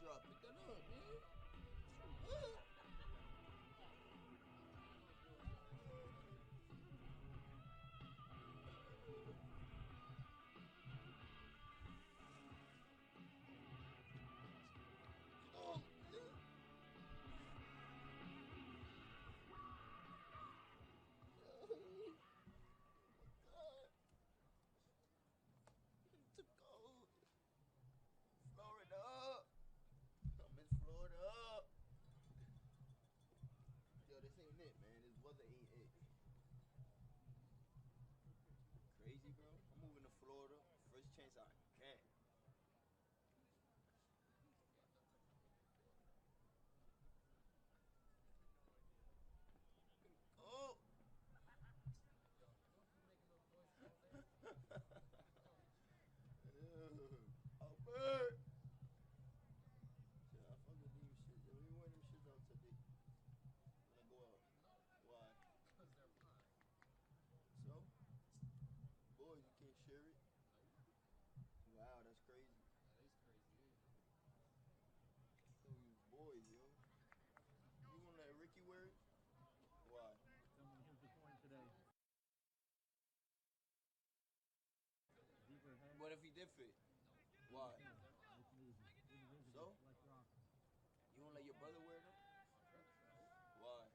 drop. Pick that up, man. Oh, man. To go. Florida. I'm in Florida. Yo, this ain't it, man. This weather ain't it. Crazy, bro. I'm moving to Florida. First chance I can. Oh. Albert. Yeah, I fuck with these shit. Yo, we wear them shit out today. When I go out. Why? So? Boys, you can't share it? Wow, that's crazy. So you boys, yo. You gonna let Ricky wear it? Why? What if he did fit? Why? So? You won't let your brother wear them? Why?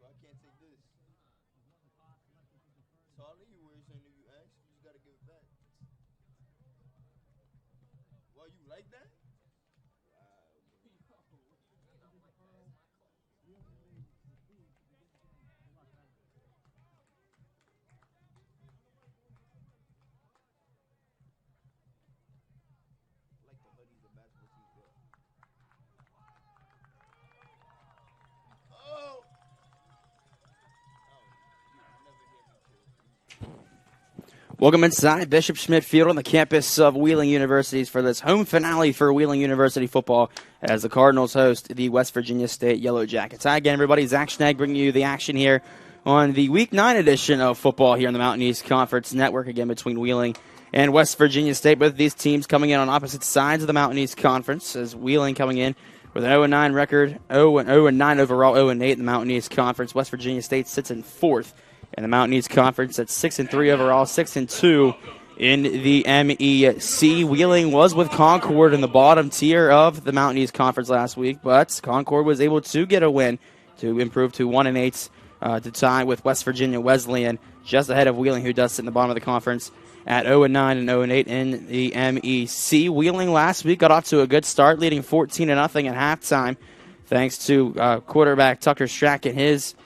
So I can't take this. So I'll let you wear something if you ask. You just gotta give it back. Well, you like that? Wow. I like the hoodies and basketball teams wear. Oh! Welcome inside Bishop Schmidt Field on the campus of Wheeling University for this home finale for Wheeling University football as the Cardinals host the West Virginia State Yellow Jackets. Hi again, everybody. Zach Schnegg bringing you the action here on the Week 9 edition of football here in the Mountain East Conference Network, again between Wheeling and West Virginia State. Both of these teams coming in on opposite sides of the Mountain East Conference, as Wheeling coming in with an 0-9 record, 0-9 overall, 0-8 in the Mountain East Conference. West Virginia State sits in fourth in the Mountain East Conference at 6-3 overall, 6-2 in the MEC. Wheeling was with Concord in the bottom tier of the Mountain East Conference last week, but Concord was able to get a win to improve to 1-8 to tie with West Virginia Wesleyan, just ahead of Wheeling, who does sit in the bottom of the conference at 0-9 and 0-8 in the MEC. Wheeling last week got off to a good start, leading 14-0 at halftime, thanks to quarterback Tucker Strack and his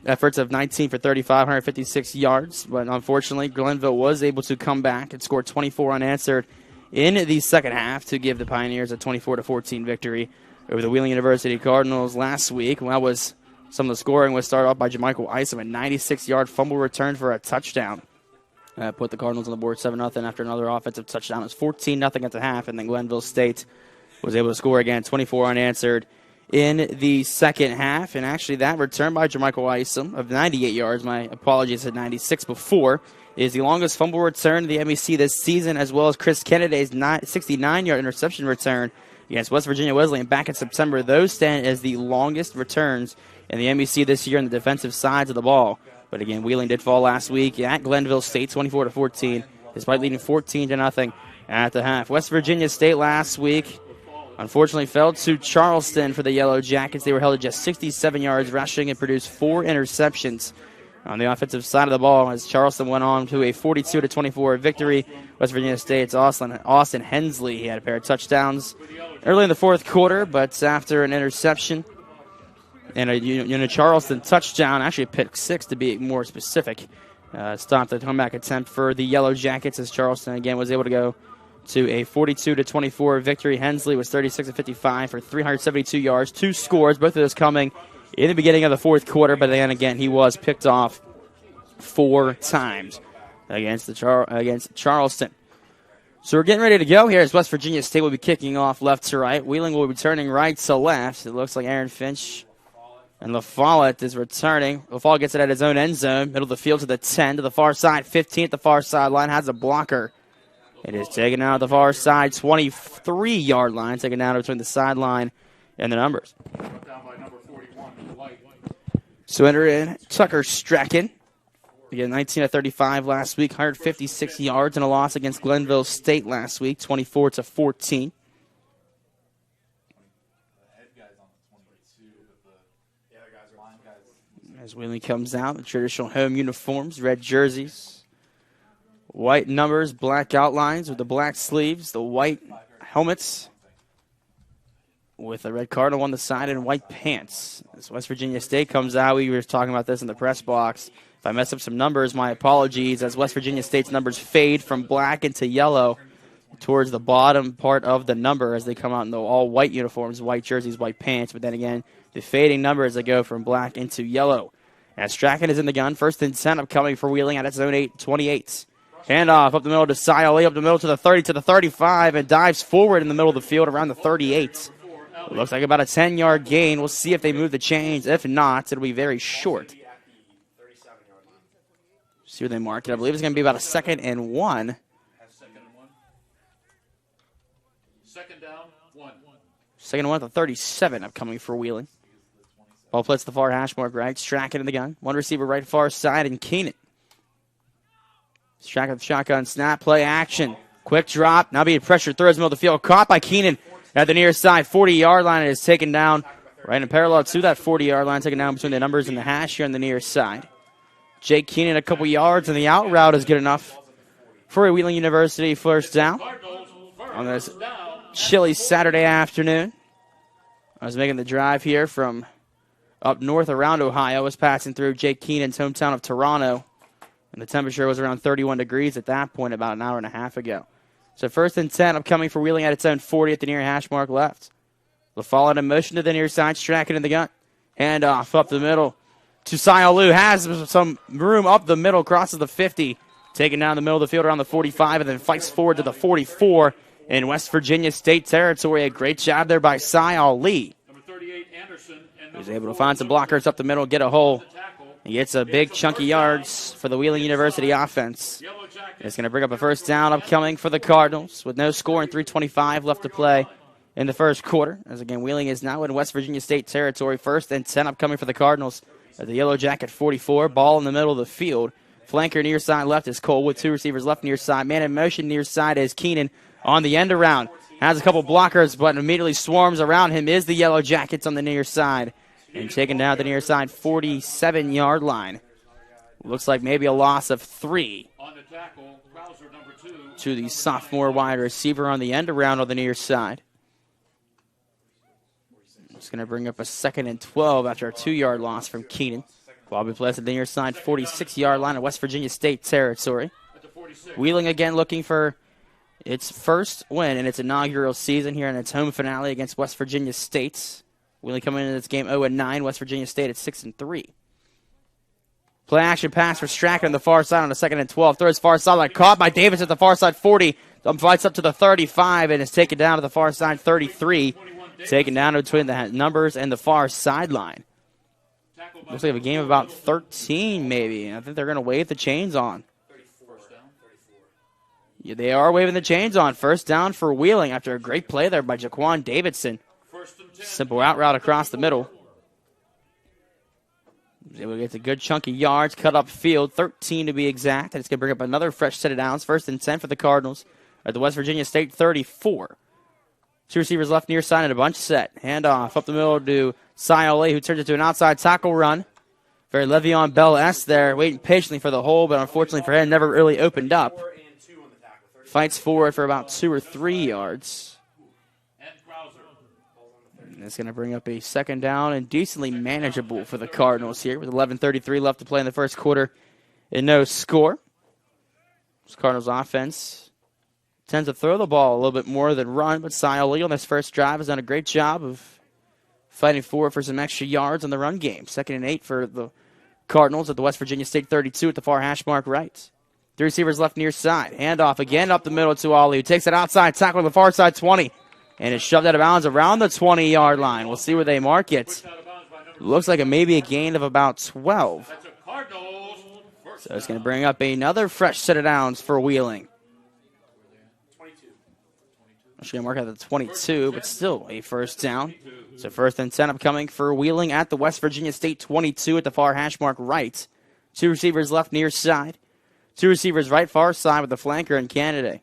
efforts of 19 for 35, 156 yards. But unfortunately, Glenville was able to come back and score 24 unanswered in the second half to give the Pioneers a 24-14 victory over the Wheeling University Cardinals last week. Well, that was some of the scoring was started off by Jermichael Isom, a 96-yard fumble return for a touchdown. Put the Cardinals on the board 7-0 after another offensive touchdown. It was 14-0 at the half, and then Glenville State was able to score again, 24 unanswered in the second half. And actually that return by Jermichael Isom of 98 yards, my apologies, at 96 before, is the longest fumble return in the MEC this season, as well as Chris Kennedy's 69-yard interception return against West Virginia Wesleyan back in September. Those stand as the longest returns in the MEC this year on the defensive sides of the ball. But again, Wheeling did fall last week at Glenville State, 24-14, despite leading 14-0 at the half. West Virginia State last week unfortunately fell to Charleston for the Yellow Jackets. They were held at just 67 yards rushing and produced 4 interceptions on the offensive side of the ball as Charleston went on to a 42-24 victory. West Virginia State's Austin Hensley, he had a pair of touchdowns early in the fourth quarter, but after an interception and a Charleston touchdown, actually a pick six to be more specific, stopped the comeback attempt for the Yellow Jackets as Charleston again was able to go to a 42-24 victory. Hensley was 36-55 for 372 yards, 2 scores, both of those coming in the beginning of the fourth quarter, but then again he was picked off 4 times against Charleston. So we're getting ready to go here as West Virginia State will be kicking off left to right. Wheeling will be turning right to left. It looks like Aaron Finch and LaFollette is returning. LaFollette gets it at his own end zone, middle of the field to the 10, to the far side, 15 at the far sideline, has a blocker It is taken out the far side, 23-yard line, taken out between the sideline and the numbers. So enter in Tucker Strachan. Again, 19 of 35 last week, 156 yards and a loss against Glenville State last week, 24-14. As Wheeling comes out, the traditional home uniforms, red jerseys, white numbers, black outlines with the black sleeves, the white helmets with a red cardinal on the side and white pants. As West Virginia State comes out, we were talking about this in the press box. If I mess up some numbers, my apologies, as West Virginia State's numbers fade from black into yellow towards the bottom part of the number as they come out in the all-white uniforms, white jerseys, white pants. But then again, the fading numbers that go from black into yellow. As Strachan is in the gun, first and 10 upcoming for Wheeling at its own 28. Handoff up the middle to Siole, up the middle to the 30, to the 35, and dives forward in the middle of the field around the 38. It looks like about a 10-yard gain. We'll see if they move the chains. If not, it'll be very short. See where they mark it. I believe it's going to be about a 2nd and 1. Second down, 1. 2nd and 1 at the 37 upcoming for Wheeling. Ball plays to the far hash mark right. Strachan in the gun. One receiver right far side, and Keenan. Strachan with the shotgun snap, play action. Quick drop. Now being pressured, throws middle of the field. Caught by Keenan at the near side. 40-yard line. It is taken down right in parallel to that 40-yard line. Taken down between the numbers and the hash here on the near side. Jake Keenan a couple yards, and the out route is good enough for a Wheeling University first down on this chilly Saturday afternoon. I was making the drive here from up north around Ohio. I was passing through Jake Keenan's hometown of Toronto, and the temperature was around 31 degrees at that point about an hour and a half ago. So first and 10 upcoming for Wheeling at its own 40 at the near hash mark left. LaFollette in motion to the near side, Strachan in the gun. Handoff up the middle to Siolu. Has some room up the middle, crosses the 50. Taken down the middle of the field around the 45 and then fights forward to the 44 in West Virginia State territory. A great job there by Siolu. Number 38, Anderson. He was able to find some blockers up the middle, get a hole. He gets a big chunky yards for the Wheeling University offense. It's going to bring up a first down upcoming for the Cardinals with no score and 3:25 left to play in the first quarter. As again, Wheeling is now in West Virginia State territory. First and 10 upcoming for the Cardinals at the Yellow Jacket 44. Ball in the middle of the field. Flanker near side left is Cole with 2 receivers left near side. Man in motion near side is Keenan on the end around. Has a couple blockers, but immediately swarms around him is the Yellow Jackets on the near side. And taken down the near side 47-yard line. Looks like maybe a loss of 3 to the sophomore wide receiver on the end around on the near side. It's going to bring up a 2nd and 12 after a 2-yard loss from Keenan. Ball be placed at the near side 46-yard line of West Virginia State territory. Wheeling again looking for its first win in its inaugural season here in its home finale against West Virginia State. Wheeling coming into this game 0-9. West Virginia State at 6-3. Play action pass for Strachan on the far side on a 2nd and 12. Throws far sideline. Caught by Davis at the far side 40. Fights up to the 35 and is taken down to the far side 33. Taken down between the numbers and the far sideline. Looks like a game of about 13 maybe. I think they're going to wave the chains on. Yeah, they are waving the chains on. First down for Wheeling after a great play there by Jaquan Davidson. Simple out route across the middle. Able to get a good chunky yards, cut up field, 13 to be exact. And it's going to bring up another fresh set of downs. First and 10 for the Cardinals at the West Virginia State 34. 2 receivers left near side and a bunch set. Handoff up the middle to Siole, who turns it to an outside tackle run. Very Le'Veon Bell-esque there, waiting patiently for the hole, but unfortunately for him, never really opened up. Fights forward for about 2 or 3 yards. It's going to bring up a 2nd down and decently manageable for the Cardinals here with 11:33 left to play in the first quarter and no score. This Cardinals offense tends to throw the ball a little bit more than run, but Siole on this first drive has done a great job of fighting forward for some extra yards on the run game. 2nd and 8 for the Cardinals at the West Virginia State 32 at the far hash mark right. 3 receivers left near side. Handoff again up the middle to Ali, who takes it outside, tackle on the far side 20. And it's shoved out of bounds around the 20-yard line. We'll see where they mark it. Looks like maybe a gain of about 12. So it's going to bring up another fresh set of downs for Wheeling. Actually, mark at the 22, but still a first down. So first and 10 upcoming for Wheeling at the West Virginia State 22 at the far hash mark right. 2 receivers left near side. 2 receivers right far side with the flanker and Kennedy.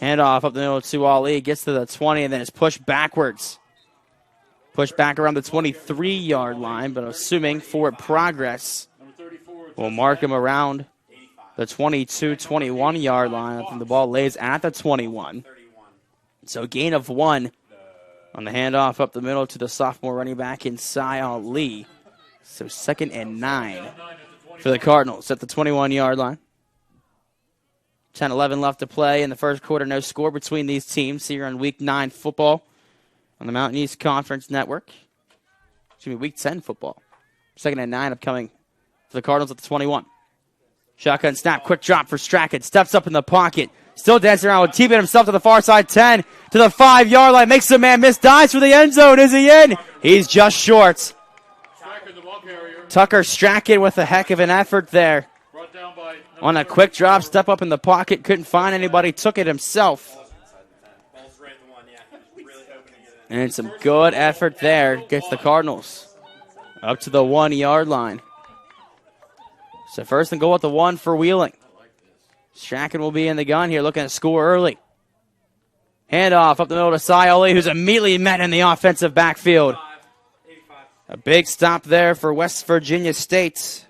Handoff up the middle to Ali. Gets to the 20 and then is pushed backwards. Pushed back around the 23-yard line, but assuming forward progress will mark him around the 22, 21-yard line. I think the ball lays at the 21. So gain of 1 on the handoff up the middle to the sophomore running back in Syal Lee. So 2nd and 9 for the Cardinals at the 21-yard line. 10-11 left to play in the first quarter. No score between these teams here on Week 9 football on the Mountain East Conference Network. Excuse me, Week 10 football. 2nd and 9 upcoming for the Cardinals at the 21. Shotgun snap, quick drop for Strachan. Steps up in the pocket. Still dancing around with T-Bit himself to the far side. 10 to the 5-yard line. Makes the man miss. Dives for the end zone. Is he in? He's just short. Tucker Strachan with a heck of an effort there. On a quick drop, step up in the pocket. Couldn't find anybody. Took it himself. And some good effort there. Gets the Cardinals up to the 1-yard line. So first and goal at the 1 for Wheeling. Strachan will be in the gun here, looking to score early. Handoff up the middle to Syali, who's immediately met in the offensive backfield. A big stop there for West Virginia State.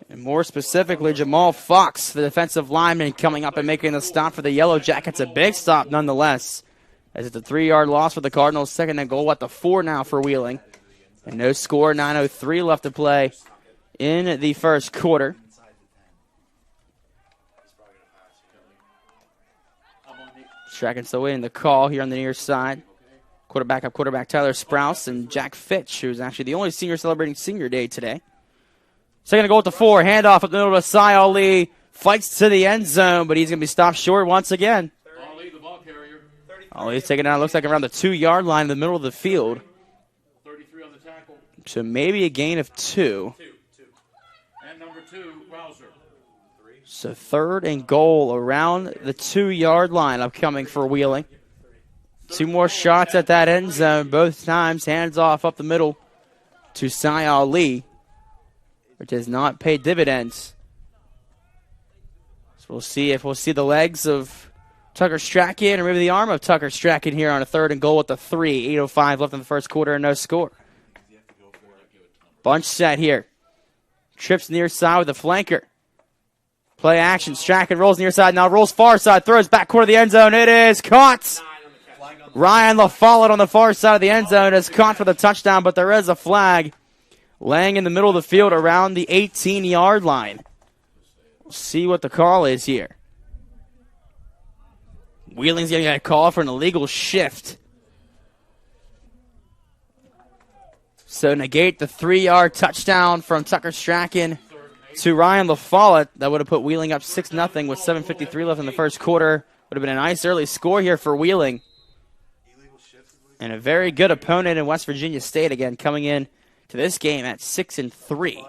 And more specifically, Jamal Fox, the defensive lineman, coming up and making the stop for the Yellow Jackets. A big stop nonetheless, as it's a 3-yard loss for the Cardinals. 2nd and goal at the 4 now for Wheeling. And no score, 9:03 left to play in the first quarter. Strachan still waiting the call here on the near side. Quarterback Tyler Sprouse and Jack Fitch, who's actually the only senior celebrating senior day today. 2nd and goal at the 4. Handoff up the middle to Sy Ali. Fights to the end zone, but he's going to be stopped short once again. Ali's taken out, looks like around the 2-yard line in the middle of the field. So maybe a gain of 2. And number 2, Wowzer. So 3rd and goal around the 2-yard line upcoming for Wheeling. 2 more shots at that end zone, both times hands off up the middle to Sy Ali, which has not paid dividends. So we'll see if we'll see the legs of Tucker Strachan or maybe the arm of Tucker Strachan here on a 3rd and goal at the 3. 8:05 left in the first quarter and no score. Bunch set here. Trips near side with the flanker. Play action. Strachan rolls near side. Now rolls far side. Throws back corner of the end zone. It is caught. Ryan LaFollette on the far side of the end zone is caught for the touchdown, but there is a flag laying in the middle of the field around the 18-yard line. We'll see what the call is here. Wheeling's getting a call for an illegal shift. So negate the 3-yard touchdown from Tucker Strachan to Ryan LaFollette. That would have put Wheeling up 6-0 with 7:53 left in the first quarter. Would have been a nice early score here for Wheeling. And a very good opponent in West Virginia State, again, coming in to this game at 6-3.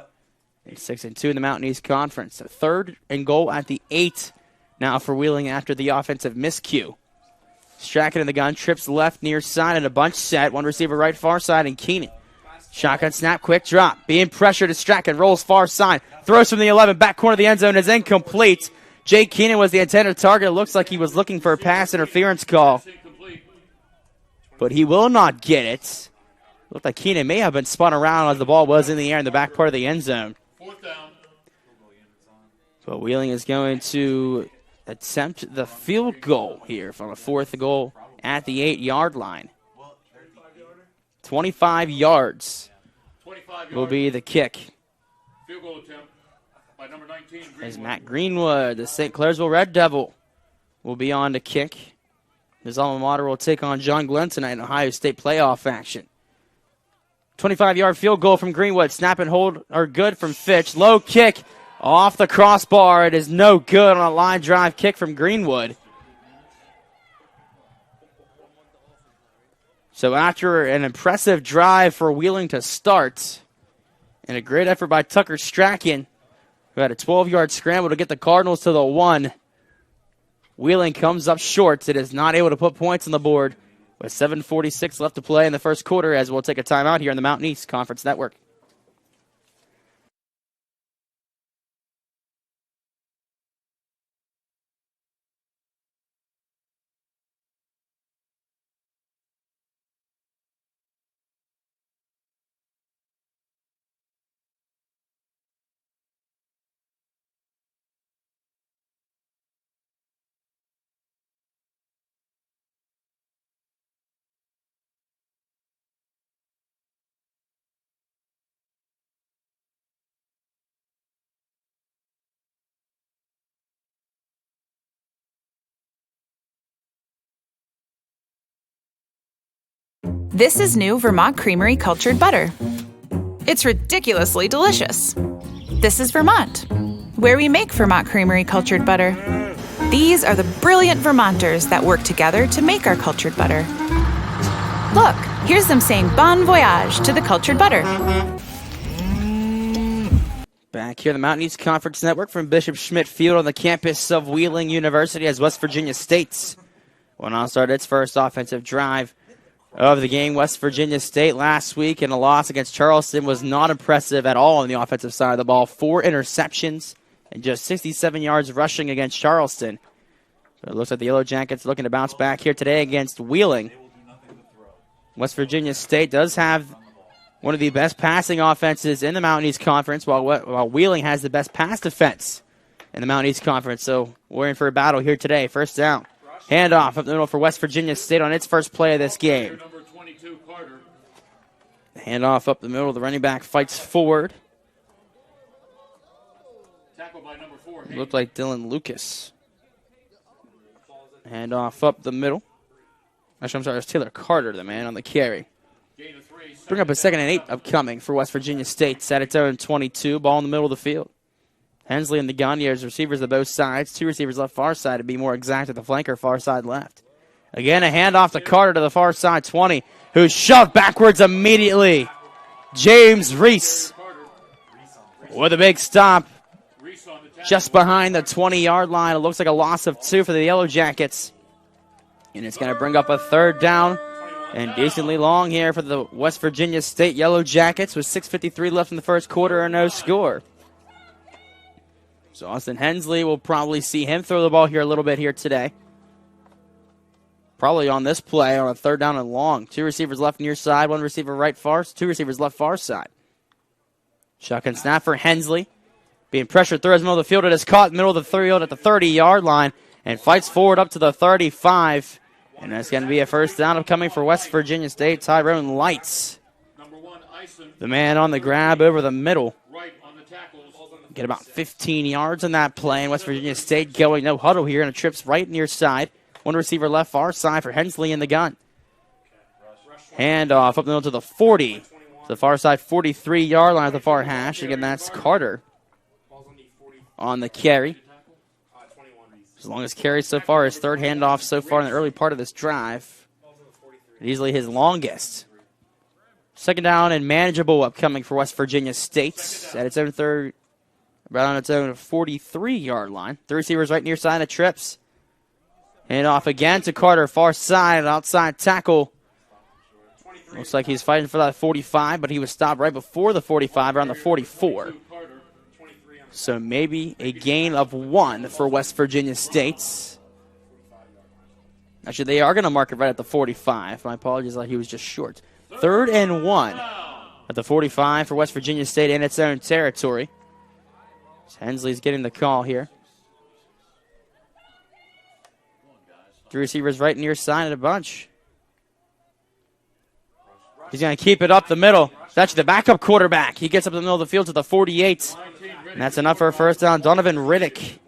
And 6-2 in the Mountain East Conference. So 3rd and goal at the 8 now for Wheeling after the offensive miscue. Strachan in the gun, trips left near side and a bunch set. 1 receiver right far side and Keenan. Shotgun snap, quick drop. Being pressured to Strachan, rolls far side. Throws from the 11, back corner of the end zone is incomplete. Jake Keenan was the intended target. It looks like he was looking for a pass interference call. But he will not get it. Looked like Keenan may have been spun around as the ball was in the air in the back part of the end zone. 4th down. So Wheeling is going to attempt the field goal here from a 4th goal at the 8-yard line. 25 yards will be the kick. Field goal attempt by number 19, As Matt Greenwood, the St. Clairsville Red Devil, will be on to kick. His alma mater will take on John Glenn tonight in Ohio State playoff action. 25-yard field goal from Greenwood. Snap and hold are good from Fitch. Low kick off the crossbar. It is no good on a line drive kick from Greenwood. So after an impressive drive for Wheeling to start, and a great effort by Tucker Strachan, who had a 12-yard scramble to get the Cardinals to the 1. Wheeling comes up short. It is not able to put points on the board with 7:46 left to play in the first quarter, as we'll take a timeout here on the Mountain East Conference Network. This is new Vermont Creamery Cultured Butter. It's ridiculously delicious. This is Vermont, where we make Vermont Creamery Cultured Butter. These are the brilliant Vermonters that work together to make our cultured butter. Look, here's them saying bon voyage to the cultured butter. Back here, the Mountain East Conference Network from Bishop Schmidt Field on the campus of Wheeling University as West Virginia State will now start its first offensive drive of the game. West Virginia State last week in a loss against Charleston was not impressive at all on the offensive side of the ball. 4 interceptions and just 67 yards rushing against Charleston. So it looks like the Yellow Jackets looking to bounce back here today against Wheeling. West Virginia State does have one of the best passing offenses in the Mountain East Conference, while Wheeling has the best pass defense in the Mountain East Conference. So we're in for a battle here today. First down. Handoff up the middle for West Virginia State on its first play of this game. Handoff up the middle. The running back fights forward. Looked like Dylan Lucas. Handoff up the middle. Actually, I'm sorry, it's Taylor Carter, the man on the carry. Bring up a 2nd and 8 upcoming for West Virginia State. It's at its own 22. Ball in the middle of the field. Hensley and the gun. He has receivers on both sides. 2 receivers left far side to be more exact at the flanker far side left. Again, a handoff to Carter to the far side 20, who's shoved backwards immediately. James Reese with a big stop just behind the 20-yard line. It looks like a loss of 2 for the Yellow Jackets. And it's going to bring up a 3rd down and decently long here for the West Virginia State Yellow Jackets with 6:53 left in the first quarter and no score. So Austin Hensley, will probably see him throw the ball here a little bit here today. Probably on this play on a 3rd down and long. 2 receivers left near side, 1 receiver right far, 2 receivers left far side. Shotgun snap for Hensley. Being pressured through his middle of the field. It is caught in the middle of the field at the 30-yard line and fights forward up to the 35. And that's going to be a first down upcoming for West Virginia State. Tyrone Lights, the man on the grab over the middle. Get about 15 yards on that play. And West Virginia State going no huddle here, and it trips right near side. 1 receiver left far side for Hensley in the gun. Handoff up the middle to the 40. To the far side 43-yard line at the far hash. Again, that's Carter on the carry. As long as carry so far, his 3rd handoff so far in the early part of this drive. Easily his longest. 2nd down and manageable upcoming for West Virginia State at its own 3rd. Right on its own 43-yard line. 3 receivers right near side of trips. Hand off again to Carter, far side, outside tackle. Looks like he's fighting for that 45, but he was stopped right before the 45, around the 44. So maybe a gain of 1 for West Virginia State. Actually, they are going to mark it right at the 45. My apologies, he was just short. 3rd and 1 at the 45 for West Virginia State in its own territory. Hensley's getting the call here. 3 receivers right near side of the bunch. He's going to keep it up the middle. It's actually the backup quarterback. He gets up the middle of the field to the 48. And that's enough for a first down. Donovan Riddick,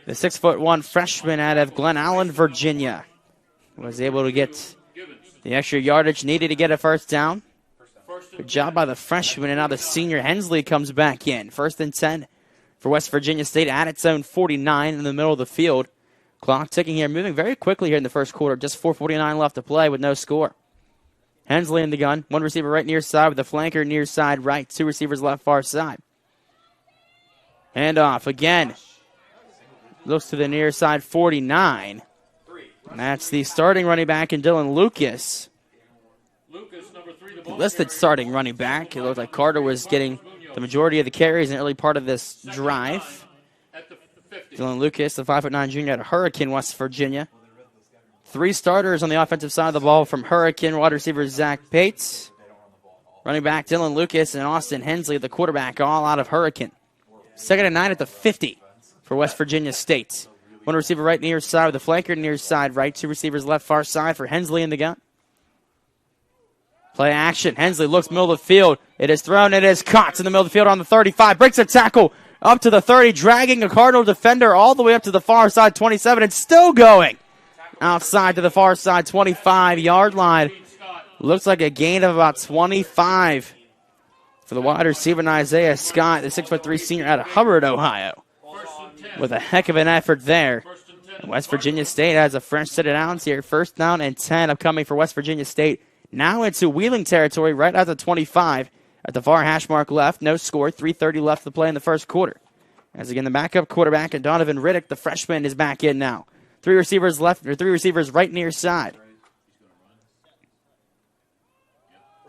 the 6'1" freshman out of Glen Allen, Virginia, was able to get the extra yardage needed to get a first down. Good job by the freshman, and now the senior Hensley comes back in. 1st and 10 for West Virginia State at its own 49 in the middle of the field. Clock ticking here, moving very quickly here in the first quarter. Just 4:49 left to play with no score. Hensley in the gun. 1 receiver right near side with the flanker near side right. 2 receivers left far side. Hand off again. Looks to the near side, 49. And that's the starting running back in Dylan Lucas. Listed starting running back. It looked like Carter was getting the majority of the carries in the early part of this drive. Dylan Lucas, the 5'9" junior out of Hurricane, West Virginia. 3 starters on the offensive side of the ball from Hurricane. Wide receiver Zach Bates. Running back Dylan Lucas and Austin Hensley, the quarterback, all out of Hurricane. 2nd and 9 at the 50 for West Virginia State. 1 receiver right near side with the flanker near side right. 2 receivers left far side for Hensley in the gun. Play action. Hensley looks middle of the field. It is thrown. It is caught in the middle of the field on the 35. Breaks a tackle up to the 30, dragging a Cardinal defender all the way up to the far side 27 and still going outside to the far side 25-yard line. Looks like a gain of about 25 for the wide receiver Isaiah Scott, the 6'3" senior out of Hubbard, Ohio. With a heck of an effort there. And West Virginia State has a fresh set of downs here. 1st down and 10 upcoming for West Virginia State. Now into Wheeling territory right at the 25 at the far hash mark left. No score. 3:30 left to play in the first quarter. As again, the backup quarterback and Donovan Riddick, the freshman, is back in now. 3 receivers left, or 3 receivers right near side.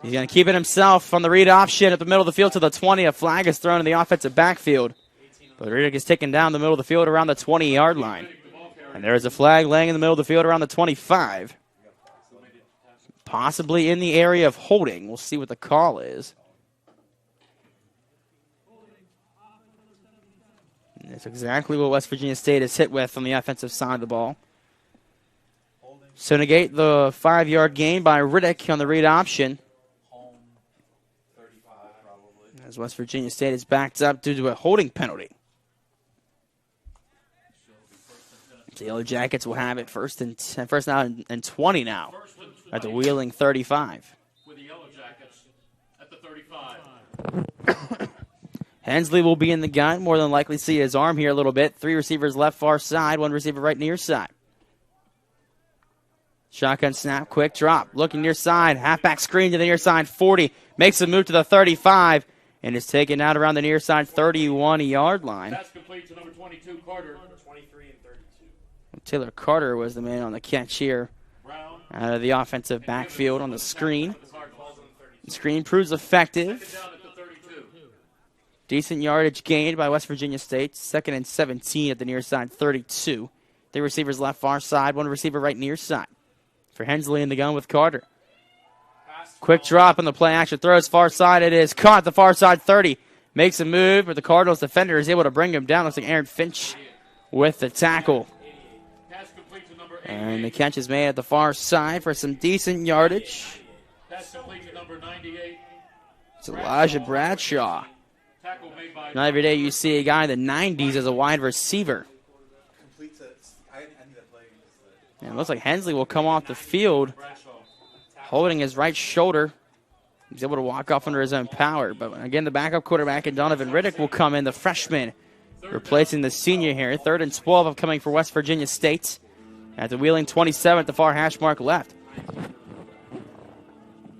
He's going to keep it himself on the read option at the middle of the field to the 20. A flag is thrown in the offensive backfield. But Riddick is taken down the middle of the field around the 20-yard line. And there is a flag laying in the middle of the field around the 25. Possibly in the area of holding. We'll see what the call is. And that's exactly what West Virginia State is hit with on the offensive side of the ball. So negate the 5-yard gain by Riddick on the read option. As West Virginia State is backed up due to a holding penalty. The Yellow Jackets will have it first down and 20 now at the Wheeling 35. With the Yellow Jackets at the 35. Hensley will be in the gun. More than likely see his arm here a little bit. 3 receivers left far side, 1 receiver right near side. Shotgun snap, quick drop. Looking near side, halfback screen to the near side, 40. Makes a move to the 35 and is taken out around the near side 31-yard line. That's complete to number 22, Carter. 23 and 32. Taylor Carter was the man on the catch here. Out of the offensive backfield on the screen. The screen proves effective. Decent yardage gained by West Virginia State. 2nd and 17 at the near side, 32. 3 receivers left far side, 1 receiver right near side. For Hensley in the gun with Carter. Quick drop on the play action. Throws far side. It is caught the far side 30. Makes a move, but the Cardinals defender is able to bring him down. Looks like Aaron Finch with the tackle. And the catch is made at the far side for some decent yardage. It's Elijah Bradshaw. Not every day you see a guy in the 90s as a wide receiver. And it looks like Hensley will come off the field holding his right shoulder. He's able to walk off under his own power. But again, the backup quarterback and Donovan Riddick will come in, the freshman, replacing the senior here. 3rd and 12 upcoming for West Virginia State. At the Wheeling 27 at the far hash mark left.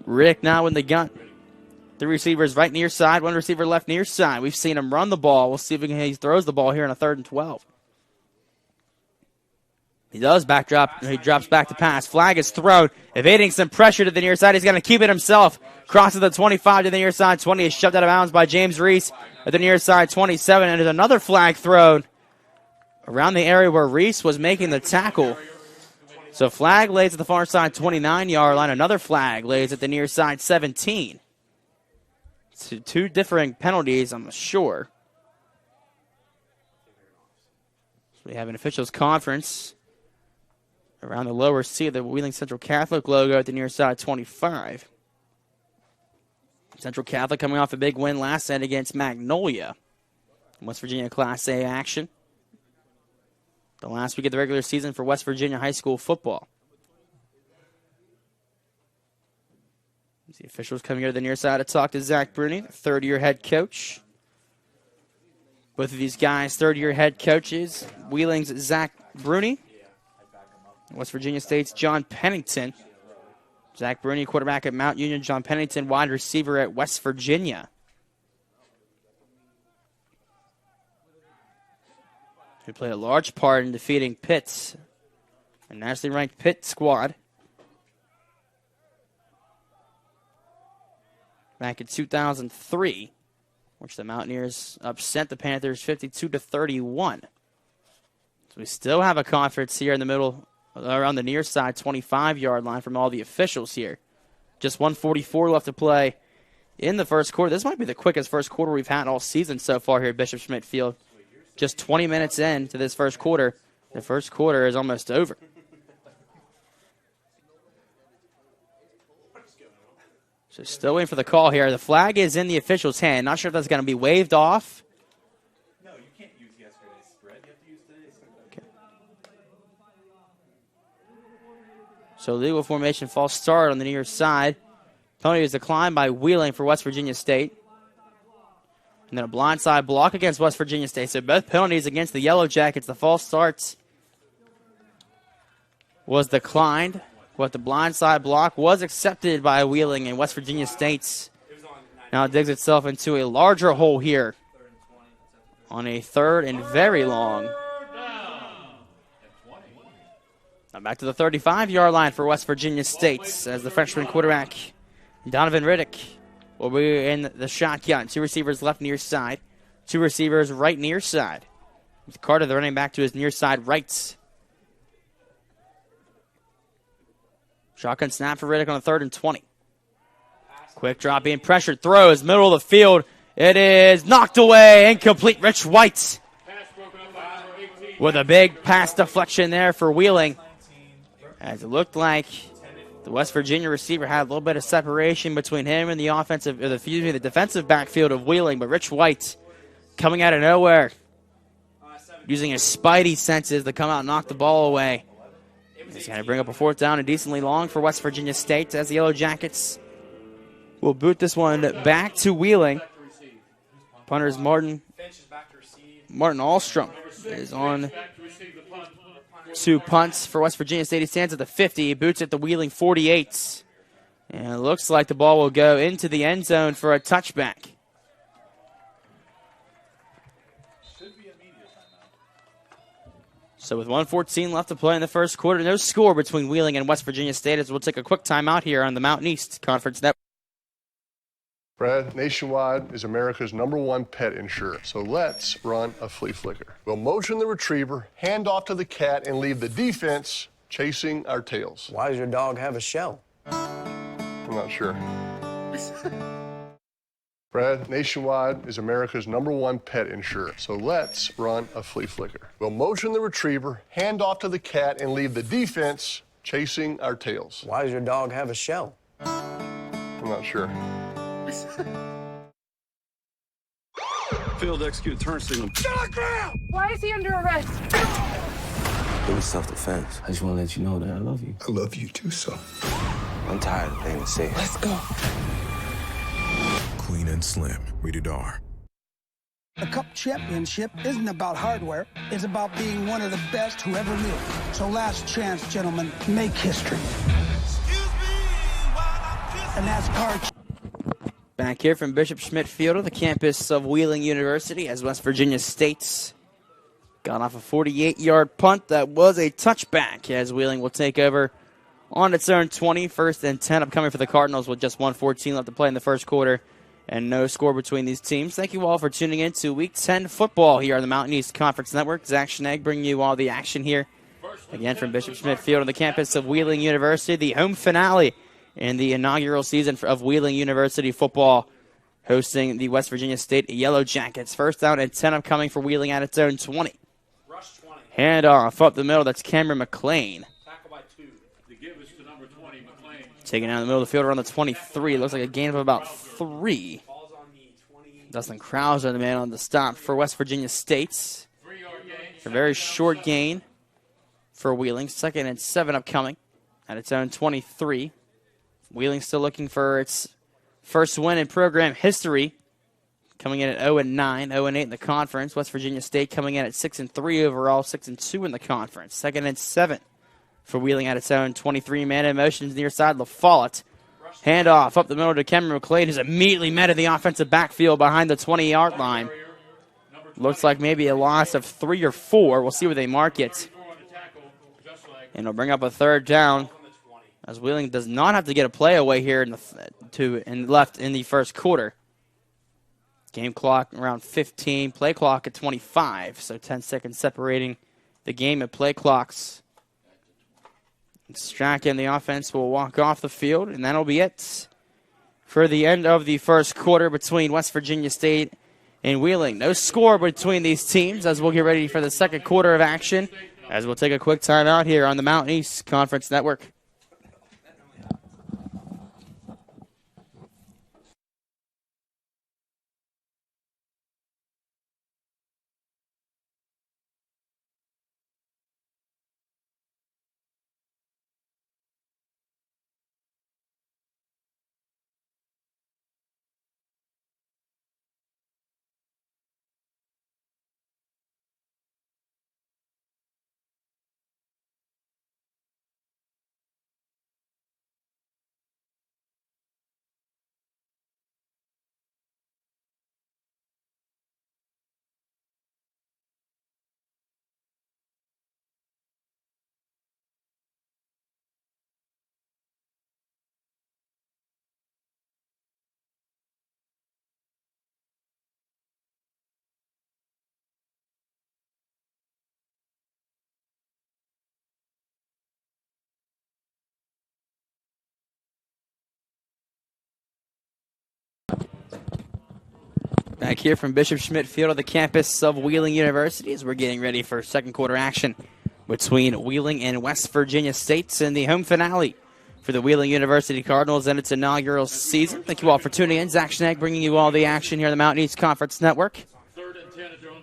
Riddick now in the gun. 3 receivers right near side, 1 receiver left near side. We've seen him run the ball. We'll see if he throws the ball here on a 3rd and 12. He does backdrop. He drops back to pass. Flag is thrown. Evading some pressure to the near side. He's going to keep it himself. Crosses the 25 to the near side. 20 is shoved out of bounds by James Reese at the near side 27. And there's another flag thrown around the area where Reese was making the tackle. So flag lays at the far side 29-yard line. Another flag lays at the near side 17. So 2 differing penalties, I'm sure. So we have an officials conference around the lower seat of the Wheeling Central Catholic logo at the near side 25. Central Catholic coming off a big win last night against Magnolia. West Virginia Class A action. The last week of the regular season for West Virginia high school football. The officials coming here to the near side to talk to Zach Bruni, the 3rd-year head coach. Both of these guys, 3rd-year head coaches. Wheeling's Zach Bruni. West Virginia State's John Pennington. Zach Bruni, quarterback at Mount Union. John Pennington, wide receiver at West Virginia. who played a large part in defeating Pitt's, a nationally ranked Pitt squad, back in 2003, which the Mountaineers upset the Panthers 52-31. So we still have a conference here in the middle, around the near side 25-yard line from all the officials here. Just 1:44 left to play in the first quarter. This might be the quickest first quarter we've had all season so far here at Bishop Schmidt Field. Just 20 minutes into this first quarter. The first quarter is almost over. So still waiting for the call here. The flag is in the official's hand. Not sure if that's going to be waved off. No, you can't use yesterday's spread. You have to use today's spread. Okay. So legal formation false start on the near side. Penalty is declined by Wheeling for West Virginia State. And then a blindside block against West Virginia State. So both penalties against the Yellow Jackets. The false starts was declined. But the blindside block was accepted by Wheeling, and West Virginia State now digs itself into a larger hole here on a third and very long. Now back to the 35-yard line for West Virginia State as the freshman quarterback Donovan Riddick will be in the shotgun. Two receivers left near side, two receivers right near side. With Carter, the running back, to his near side right. Shotgun snap for Riddick on a 3rd and 20. Quick drop, being pressured, throws, middle of the field. It is knocked away, incomplete. Rich White with a big pass deflection there for Wheeling. As it looked like the West Virginia receiver had a little bit of separation between him and the the defensive backfield of Wheeling, but Rich White coming out of nowhere, using his spidey senses to come out and knock the ball away. He's going to bring up a 4th down and decently long for West Virginia State as the Yellow Jackets will boot this one back to Wheeling. Punter is Martin Alstrom is on 2 punts for West Virginia State. He stands at the 50. He boots at the Wheeling 48. And it looks like the ball will go into the end zone for a touchback. So with 1:14 left to play in the first quarter, no score between Wheeling and West Virginia State, as we'll take a quick timeout here on the Mountain East Conference Network. Brad, Nationwide is America's #1 pet insurer, so let's run a flea flicker. We'll motion the retriever, hand off to the cat, and leave the defense chasing our tails. Why does your dog have a shell? I'm not sure. Brad, Nationwide is America's #1 pet insurer, so let's run a flea flicker. We'll motion the retriever, hand off to the cat, and leave the defense chasing our tails. Why does your dog have a shell? I'm not sure. Failed to execute turn signal. Why is he under arrest? It was self-defense. I just want to let you know that I love you. I love you too, son. I'm tired of playing it safe. Let's go. Clean and slim. Rated R. A cup championship isn't about hardware. It's about being one of the best who ever lived. So last chance, gentlemen, make history. And that's our... Back here from Bishop Schmidt Field, the campus of Wheeling University, as West Virginia State got off a 48-yard punt that was a touchback, as Wheeling will take over on its own 20. 1st and 10 upcoming for the Cardinals with just 1:14 left to play in the first quarter and no score between these teams. Thank you all for tuning in to Week 10 football here on the Mountain East Conference Network. Zach Schnegg bringing you all the action here. Again from Bishop Schmidt Field on the campus of Wheeling University, the home finale in the inaugural season of Wheeling University football, hosting the West Virginia State Yellow Jackets. 1st down and 10 upcoming for Wheeling at its own 20. Handoff up the middle, that's Cameron McLean. Tackle by 2. The give is to number 20, McLean. Taking out in the middle of the field around the 23. Looks like a gain of about 3. Dustin Krauser, the man on the stop for West Virginia State. 3-yard gain. A very short gain for Wheeling. 2nd and 7 upcoming at its own 23. Wheeling still looking for its first win in program history, coming in at 0-9, 0-8 in the conference. West Virginia State coming in at 6-3 overall, 6-2 in the conference. 2nd and 7 for Wheeling at its own 23. Man in motion near side, LaFollette. Handoff up the middle to Cameron McLean, who's immediately met in the offensive backfield behind the 20-yard line. Looks like maybe a loss of 3 or 4. We'll see where they mark it. And it'll bring up a third down, as Wheeling does not have to get a play away here left in the first quarter. Game clock around 15, play clock at 25, so 10 seconds separating the game at play clocks. Strachan, the offense, will walk off the field, and that'll be it for the end of the first quarter between West Virginia State and Wheeling. No score between these teams as we'll get ready for the second quarter of action, as we'll take a quick timeout here on the Mountain East Conference Network. Back here from Bishop Schmidt Field on the campus of Wheeling University as we're getting ready for second quarter action between Wheeling and West Virginia State in the home finale for the Wheeling University Cardinals and its inaugural season. Thank you all for tuning in. Zach Schnegg bringing you all the action here on the Mountain East Conference Network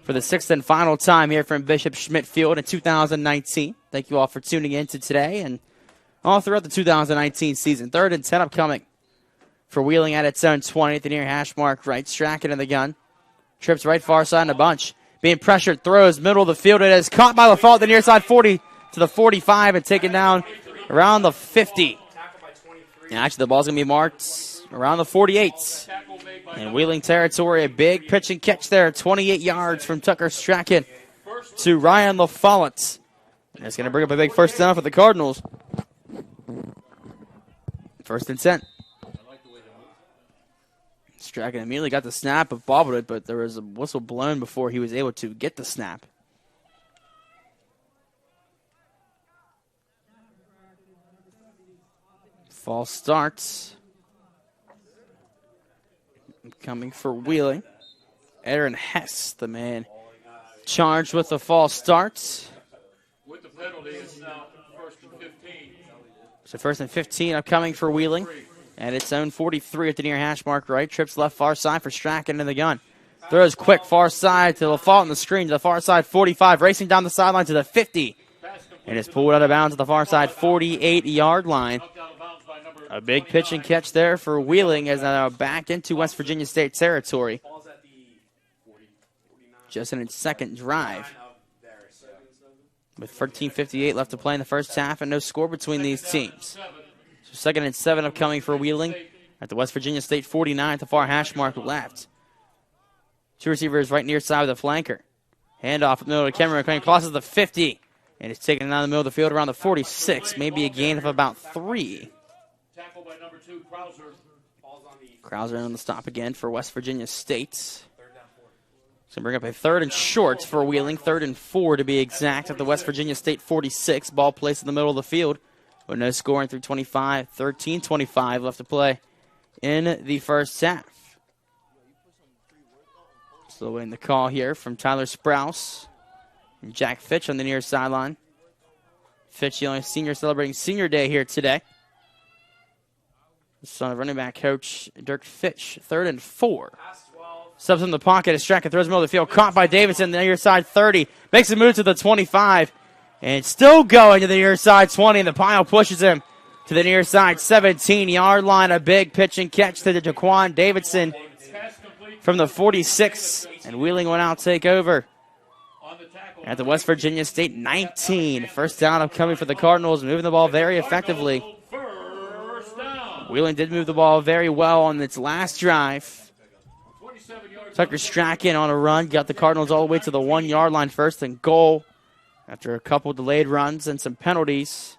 for the sixth and final time here from Bishop Schmidt Field in 2019. Thank you all for tuning in to today and all throughout the 2019 season. 3rd and 10 upcoming for Wheeling at its own 20 at the near hash mark right. Strachan in the gun. Trips right far side in a bunch. Being pressured, throws middle of the field. It is caught by LaFault at the near side 40 to the 45 and taken down around the 50. And actually the ball's going to be marked around the 48. In Wheeling territory, a big pitch and catch there. 28 yards from Tucker Strachan to Ryan LaFault. And it's going to bring up a big first down for the Cardinals. 1st and 10. Strachan immediately got the snap of bobbled it, but there was a whistle blown before he was able to get the snap. False starts. Coming for Wheeling. Aaron Hess, the man charged with the false starts. With the penalty, it's now 1st and 15. So 1st and 15 upcoming for Wheeling. And its own 43 at the near hash mark right. Trips left far side for Strachan in the gun. Throws quick far side to LaFault on the screen to the far side 45. Racing down the sideline to the 50. And it's pulled out of bounds at the far side 48-yard line. A big pitch and catch there for Wheeling as they're back into West Virginia State territory. Just in its second drive. With 13:58 left to play in the first half and no score between these teams. 2nd and 7 upcoming for Wheeling at the West Virginia State 49 at the far hash mark left. 2 receivers right near side of the flanker. Handoff in the middle of Cameron McClain crosses the 50 and it's taken down the middle of the field around the 46. Maybe a gain of about 3. Tackle by number 2, Krauser. Krauser on the stop again for West Virginia State. So bring up a 3rd and short for Wheeling. 3rd and 4 to be exact at the West Virginia State 46. Ball placed in the middle of the field. With no scoring through 25, 13:25 left to play in the first half. Still waiting the call here from Tyler Sprouse and Jack Fitch on the near sideline. Fitch, the only senior celebrating senior day here today. The son of running back coach Dirk Fitch. 3rd and 4. Subs in the pocket as Strachan throws middle of the field. Caught by Davidson, the near side 30. Makes a move to the 25. And still going to the near side 20, and the pile pushes him to the near side 17-yard line. A big pitch and catch to Jaquan Davidson from the 46, and Wheeling will now take over at the West Virginia State 19. First down upcoming for the Cardinals, moving the ball very effectively. Wheeling did move the ball very well on its last drive. Tucker Strachan on a run, got the Cardinals all the way to the 1-yard line, first and goal. After a couple delayed runs and some penalties,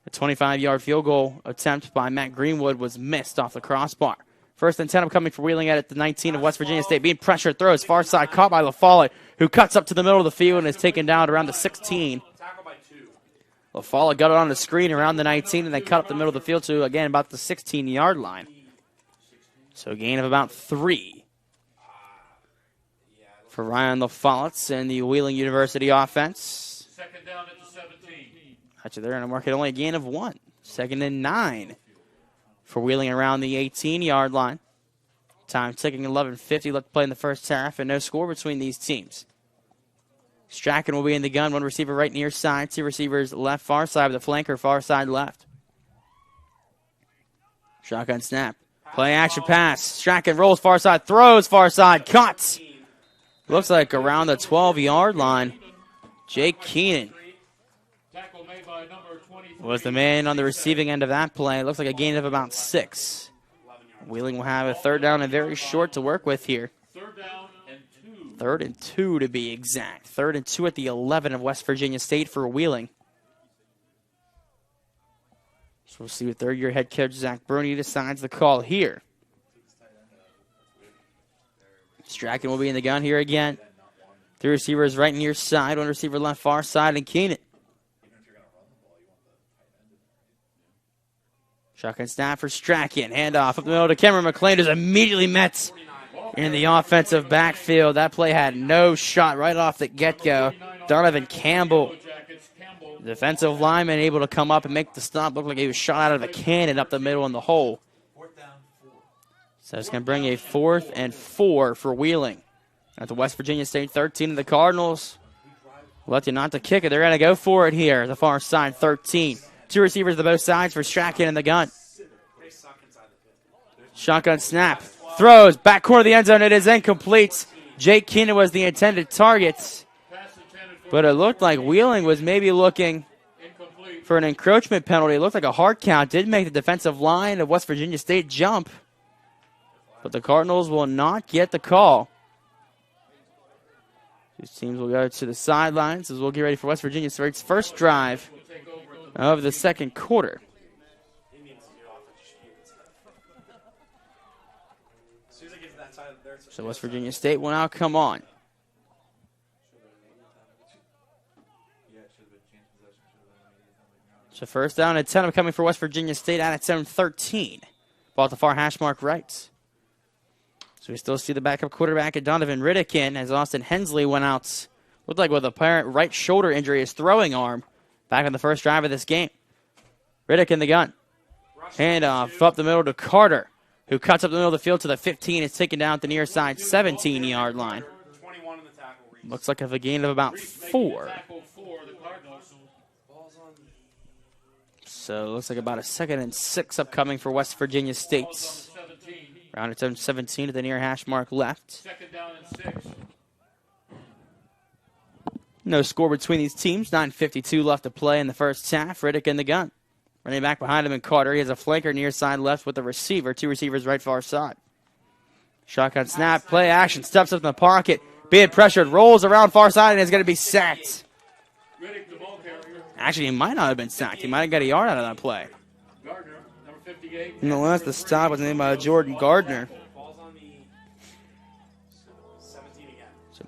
a 25-yard field goal attempt by Matt Greenwood was missed off the crossbar. First and 10 upcoming for Wheeling at the 19 of West Virginia State. Being pressured, throws far side, caught by LaFollette, who cuts up to the middle of the field and is taken down around the 16. LaFollette got it on the screen around the 19 and then cut up the middle of the field to, again, about the 16-yard line. So a gain of about 3 for Ryan LaFollette and the Wheeling University offense. Second down at the 17. Actually, they're going to mark it only a gain of 1. 2nd and 9 for Wheeling around the 18-yard line. Time ticking, 11:50 left to play in the first half, and no score between these teams. Strachan will be in the gun. 1 receiver right near side. 2 receivers left far side with a flanker far side left. Shotgun snap. Play action pass. Strachan rolls far side, throws far side, cuts. Looks like around the 12-yard line. Jake Keenan was the man on the receiving end of that play. Looks like a gain of about 6. Wheeling will have a 3rd down and very short to work with here. 3rd down and 2. 3rd and 2 to be exact. 3rd and 2 at the 11 of West Virginia State for Wheeling. So we'll see what third-year head coach Zach Bruni decides the call here. Strachan will be in the gun here again. 3 receivers right near side. 1 receiver left far side, and Keenan. Shotgun snap for Strachan. Handoff up the middle to Cameron McLean, who's immediately met in the offensive backfield. That play had no shot right off the get-go. Donovan Campbell, defensive lineman, able to come up and make the stop. Looked like he was shot out of a cannon up the middle in the hole. So it's going to bring a 4th and 4 for Wheeling. At the West Virginia State 13 of the Cardinals. Let you not to kick it. They're going to go for it here. The far side 13. 2 receivers to both sides for Strachan in the gun. Shotgun snap. Throws. Back corner of the end zone. It is incomplete. Jake Keenan was the intended target. But it looked like Wheeling was maybe looking for an encroachment penalty. It looked like a hard count. Did make the defensive line of West Virginia State jump. But the Cardinals will not get the call. These teams will go to the sidelines as we'll get ready for West Virginia State's first drive of the second quarter. So West Virginia State will now come on. So first down and 10 coming for West Virginia State out at 7-13. Ball at the far hash mark right. So we still see the backup quarterback at Donovan Riddick in as Austin Hensley went out. Looked like with a apparent right shoulder injury, his throwing arm, back on the first drive of this game. Riddick in the gun. Handoff up the middle to Carter, who cuts up the middle of the field to the 15. It's taken down at the near side 17-yard line. Looks like a gain of about 4. So it looks like about a 2nd and 6 upcoming for West Virginia State. Around at 7-17 at the near hash mark left. 2nd down and 6. No score between these teams. 9:52 left to play in the first half. Riddick in the gun. Running back behind him in Carter. He has a flanker near side left with a receiver. 2 receivers right far side. Shotgun snap. Play action. Steps up in the pocket. Being pressured. Rolls around far side and is going to be sacked. Actually, he might not have been sacked. He might have got a yard out of that play. Nonetheless, the stop was named by Jordan Gardner. So,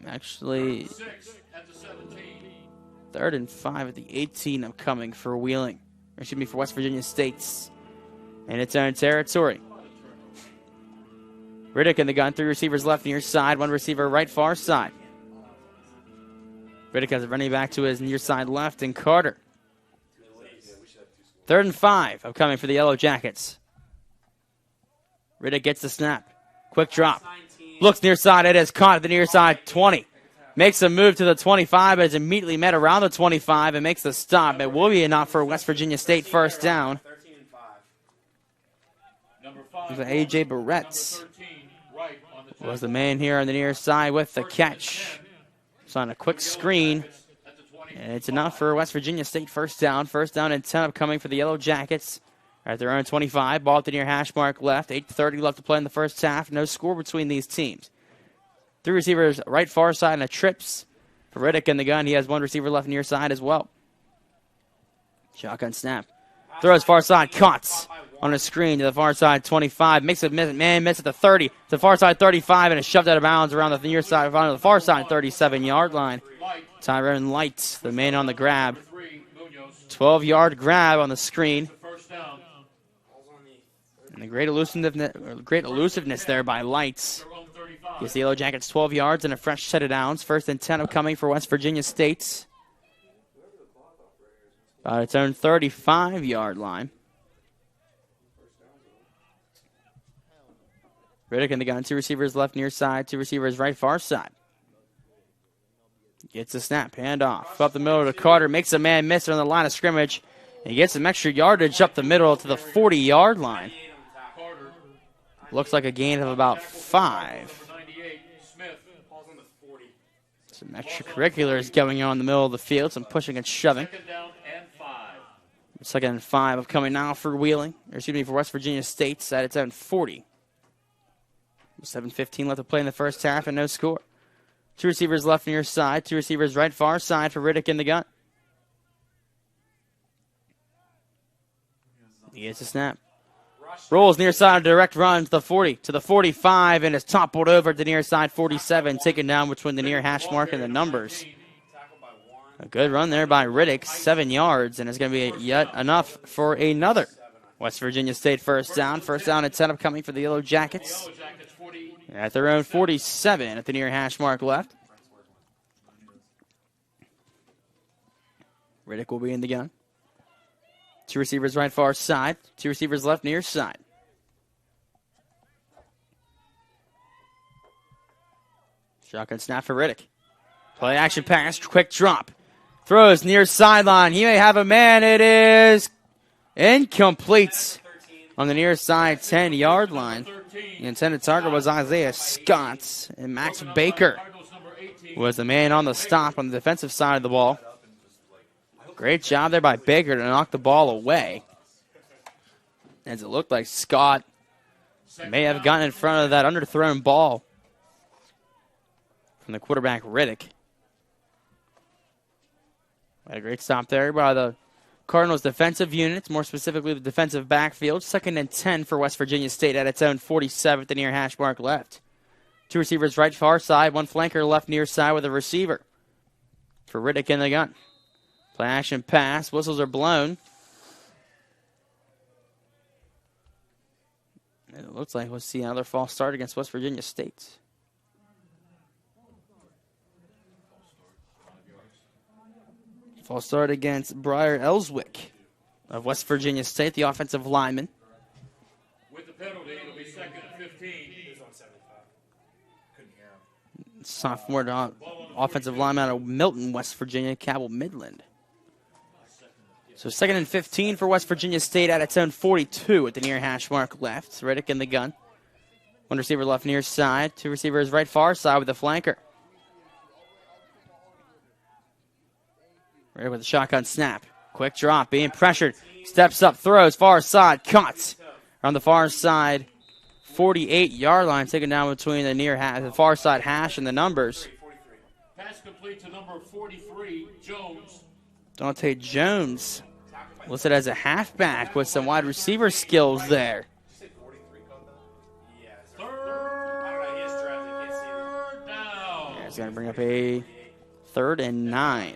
actually, 3rd and 5 at the 18 upcoming for Wheeling. Or excuse me, for West Virginia State. In its own territory. Riddick in the gun. 3 receivers left near side. 1 receiver right far side. Riddick has a running back to his near side left and Carter. 3rd and 5 upcoming for the Yellow Jackets. Riddick gets the snap. Quick drop. Looks near side. It is caught at the near side 20. Makes a move to the 25, but is immediately met around the 25 and makes the stop. It will be enough for West Virginia State first down. A.J. Barrett was the man here on the near side with the catch. It's on a quick screen. And it's enough for West Virginia State first down. 1st down and 10 upcoming for the Yellow Jackets At their own 25, ball at the near hash mark left. 8:30 left to play in the first half. No score between these teams. 3 receivers right far side and a trips for Riddick in the gun. He has 1 receiver left near side as well. Shotgun snap. Throws far side, caught on a screen to the far side 25. Makes a miss at the 30. To the far side 35 and is shoved out of bounds around the near side, around the far side 37-yard line. Tyrone Light, the man on the grab. 12-yard grab on the screen. And a great elusiveness there by Lights. Gives the Yellow Jackets 12 yards and a fresh set of downs. 1st and 10 upcoming for West Virginia State. By its own 35-yard line. Riddick in the gun. 2 receivers left near side. 2 receivers right far side. Gets a snap. Hand off. Up the middle to Carter. Makes a man miss on the line of scrimmage. And he gets some extra yardage up the middle to the 40-yard line. Looks like a gain of about 5. Some extracurriculars going on in the middle of the field. Some pushing and shoving. 2nd and 5 upcoming now for for West Virginia State at its own 40. 7:15 left to play in the first half and no score. 2 receivers left near side. 2 receivers right far side for Riddick in the gun. He gets a snap. Rolls near side, direct run to the 40, to the 45, and is toppled over to the near side 47, taken down between the near hash mark and the numbers. A good run there by Riddick, 7 yards, and it's going to be yet enough for another West Virginia State first down. First down and 10 upcoming for the Yellow Jackets. At their own 47 at the near hash mark left. Riddick will be in the gun. 2 receivers right far side. 2 receivers left near side. Shotgun snap for Riddick. Play action pass. Quick drop. Throws near sideline. He may have a man. It is incomplete on the near side 10-yard line. The intended target was Isaiah Scott. And Max Baker was the man on the stop on the defensive side of the ball. Great job there by Baker to knock the ball away. As it looked like Scott may have gotten in front of that underthrown ball from the quarterback Riddick. A great stop there by the Cardinals defensive units, more specifically the defensive backfield. 2nd and 10 for West Virginia State at its own 47 at the near hash mark left. 2 receivers right far side, 1 flanker left near side with a receiver for Riddick in the gun. Play action pass. Whistles are blown. And it looks like we'll see another false start against West Virginia State. False start against Briar Ellswick of West Virginia State, the offensive lineman. With the penalty, it'll be 2nd and 15. Sophomore offensive lineman out of Milton, West Virginia, Cabell Midland. So 2nd and 15 for West Virginia State at its own 42 at the near hash mark left. Riddick in the gun. 1 receiver left near side. 2 receivers right far side with a flanker. Riddick with a shotgun snap. Quick drop, being pressured. Steps up, throws, far side, caught. On the far side, 48-yard line, taken down between the far side hash and the numbers. Pass complete to number 43, Jones. Dante Jones, listed as a halfback with some wide receiver skills there. Third down. Yeah, it's going to bring up a 3rd and 9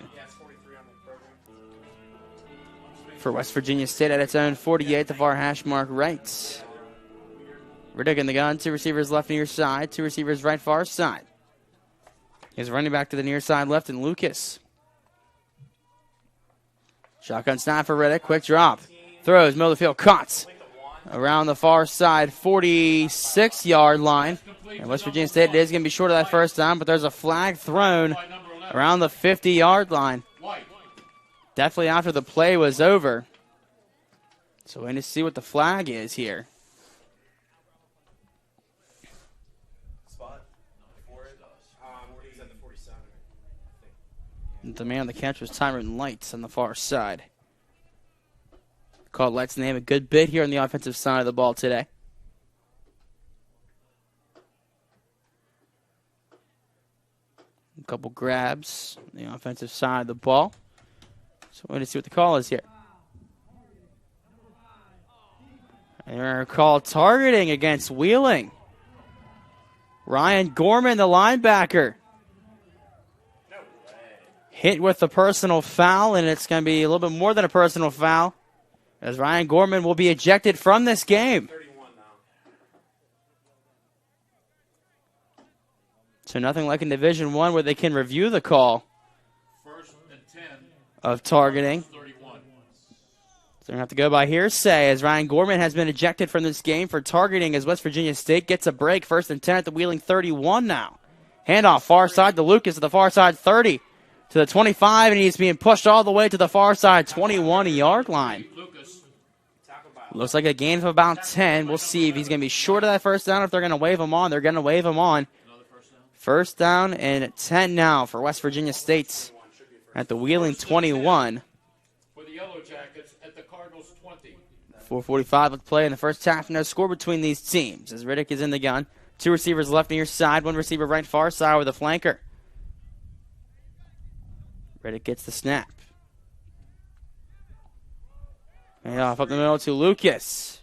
for West Virginia State at its own 48, the far hash mark right. Riddick in the gun, 2 receivers left near side, 2 receivers right far side. He's running back to the near side left and Lucas. Shotgun snap for Riddick. Quick drop. Throws, middle of the field, caught. Around the far side, 46-yard line. And West Virginia State is going to be short of that first down, but there's a flag thrown around the 50-yard line. Definitely after the play was over. So we're going to see what the flag is here. The man on the catch was Tyron Lights on the far side. called Let's Name a good bit here on the offensive side of the ball today. A couple grabs on the offensive side of the ball. So we're going to see what the call is here. And they're going to call targeting against Wheeling. Ryan Gorman, the linebacker, hit with a personal foul, and it's going to be a little bit more than a personal foul, as Ryan Gorman will be ejected from this game. So nothing like in Division I where they can review the call of targeting. So they're going to have to go by hearsay, as Ryan Gorman has been ejected from this game for targeting, as West Virginia State gets a break. 1st and 10 at the Wheeling 31 now. Handoff far side to Lucas at the far side 30 to the 25, and he's being pushed all the way to the far side 21-yard line. Looks like a gain of about 10. We'll see if he's going to be short of that first down, if they're going to wave him on. They're going to wave him on. First down and 10 now for West Virginia State at the Wheeling 21. For the Yellow Jackets at the Cardinals 20. 4:45 left play in the first half. No score between these teams as Riddick is in the gun. 2 receivers left near side, 1 receiver right far side with a flanker. Riddick gets the snap. And off up the middle to Lucas.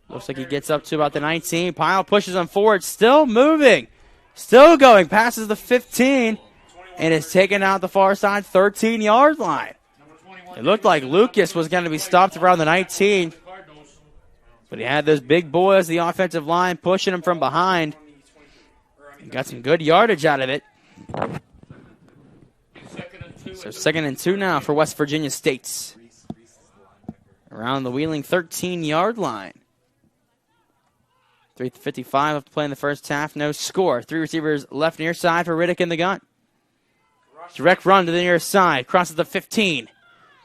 Looks like he gets up to about the 19. Pyle pushes him forward, still moving. Still going, passes the 15, and is taken out the far side 13-yard line. It looked like Lucas was going to be stopped around the 19, but he had those big boys, the offensive line, pushing him from behind. He got some good yardage out of it. So 2nd and 2 now for West Virginia State. Around the Wheeling 13-yard line. 3:55 left to play in the first half. No score. 3 receivers left near side for Riddick in the gun. Direct run to the near side. Crosses the 15.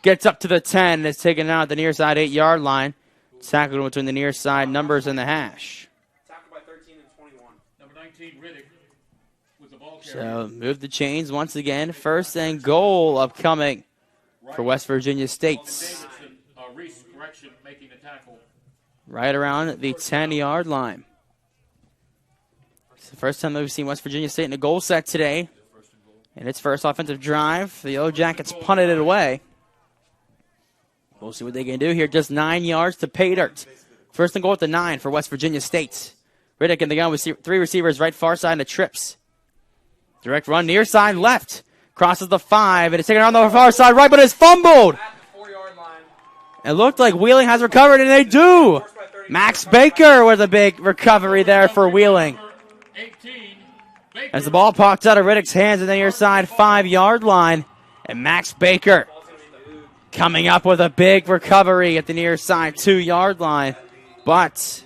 Gets up to the 10 and is taken out at the near side 8-yard line. Tackled between the near side numbers and the hash. Tackled by 13 and 21. Number 19, Riddick, with the ball carrier. So move the chains once again. 1st and goal upcoming for West Virginia State. Reese, correction, making the tackle. Right around the 10-yard line. It's the first time that we've seen West Virginia State in a goal set today. And its first offensive drive, the Yellow Jackets punted it away. We'll see what they can do here. Just 9 yards to pay dirt. 1st and goal at the 9 for West Virginia State. Riddick in the gun with 3 receivers right far side to trips. Direct run near side left. Crosses the 5 and it's taken on the far side right, but it's fumbled. It looked like Wheeling has recovered, and they do. Max Baker with a big recovery there for Wheeling. As the ball popped out of Riddick's hands in the near side 5-yard line. And Max Baker coming up with a big recovery at the near side 2-yard line. But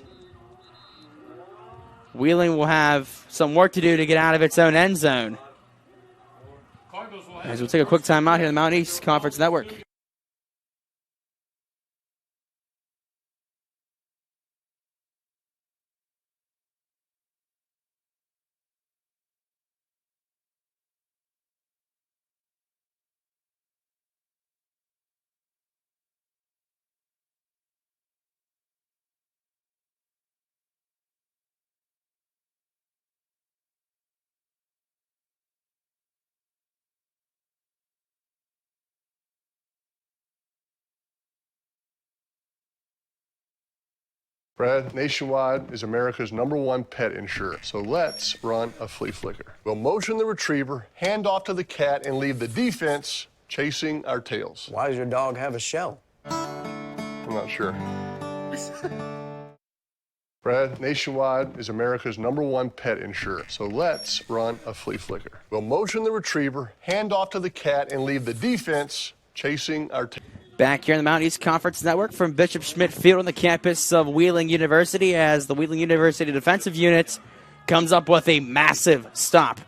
Wheeling will have some work to do to get out of its own end zone. As we'll take a quick timeout here in the Mountain East Conference Network. Brad, Nationwide is America's #1 pet insurer, so let's run a flea flicker. We'll motion the retriever, hand off to the cat, and leave the defense chasing our tails. Why does your dog have a shell? I'm not sure. Brad, Nationwide is America's #1 pet insurer, so let's run a flea flicker. We'll motion the retriever, hand off to the cat, and leave the defense chasing our tails. Back here in the Mountain East Conference Network from Bishop Schmidt Field on the campus of Wheeling University, as the Wheeling University defensive unit comes up with a massive stop.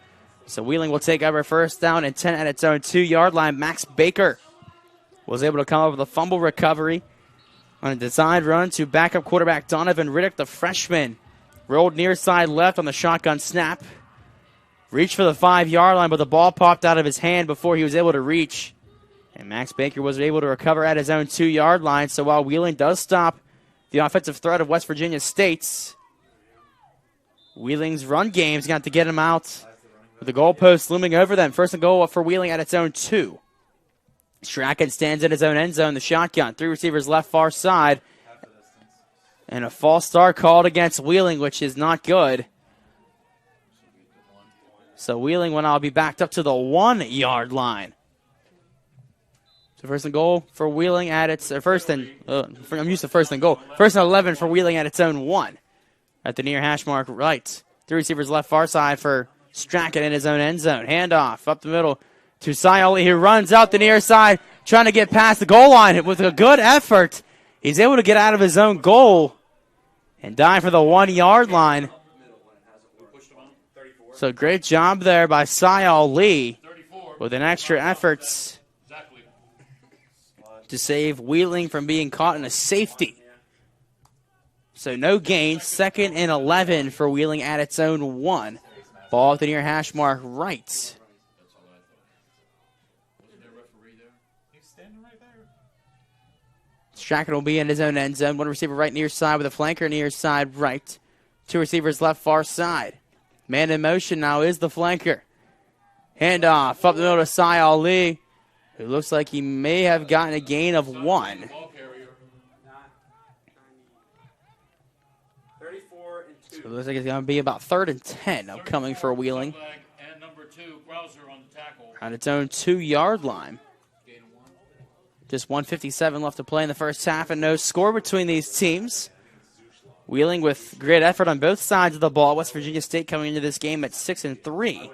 So Wheeling will take over 1st down and 10 at its own 2-yard line. Max Baker was able to come up with a fumble recovery on a designed run to backup quarterback Donovan Riddick, the freshman. Rolled near side left on the shotgun snap. Reached for the 5-yard line, but the ball popped out of his hand before he was able to reach. And Max Baker was able to recover at his own 2-yard line. So while Wheeling does stop the offensive threat of West Virginia State's, Wheeling's run game's got to get him out with the goalpost looming over them. First and goal for Wheeling at its own 2. Strachan stands in his own end zone, the shotgun. 3 receivers left far side. And a false start called against Wheeling, which is not good. So Wheeling will now be backed up to the 1-yard line. So first and goal for Wheeling at its I'm used to first and goal. First and 11 for Wheeling at its own 1. At the near hash mark right. 3 receivers left far side for Strachan in his own end zone. Handoff up the middle to Sayali, who runs out the near side, trying to get past the goal line with a good effort. He's able to get out of his own goal and dive for the 1-yard line. So great job there by Sayali with an extra effort to save Wheeling from being caught in a safety. So no gain. 2nd and 11 for Wheeling at its own 1. Ball at the near hash mark right. Strachan will be in his own end zone. 1 receiver right near side with a flanker near side right. 2 receivers left far side. Man in motion now is the flanker. Handoff up the middle to Sayali, who looks like he may have gotten a gain of 1. So it looks like it's going to be about 3rd and 10 upcoming for Wheeling. On its own 2-yard line. Just 1:57 left to play in the first half and no score between these teams. Wheeling with great effort on both sides of the ball. West Virginia State coming into this game at 6-3.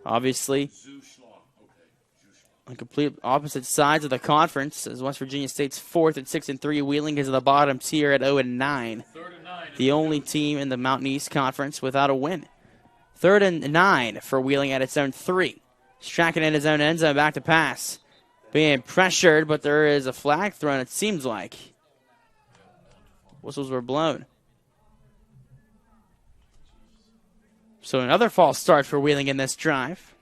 Obviously, on complete opposite sides of the conference, as West Virginia State's 4th at 6-3. Wheeling is at the bottom tier at 0-9. The only team in the Mountain East Conference without a win. 3rd and 9 for Wheeling at its own 3. Strachan in his own end zone, back to pass. Being pressured, but there is a flag thrown, it seems like. Whistles were blown. So another false start for Wheeling in this drive.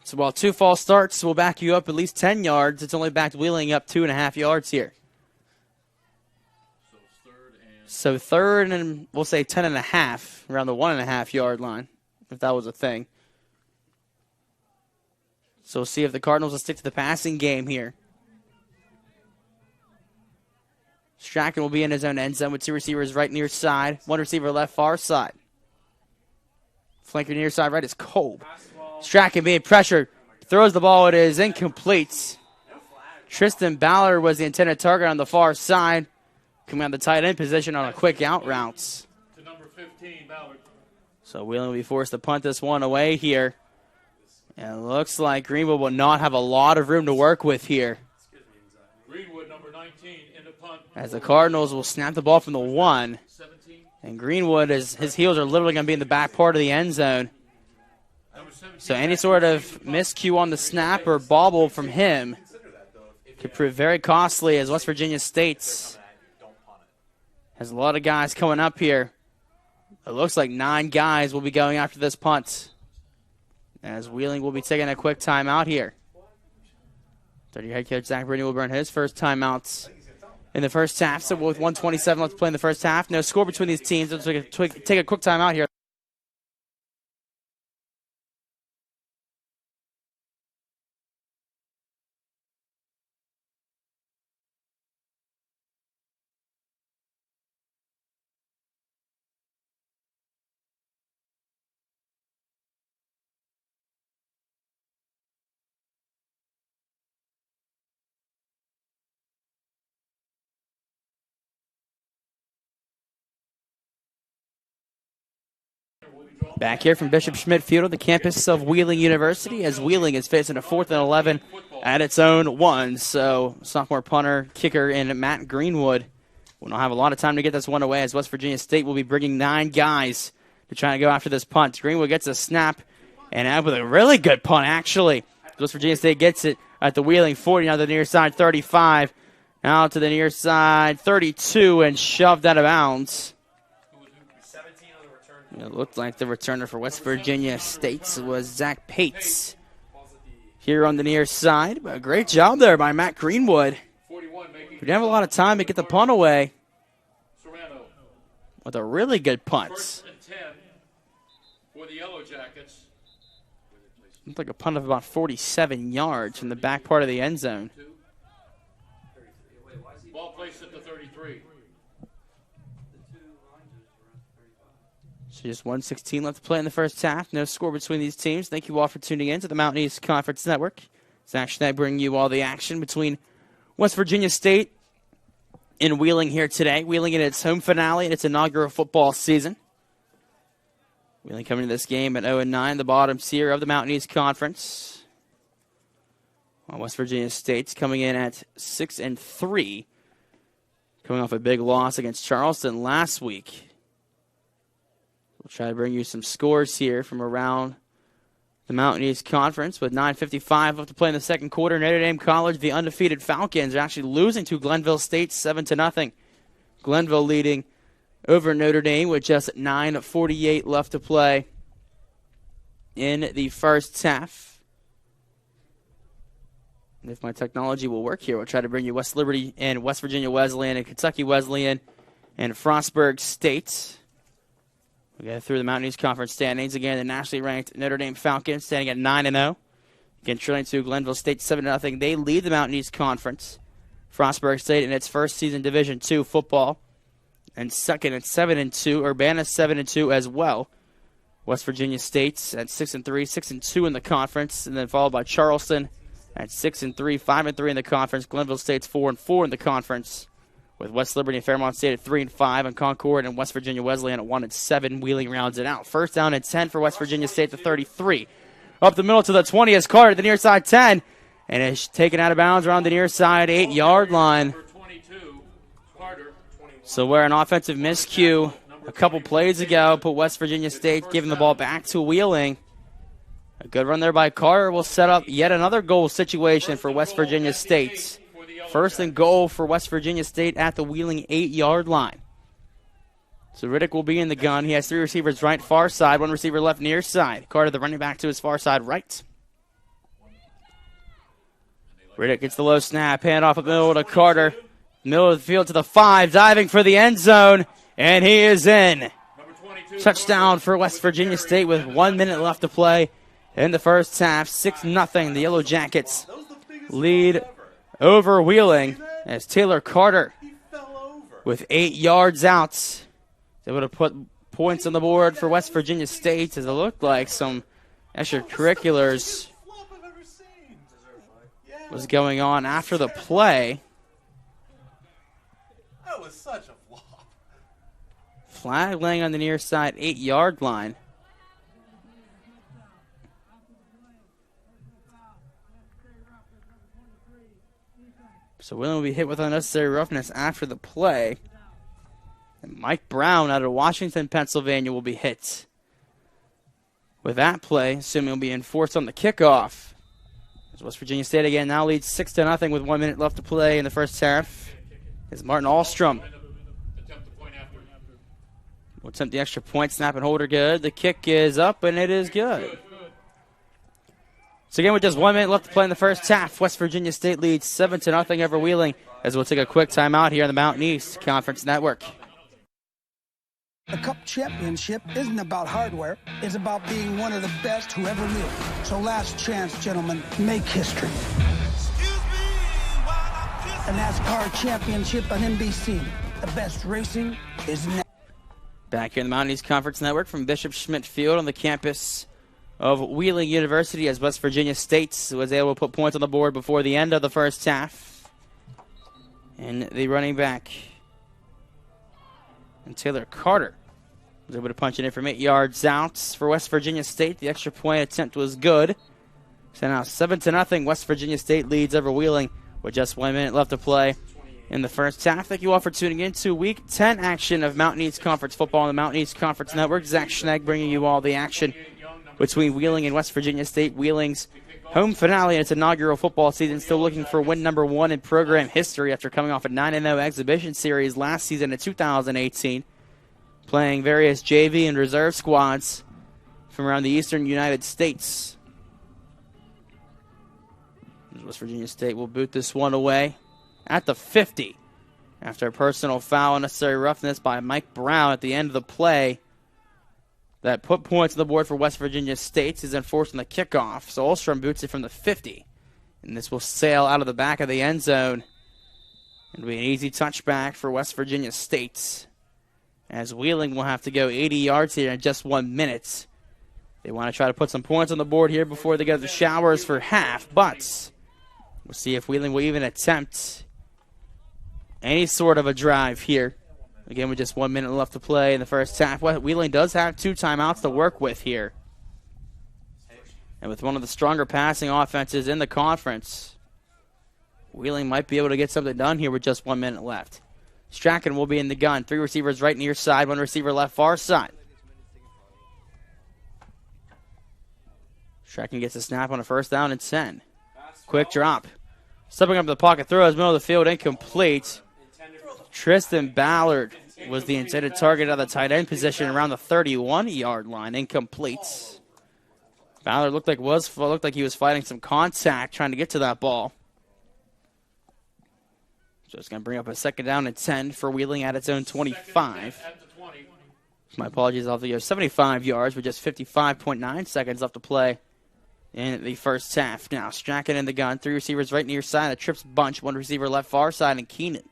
So while 2 false starts will back you up at least 10 yards, it's only backed Wheeling up 2.5 yards here. So 3rd and we'll say 10.5, around the 1.5-yard line, if that was a thing. So we'll see if the Cardinals will stick to the passing game here. Strachan will be in his own end zone with 2 receivers right near side. 1 receiver left far side. Flanker near side right is Kolb. Strachan being pressured. Throws the ball. It is incomplete. Tristan Ballard was the intended target on the far side. Coming out the tight end position on a quick out route. To number 15, Ballard. So Wheeling will be forced to punt this one away here. And it looks like Greenwood will not have a lot of room to work with here. Greenwood, number 19, in the punt. As the Cardinals will snap the ball from the 1. And Greenwood, his heels are literally going to be in the back part of the end zone. So any sort of miscue on the snap or bobble from him could prove very costly, as West Virginia State has a lot of guys coming up here. It looks like 9 guys will be going after this punt, as Wheeling will be taking a quick timeout here. 30 head coach Zach Brittany will burn his first timeouts in the first half. So with 1:27 left to play in the first half, no score between these teams. Let's take a quick timeout here. Back here from Bishop Schmidt Field on the campus of Wheeling University, as Wheeling is facing a 4th and 11 at its own 1. So sophomore punter, kicker, and Matt Greenwood will not have a lot of time to get this one away, as West Virginia State will be bringing 9 guys to try to go after this punt. Greenwood gets a snap and out with a really good punt, actually. West Virginia State gets it at the Wheeling 40, now to the near side 35, now to the near side 32, and shoved out of bounds. It looked like the returner for West Virginia State was Zach Pates. here on the near side. But a great job there by Matt Greenwood. 41 making. We didn't have a lot of time to get the punt away Serrano. with a really good punt. First and 10 for the Yellow Jackets. Looked like a punt of about 47 yards from the back part of the end zone. Ball placed at the 33. So just 1:16 left to play in the first half. No score between these teams. Thank you all for tuning in to the Mountain East Conference Network. Zach Schneck bringing you all the action between West Virginia State and Wheeling here today. Wheeling in its home finale in its inaugural football season. Wheeling coming to this game at 0-9, the bottom tier of the Mountain East Conference. While West Virginia State's coming in at 6-3, coming off a big loss against Charleston last week. We'll try to bring you some scores here from around the Mountain East Conference with 9:55 left to play in the second quarter. Notre Dame College, the undefeated Falcons, are actually losing to Glenville State 7-0. Glenville leading over Notre Dame with just 9:48 left to play in the first half. And if my technology will work here, we'll try to bring you West Liberty and West Virginia Wesleyan and Kentucky Wesleyan and Frostburg State. We go through the Mountain East Conference standings. Again, the nationally ranked Notre Dame Falcons standing at 9-0. Again, trailing to Glenville State 7-0. They lead the Mountain East Conference. Frostburg State in its first season Division II football. And second at 7-2. Urbana 7-2 as well. West Virginia State at 6-3, 6-2 in the conference. And then followed by Charleston at 6-3, 5-3 in the conference. Glenville State's 4-4 in the conference, with West Liberty and Fairmont State at 3-5, and Concord and West Virginia Wesleyan at 1-7. Wheeling rounds it out. First down and 10 for West Virginia State, the 33. Up the middle to the 20 is Carter, the near side 10, and it's taken out of bounds around the near side 8-yard line. So where an offensive miscue a couple plays ago put West Virginia State giving the ball back to Wheeling. A good run there by Carter will set up yet another goal situation for West Virginia State. First and goal for West Virginia State at the Wheeling 8-yard line. So Riddick will be in the gun. He has three receivers right far side, one receiver left near side. Carter, the running back, to his far side right. Riddick gets the low snap, hand off the middle to Carter. Middle of the field to the 5, diving for the end zone, and he is in. Touchdown for West Virginia State with 1 minute left to play in the first half. 6-0. The Yellow Jackets lead over Wheeling as Taylor Carter, with 8 yards out, is able to put points on the board for West Virginia State, as it looked like some extracurriculars was going on after the play. That was such a flop. Flag laying on the near side 8-yard line. So Wheeling will be hit with unnecessary roughness after the play. And Mike Brown out of Washington, Pennsylvania will be hit with that play, assuming he'll be enforced on the kickoff. As West Virginia State again now leads 6-0 with 1 minute left to play in the first half. As Martin Ahlstrom will attempt the extra point, snap and hold her good. The kick is up, and it is good. So again, with just 1 minute left to play in the first half, West Virginia State leads 7-0 over Wheeling, as we'll take a quick timeout here on the Mountain East Conference Network. The Cup Championship isn't about hardware. It's about being one of the best who ever lived. So last chance, gentlemen, make history. The NASCAR Championship on NBC. The best racing is now. Back here in the Mountain East Conference Network from Bishop Schmidt Field on the campus of Wheeling University, as West Virginia State was able to put points on the board before the end of the first half. And the running back, and Taylor Carter, was able to punch it in from 8 yards out for West Virginia State. The extra point attempt was good. So now 7-0. West Virginia State leads over Wheeling with just 1 minute left to play in the first half. Thank you all for tuning in to Week 10 action of Mountain East Conference football on the Mountain East Conference Network. Zach Schnegg bringing you all the action between Wheeling and West Virginia State. Wheeling's home finale in its inaugural football season, still looking for win number 1 in program history after coming off a 9-0 exhibition series last season in 2018, playing various JV and reserve squads from around the eastern United States. West Virginia State will boot this one away at the 50 after a personal foul, unnecessary roughness by Mike Brown at the end of the play that put points on the board for West Virginia State is enforcing the kickoff. So Ulstrom boots it from the 50. And this will sail out of the back of the end zone. It'll be an easy touchback for West Virginia State, as Wheeling will have to go 80 yards here in just 1 minute. They want to try to put some points on the board here before they go to the showers for half, but we'll see if Wheeling will even attempt any sort of a drive here. Again, with just 1 minute left to play in the first half. Wheeling does have 2 timeouts to work with here. And with one of the stronger passing offenses in the conference, Wheeling might be able to get something done here with just 1 minute left. Strachan will be in the gun. 3 receivers right near side, 1 receiver left far side. Strachan gets a snap on a first down and 10. Quick drop. Stepping up the pocket, throws middle of the field, incomplete. Tristan Ballard was the intended target of the tight end position around the 31-yard line. Incomplete. Ballard looked like he was fighting some contact trying to get to that ball. So it's going to bring up a second down and 10 for Wheeling at its own 25. My apologies, I'll have to go 75 yards with just 55.9 seconds left to play in the first half. Now, Strachan in the gun. 3 receivers right near side. The trips bunch. 1 receiver left far side, and Keenan.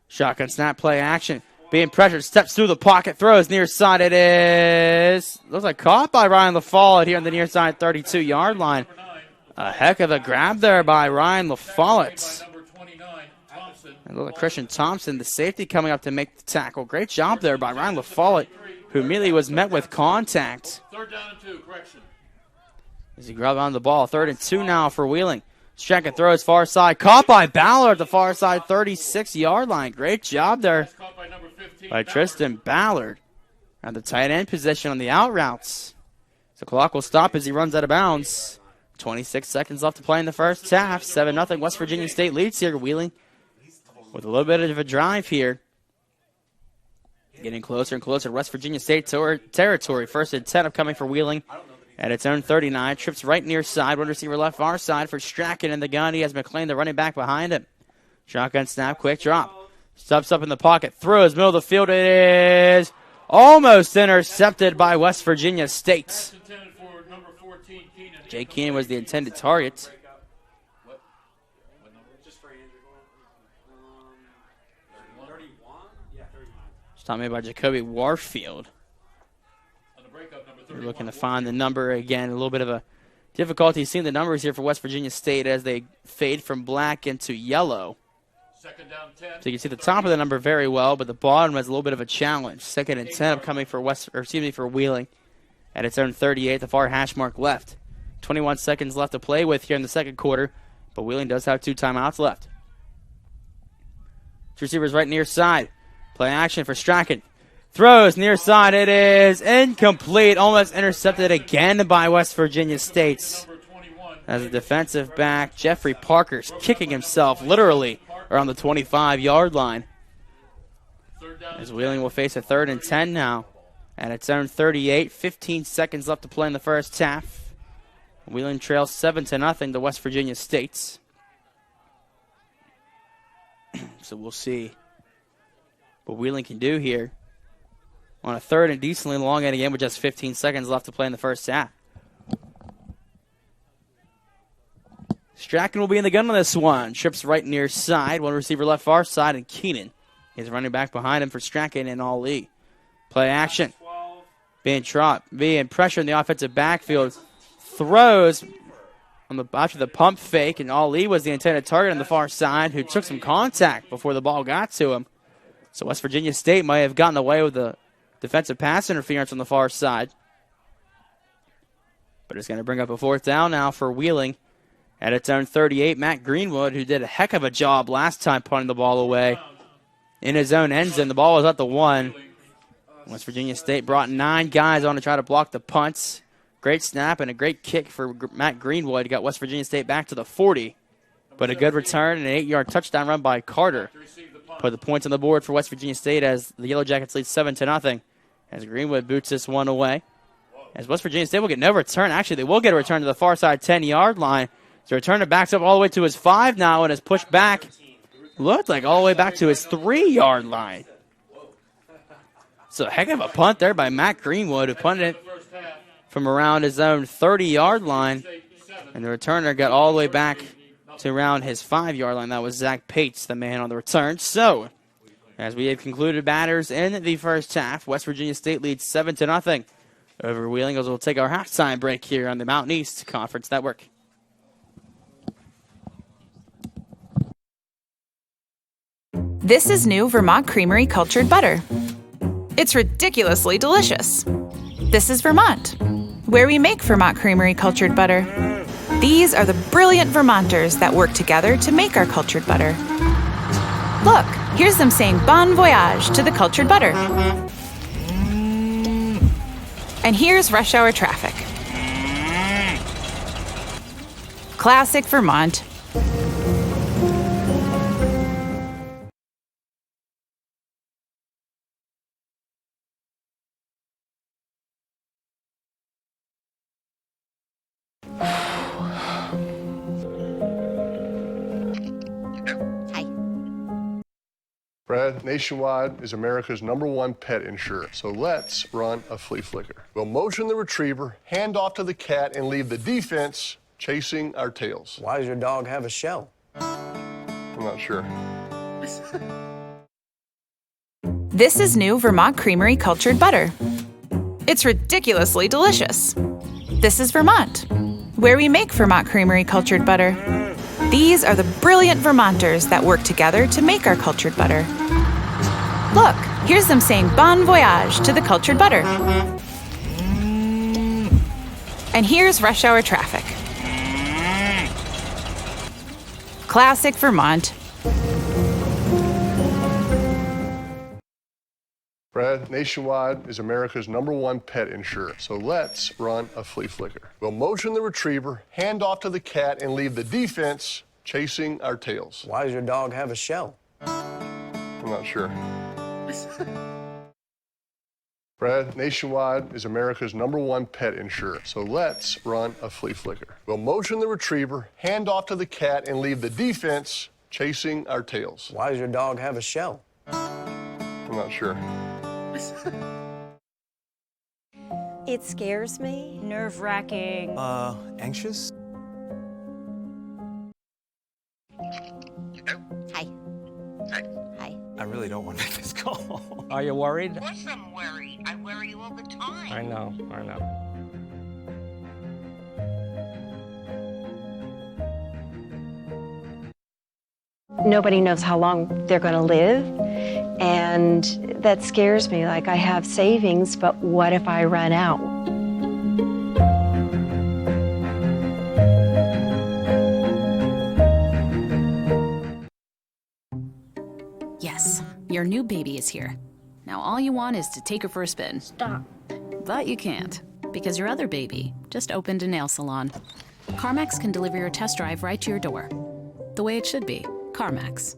Shotgun snap, play action. Being pressured, steps through the pocket, throws near side. It is. Looks like caught by Ryan LaFollette here on the near side 32-yard line. A heck of a grab there by Ryan LaFollette. And look at Christian Thompson, the safety, coming up to make the tackle. Great job there by Ryan LaFollette, who immediately was met with contact. 3rd down and 2, correction. As he grabbed on the ball, 3rd and 2 now for Wheeling. Strachan throws far side, caught by Ballard at the far side 36-yard line. Great job there by Tristan Ballard at the tight end position on the out routes. The clock will stop as he runs out of bounds. 26 seconds left to play in the first half. 7-0 West Virginia State leads here. Wheeling with a little bit of a drive here. Getting closer and closer to West Virginia State territory. 1st and 10 upcoming for Wheeling at its own 39. Trips right near side. 1 receiver left far side for Strachan in the gun. He has McLean, the running back, behind him. Shotgun snap, quick drop. Steps up in the pocket, throws middle of the field. It is almost intercepted by West Virginia State. Jake Keenan was the intended target. Taught made by Jacoby Warfield. We're looking to find the number again. A little bit of a difficulty seeing the numbers here for West Virginia State as they fade from black into yellow. So you can see the top of the number very well, but the bottom has a little bit of a challenge. 2nd and 10 upcoming for for Wheeling at its own 38. The far hash mark left. 21 seconds left to play with here in the second quarter, but Wheeling does have 2 timeouts left. 2 receivers right near side. Play action for Strachan. Throws near side. It is incomplete. Almost intercepted again by West Virginia State. As a defensive back, Jeffrey Parker's kicking himself literally around the 25-yard line. As Wheeling will face a 3rd and 10 now at its own 38. 15 seconds left to play in the first half. Wheeling trails 7-0 to West Virginia State. So we'll see what Wheeling can do here on a 3rd and decently long end again with just 15 seconds left to play in the first half. Strachan will be in the gun on this one. Trips right near side. 1 receiver left far side, and Keenan is running back behind him for Strachan and Ali. Play action. Being pressure in the offensive backfield. Throws after the pump fake, and Ali was the intended target on the far side, who took some contact before the ball got to him. So West Virginia State might have gotten away with the defensive pass interference on the far side. But it's going to bring up a 4th down now for Wheeling at its own 38. Matt Greenwood, who did a heck of a job last time punting the ball away in his own end zone. The ball was at the 1. West Virginia State brought 9 guys on to try to block the punts. Great snap and a great kick for Matt Greenwood. Got West Virginia State back to the 40. But a good return and an 8-yard touchdown run by Carter. Put the points on the board for West Virginia State as the Yellow Jackets lead 7-0. As Greenwood boots this one away. As West Virginia State will get no return. Actually, they will get a return to the far side 10-yard line. So returner backs up all the way to his 5 now and is pushed back. Looked like all the way back to his 3-yard line. So a heck of a punt there by Matt Greenwood, who punted it from around his own 30-yard line. And the returner got all the way back to around his 5-yard line. That was Zach Pates, the man on the return. So, as we have concluded batters in the first half, West Virginia State leads 7-0 over Wheeling, as we'll take our halftime break here on the Mountain East Conference Network. This is new Vermont Creamery Cultured Butter. It's ridiculously delicious. This is Vermont, where we make Vermont Creamery Cultured Butter. These are the brilliant Vermonters that work together to make our cultured butter. Look, here's them saying bon voyage to the cultured butter. And here's rush hour traffic. Classic Vermont. Brad, Nationwide is America's #1 pet insurer, so let's run a flea flicker. We'll motion the retriever, hand off to the cat, and leave the defense chasing our tails. Why does your dog have a shell? I'm not sure. This is new Vermont Creamery Cultured Butter. It's ridiculously delicious. This is Vermont, where we make Vermont Creamery Cultured Butter. These are the brilliant Vermonters that work together to make our cultured butter. Look, here's them saying bon voyage to the cultured butter. And here's rush hour traffic. Classic Vermont. Brad, Nationwide is America's #1 pet insurer, so let's run a flea flicker. We'll motion the retriever, hand off to the cat, and leave the defense chasing our tails. Why does your dog have a shell? I'm not sure. Brad, Nationwide is America's #1 pet insurer, so let's run a flea flicker. We'll motion the retriever, hand off to the cat, and leave the defense chasing our tails. Why does your dog have a shell? I'm not sure. It scares me. Nerve-wracking. Anxious? Hi. Hi. I really don't want to make this call. Are you worried? Of course I'm worried. I worry all the time. I know. Nobody knows how long they're going to live, and that scares me. Like, I have savings, but what if I run out? Yes, your new baby is here. Now all you want is to take her for a spin. Stop. But you can't, because your other baby just opened a nail salon. CarMax can deliver your test drive right to your door. The way it should be. CarMax.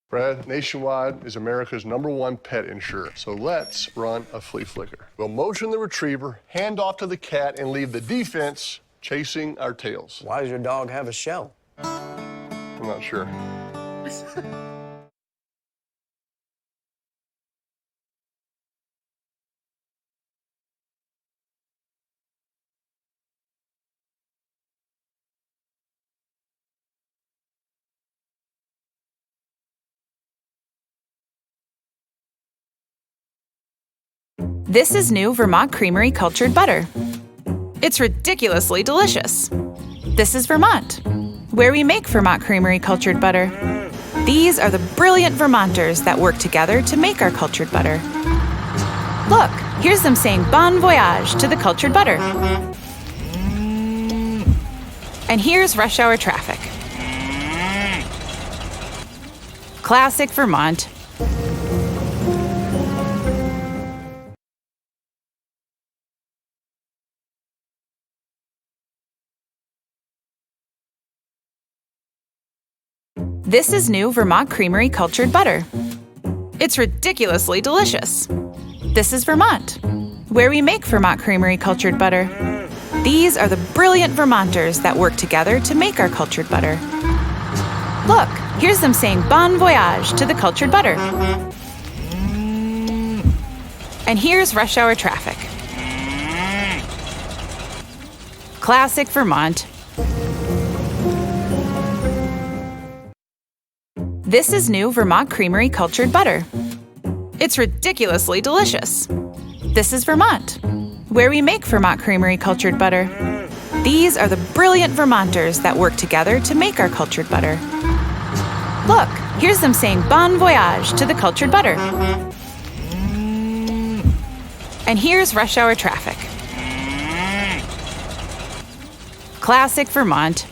Brad, Nationwide is America's #1 pet insurer, so let's run a flea flicker. We'll motion the retriever, hand off to the cat, and leave the defense chasing our tails. Why does your dog have a shell? I'm not sure. This is new Vermont Creamery Cultured Butter. It's ridiculously delicious. This is Vermont, where we make Vermont Creamery Cultured Butter. These are the brilliant Vermonters that work together to make our cultured butter. Look, here's them saying bon voyage to the cultured butter. And here's rush hour traffic. Classic Vermont. This is new Vermont Creamery Cultured Butter. It's ridiculously delicious. This is Vermont, where we make Vermont Creamery Cultured Butter. These are the brilliant Vermonters that work together to make our cultured butter. Look, here's them saying bon voyage to the cultured butter. And here's rush hour traffic. Classic Vermont. This is new Vermont Creamery cultured butter. It's ridiculously delicious. This is Vermont, where we make Vermont Creamery cultured butter. These are the brilliant Vermonters that work together to make our cultured butter. Look, here's them saying bon voyage to the cultured butter. And here's rush hour traffic. Classic Vermont.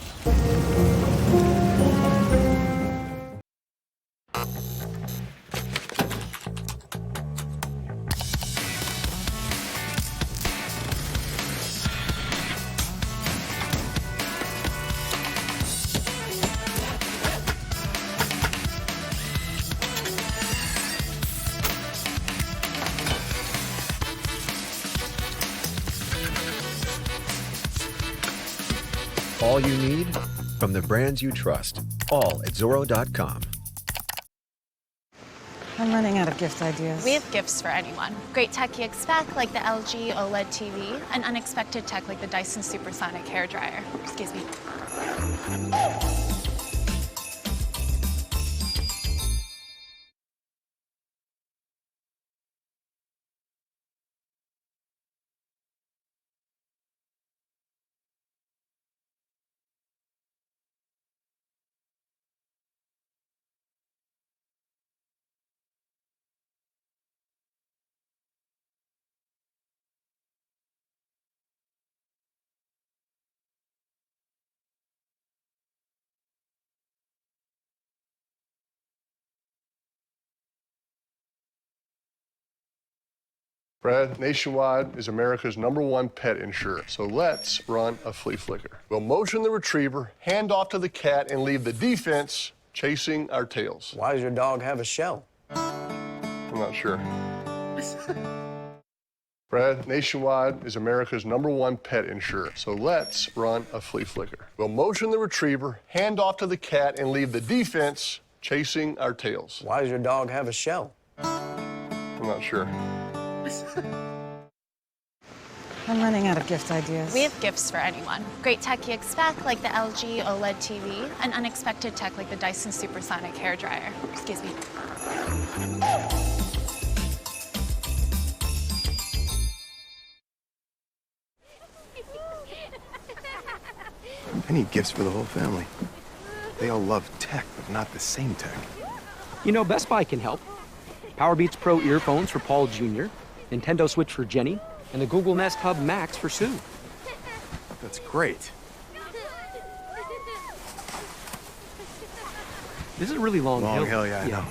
All you need from the brands you trust. All at Zorro.com. I'm running out of gift ideas. We have gifts for anyone. Great tech you expect, like the LG OLED TV, and unexpected tech like the Dyson Supersonic hairdryer. Excuse me. Brad, Nationwide is America's #1 pet insurer, so let's run a flea flicker. We'll motion the retriever, hand off to the cat, and leave the defense chasing our tails. Why does your dog have a shell? I'm not sure. Brad, Nationwide is America's #1 pet insurer, so let's run a flea flicker. We'll motion the retriever, hand off to the cat, and leave the defense chasing our tails. Why does your dog have a shell? I'm not sure. I'm running out of gift ideas. We have gifts for anyone. Great tech you expect, like the LG OLED TV, and unexpected tech like the Dyson Supersonic hairdryer. Excuse me. I need gifts for the whole family. They all love tech, but not the same tech. You know, Best Buy can help. Powerbeats Pro earphones for Paul Jr., Nintendo Switch for Jenny, and the Google Nest Hub Max for Sue. That's great. This is a really long hill. Long hill, yeah, I know.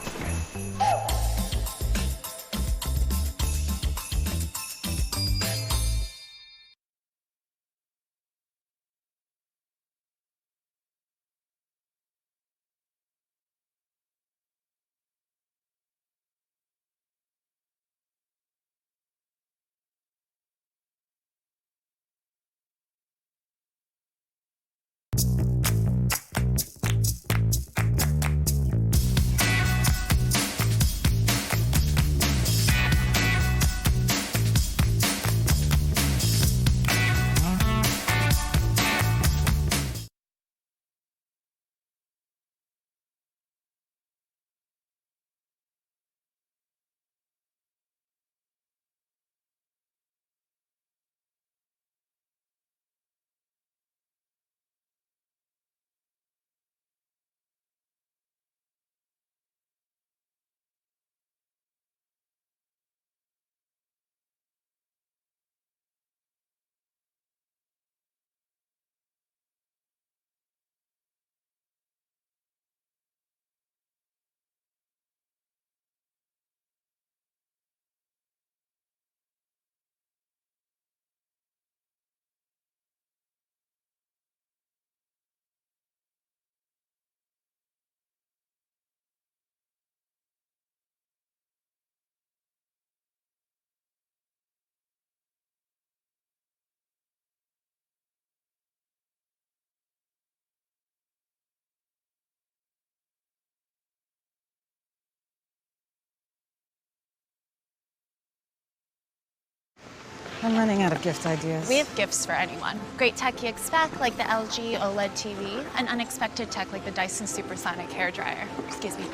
I'm running out of gift ideas. We have gifts for anyone. Great tech you expect, like the LG OLED TV, and unexpected tech like the Dyson Supersonic hairdryer. Excuse me.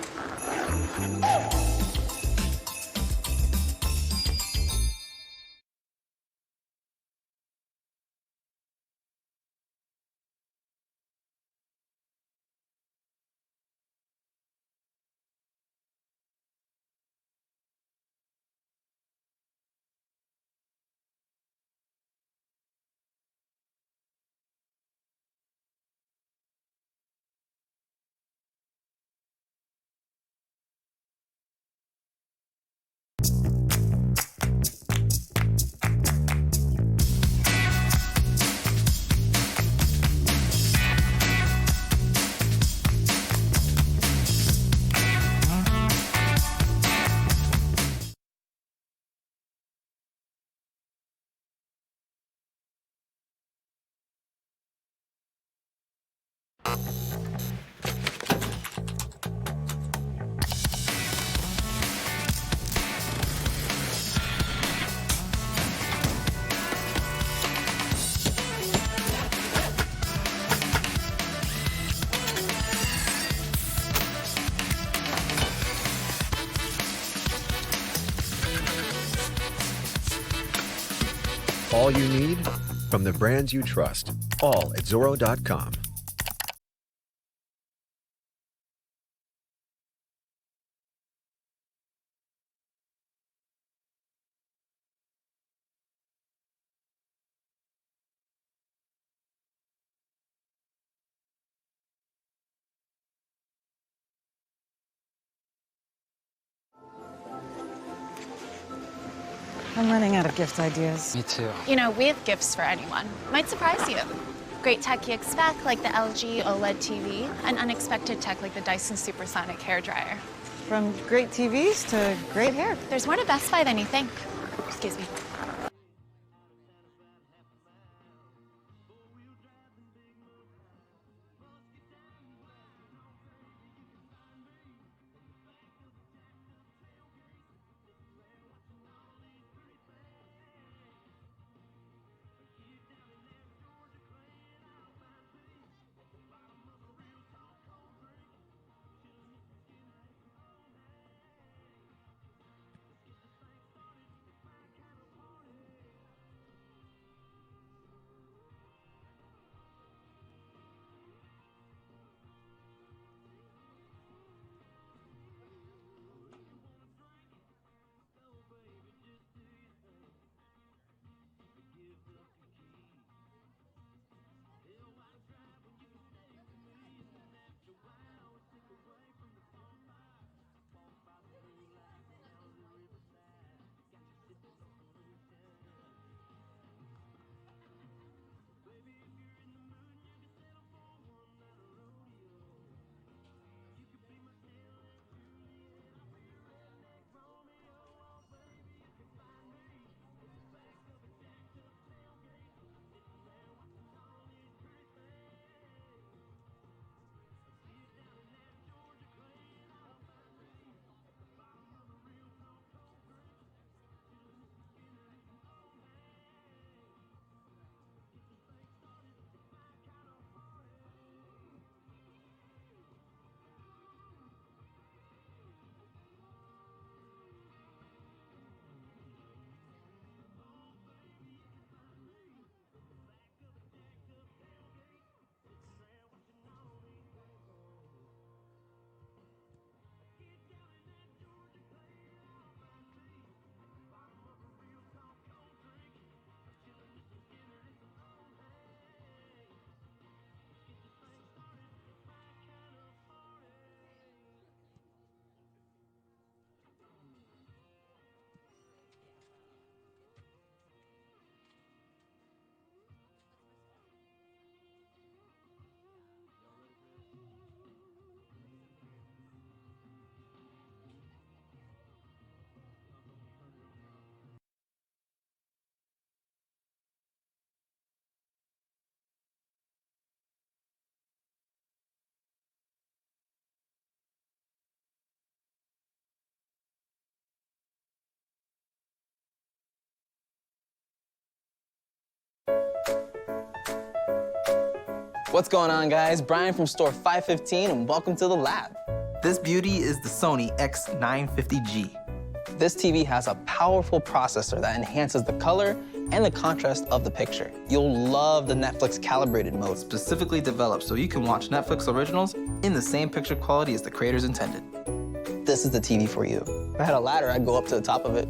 All you need from the brands you trust, all at Zorro.com. I'm running out of gift ideas. Me too. You know, we have gifts for anyone. Might surprise you. Great tech you expect, like the LG OLED TV, and unexpected tech like the Dyson Supersonic hairdryer. From great TVs to great hair. There's more to Best Buy than you think. Excuse me. What's going on, guys? Brian from store 515, and welcome to the lab. This beauty is the Sony X950G. This TV has a powerful processor that enhances the color and the contrast of the picture. You'll love the Netflix calibrated mode. Specifically developed so you can watch Netflix originals in the same picture quality as the creators intended. This is the TV for you. If I had a ladder, I'd go up to the top of it.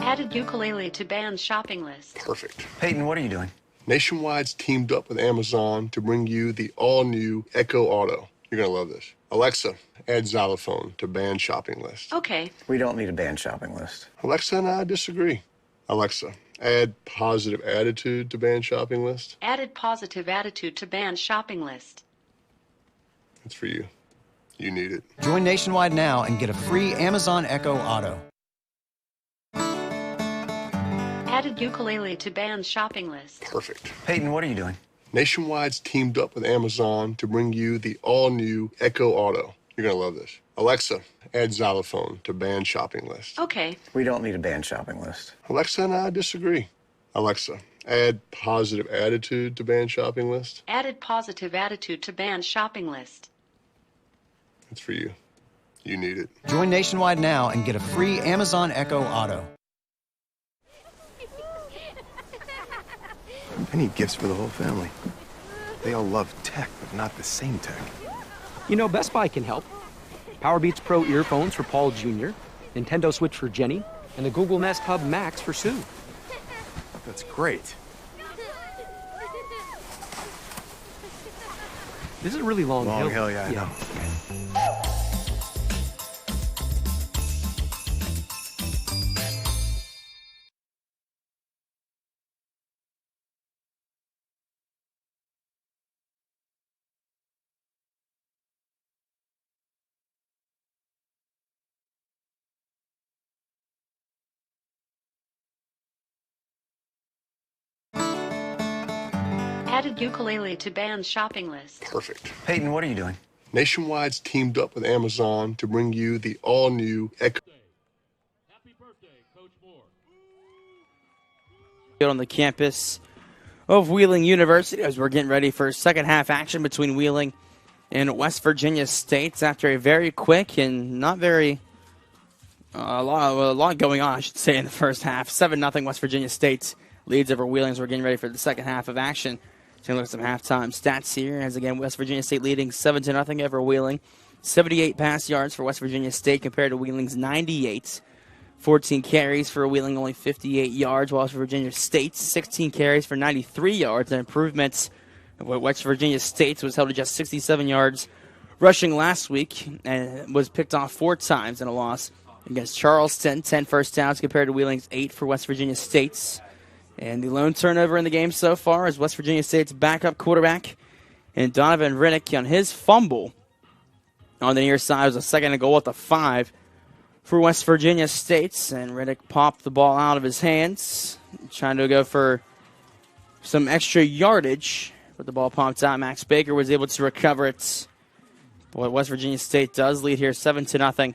Added ukulele to band's shopping list. Perfect. Peyton, what are you doing? Nationwide's teamed up with Amazon to bring you the all-new Echo Auto. You're going to love this. Alexa, add xylophone to band shopping list. Okay. We don't need a band shopping list. Alexa and I disagree. Alexa, add positive attitude to band shopping list. Added positive attitude to band's shopping list. It's for you. You need it. Join Nationwide now and get a free Amazon Echo Auto. Added ukulele to band's shopping list. Perfect. Peyton, what are you doing? Nationwide's teamed up with Amazon to bring you the all-new Echo Auto. You're going to love this. Alexa, add xylophone to band shopping list. Okay. We don't need a band shopping list. Alexa and I disagree. Alexa, add positive attitude to band shopping list. Added positive attitude to band's shopping list. It's for you. You need it. Join Nationwide now and get a free Amazon Echo Auto. I need gifts for the whole family. They all love tech, but not the same tech. You know, Best Buy can help. Powerbeats Pro earphones for Paul Jr., Nintendo Switch for Jenny, and the Google Nest Hub Max for Sue. That's great. This is a really long hill. Long hill, yeah, I know. Added ukulele to band's shopping list. Perfect. Peyton, what are you doing? Nationwide's teamed up with Amazon to bring you the all-new Echo. On the campus of Wheeling University as we're getting ready for second half action between Wheeling and West Virginia State after a very quick and not very a lot going on, I should say, in the first half. 7-0 West Virginia State leads over Wheeling as we're getting ready for the second half of action. Taking a look at some halftime stats here. As again, West Virginia State leading 7-0 over Wheeling. 78 pass yards for West Virginia State compared to Wheeling's 98. 14 carries for Wheeling, only 58 yards, while West Virginia State 16 carries for 93 yards. An improvement of what West Virginia State was held to just 67 yards rushing last week and was picked off 4 times in a loss against Charleston. 10 first downs compared to Wheeling's 8 for West Virginia State's. And the lone turnover in the game so far is West Virginia State's backup quarterback and Donovan Riddick on his fumble on the near side. Was a second and goal at the 5 for West Virginia State. And Riddick popped the ball out of his hands, trying to go for some extra yardage. But the ball popped out. Max Baker was able to recover it. But West Virginia State does lead here 7-0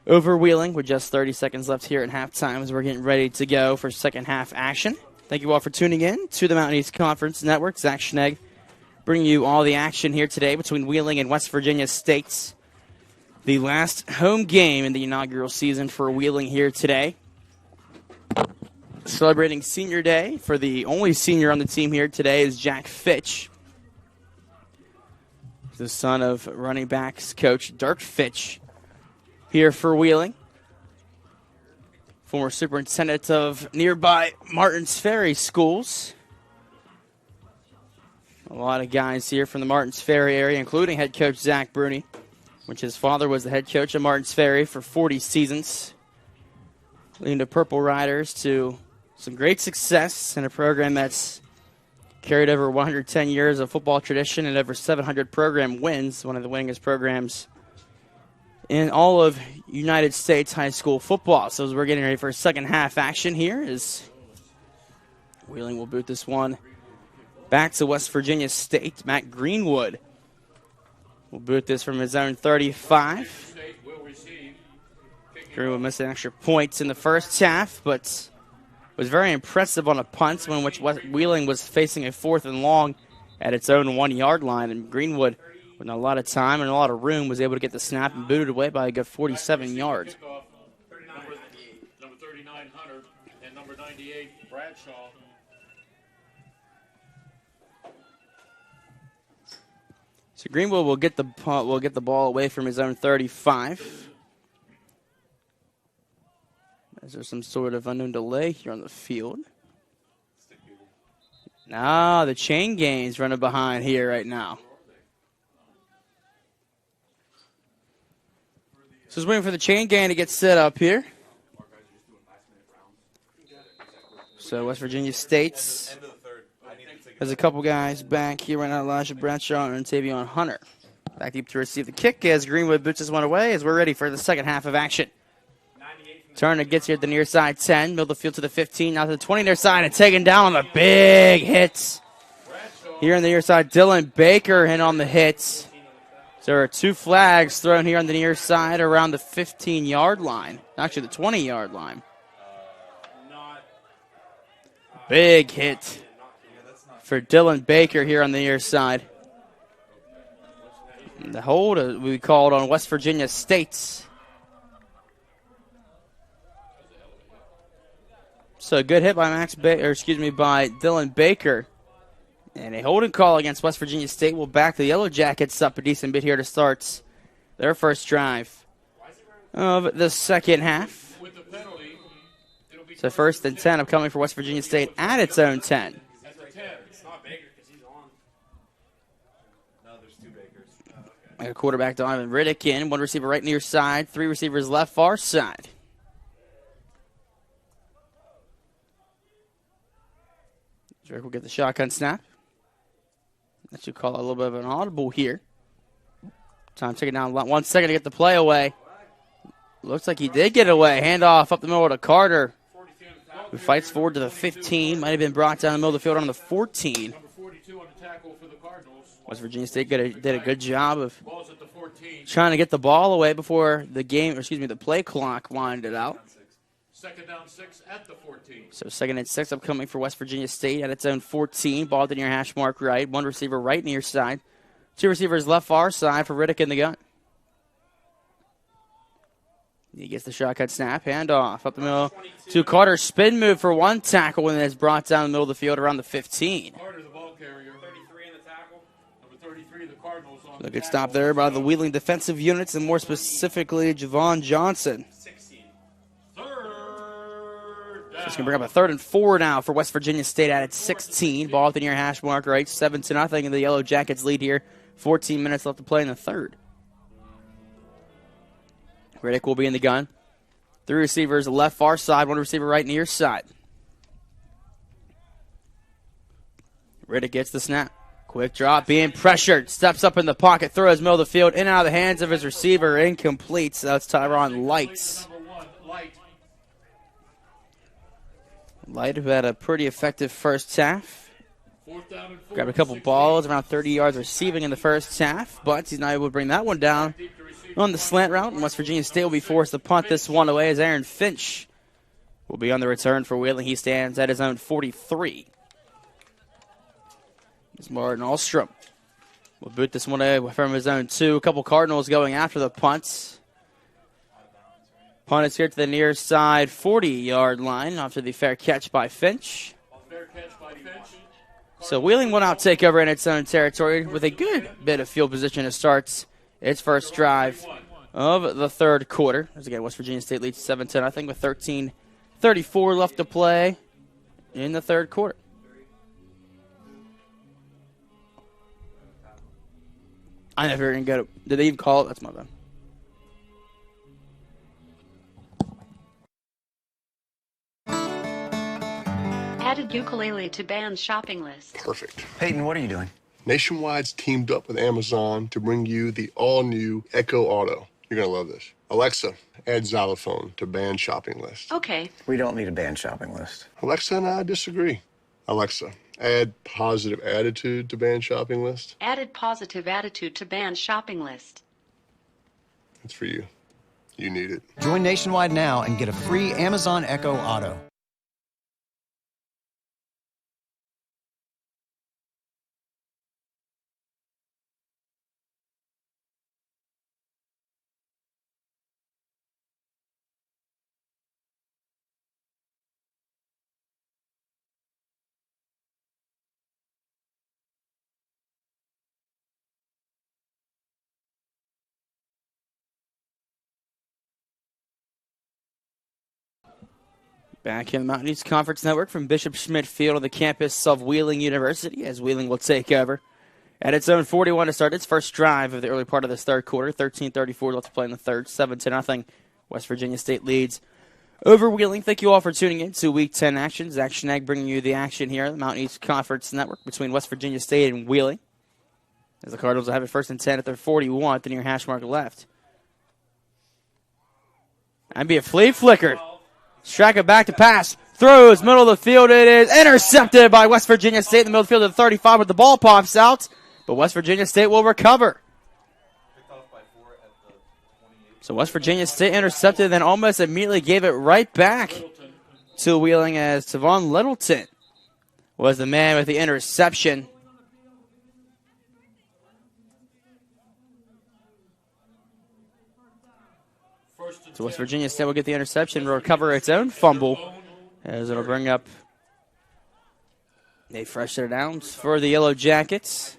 over Wheeling with just 30 seconds left here at halftime as we're getting ready to go for second half action. Thank you all for tuning in to the Mountain East Conference Network. Zach Schnegg bringing you all the action here today between Wheeling and West Virginia State. The last home game in the inaugural season for Wheeling here today. Celebrating Senior Day for the only senior on the team here today is Jack Fitch, the son of running backs coach Dirk Fitch here for Wheeling. Former superintendent of nearby Martins Ferry schools. A lot of guys here from the Martins Ferry area, including head coach Zach Bruni, which his father was the head coach of Martins Ferry for 40 seasons. Leading the Purple Riders to some great success in a program that's carried over 110 years of football tradition and over 700 program wins, one of the winningest programs in all of United States high school football. So as we're getting ready for second half action here, as Wheeling will boot this one back to West Virginia State. Matt Greenwood will boot this from his own 35. Greenwood missed an extra points in the first half, but was very impressive on a punt in which Wheeling was facing a 4th and long at its own 1-yard line. And Greenwood, with a lot of time and a lot of room, was able to get the snap and boot it away by a good 47 yards. Number 39, Hunter, and number 98, Bradshaw. So Greenwood will get the ball away from his own 35. Is there some sort of unknown delay here on the field? No, the chain game's running behind here right now. So just waiting for the chain gang to get set up here. So West Virginia State's has a couple guys back here right now. Elijah Bradshaw and Tavion Hunter. Back deep to receive the kick as Greenwood boots this one away as we're ready for the second half of action. Turner gets here at the near side 10. Middle of the field to the 15. Now to the 20 near side and taken down on the big hits. Here on the near side, Dylan Baker in on the hits. So there are 2 flags thrown here on the near side around the 15-yard line. Actually, the 20-yard line. Big hit for Dylan Baker here on the near side. And the hold we called on West Virginia State. So a good hit by by Dylan Baker. And a holding call against West Virginia State will back the Yellow Jackets up a decent bit here to start their first drive of the second half. So first and 10 upcoming for West Virginia State at its own 10. A quarterback Donovan Riddick in, 1 receiver right near side, 3 receivers left far side. Drake will get the shotgun snap. That should call a little bit of an audible here. Time taking down 1 second to get the play away. Looks like he did get away. Handoff up the middle to Carter, who fights forward to the 15. Might have been brought down the middle of the field on the 14. West Virginia State did a good job of trying to get the ball away before the play clock winded out. Second down 6 at the 14. So second and 6 upcoming for West Virginia State at its own 14. Ball at the near hash mark right. 1 receiver right near side. 2 receivers left far side for Riddick in the gun. He gets the shotgun snap. Handoff up the middle to Carter. Spin move for 1 tackle when it's brought down the middle of the field around the 15. Carter, the ball carrier. 33 in the tackle. Number 33, the Cardinals on A good stop there by the Wheeling defensive units, and more specifically, Javon Johnson. So it's going to bring up a 3rd and 4 now for West Virginia State at its 16. Ball at the near hash mark right, 7-0, and the Yellow Jackets lead here. 14 minutes left to play in the third. Riddick will be in the gun. 3 receivers left far side, 1 receiver right near side. Riddick gets the snap. Quick drop, being pressured. Steps up in the pocket, throws middle of the field, in and out of the hands of his receiver. Incomplete, so that's Tyron Lights. Light, who had a pretty effective first half. Grabbed a couple balls, around 30 yards receiving in the first half, but he's not able to bring that one down on the slant route. And West Virginia State will be forced to punt this one away as Aaron Finch will be on the return for Wheeling. He stands at his own 43. As Martin Alstrom will boot this one away from his own 2. A couple Cardinals going after the punts. Punt is here to the near side 40-yard line after the fair catch by Finch. So Wheeling will now take over in its own territory with a good bit of field position to start its first drive of the third quarter. As again, West Virginia State leads 7-10, I think, with 13:34 left to play in the third quarter. I never even got it. Did they even call it? That's my bad. Added ukulele to band's shopping list. Perfect. Peyton, what are you doing? Nationwide's teamed up with Amazon to bring you the all-new Echo Auto. You're going to love this. Alexa, add xylophone to band shopping list. Okay. We don't need a band shopping list. Alexa and I disagree. Alexa, add positive attitude to band shopping list. Added positive attitude to band's shopping list. It's for you. You need it. Join Nationwide now and get a free Amazon Echo Auto. Back in the Mountain East Conference Network from Bishop Schmidt Field on the campus of Wheeling University as Wheeling will take over at its own 41 to start its first drive of the early part of this third quarter. 13:34 left to play in the third. 7-0. West Virginia State leads over Wheeling. Thank you all for tuning in to Week 10 action. Zach Schnag bringing you the action here on the Mountain East Conference Network between West Virginia State and Wheeling. As the Cardinals will have it first and 10 at their 41 at the near hash mark left. That'd be a flea flicker. Straka back to pass. Throws, middle of the field. It is intercepted by West Virginia State in the middle of the field at the 35, but the ball pops out. But West Virginia State will recover. So West Virginia State intercepted, then almost immediately gave it right back to Wheeling as Tavon Littleton was the man with the interception. So West Virginia State will get the interception, recover its own fumble, as it'll bring up a fresh set of downs for the Yellow Jackets.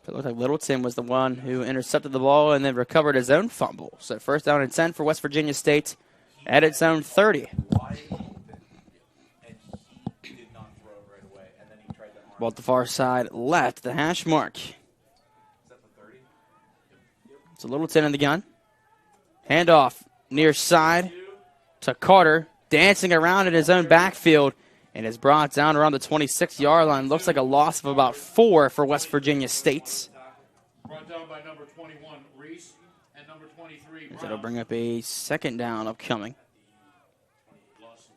It looked like Littleton was the one who intercepted the ball and then recovered his own fumble. So first down and 10 for West Virginia State at its own 30. Ball at the far side left, the hash mark. So Littleton in the gun. Handoff near side to Carter. Dancing around in his own backfield. And is brought down around the 26-yard line. Looks like a loss of about 4 for West Virginia State. Brought down by number 21, Reese, and number 23, Brown. That'll bring up a second down upcoming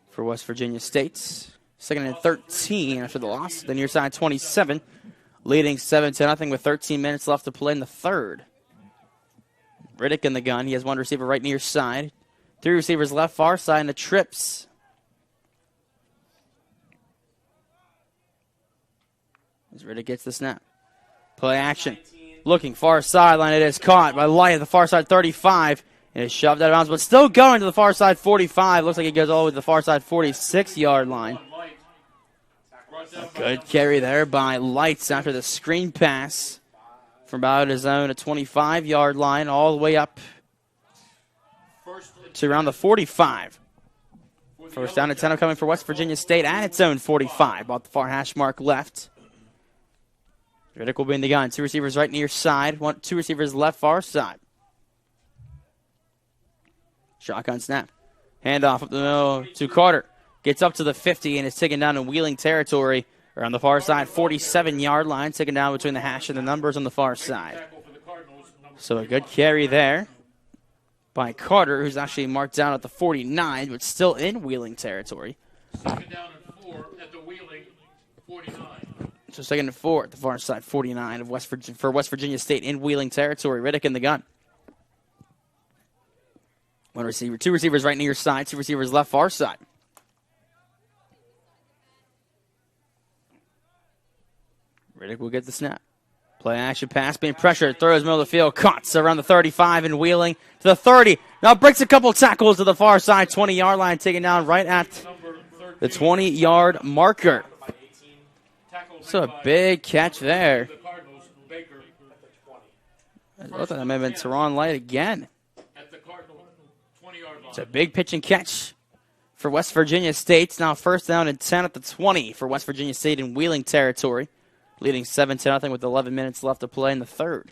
for West Virginia State. Second and 13 after the loss. The near side 27. Leading 7-0 with 13 minutes left to play in the third. Riddick in the gun. He has one receiver right near side. 3 receivers left, far side, and the trips. As Riddick gets the snap. Play action. Looking far sideline. It is caught by Light at the far side 35. And is shoved out of bounds, but still going to the far side 45. Looks like he goes all the way to the far side 46-yard line. A good carry there by Lights after the screen pass. From about his own 25-yard line all the way up to around the 45. First down and 10 coming for West Virginia State at its own 45. About the far hash mark left. Riddick will be in the gun. 2 receivers right near side. 2 receivers left far side. Shotgun snap. Handoff up the middle to Carter. Gets up to the 50 and is taken down in Wheeling territory. On the far side, 47-yard line, taken down between the hash and the numbers on the far side. So a good carry there by Carter, who's actually marked down at the 49, but still in Wheeling territory. Second down and 4 at the Wheeling 49. So second and 4 at the far side, 49 of for West Virginia State in Wheeling territory. Riddick in the gun. One receiver, two receivers right near side, two receivers left far side. Riddick will get the snap. Play action pass, being pressured, throws middle of the field, cuts around the 35 and Wheeling to the 30. Now breaks a couple tackles to the far side, 20-yard line, taken down right at the 20-yard marker. So a big catch there. It looked like that may have been Teron Light again. It's a big pitch and catch for West Virginia State. It's now first down and 10 at the 20 for West Virginia State in Wheeling territory. Leading 7-0 with 11 minutes left to play in the third.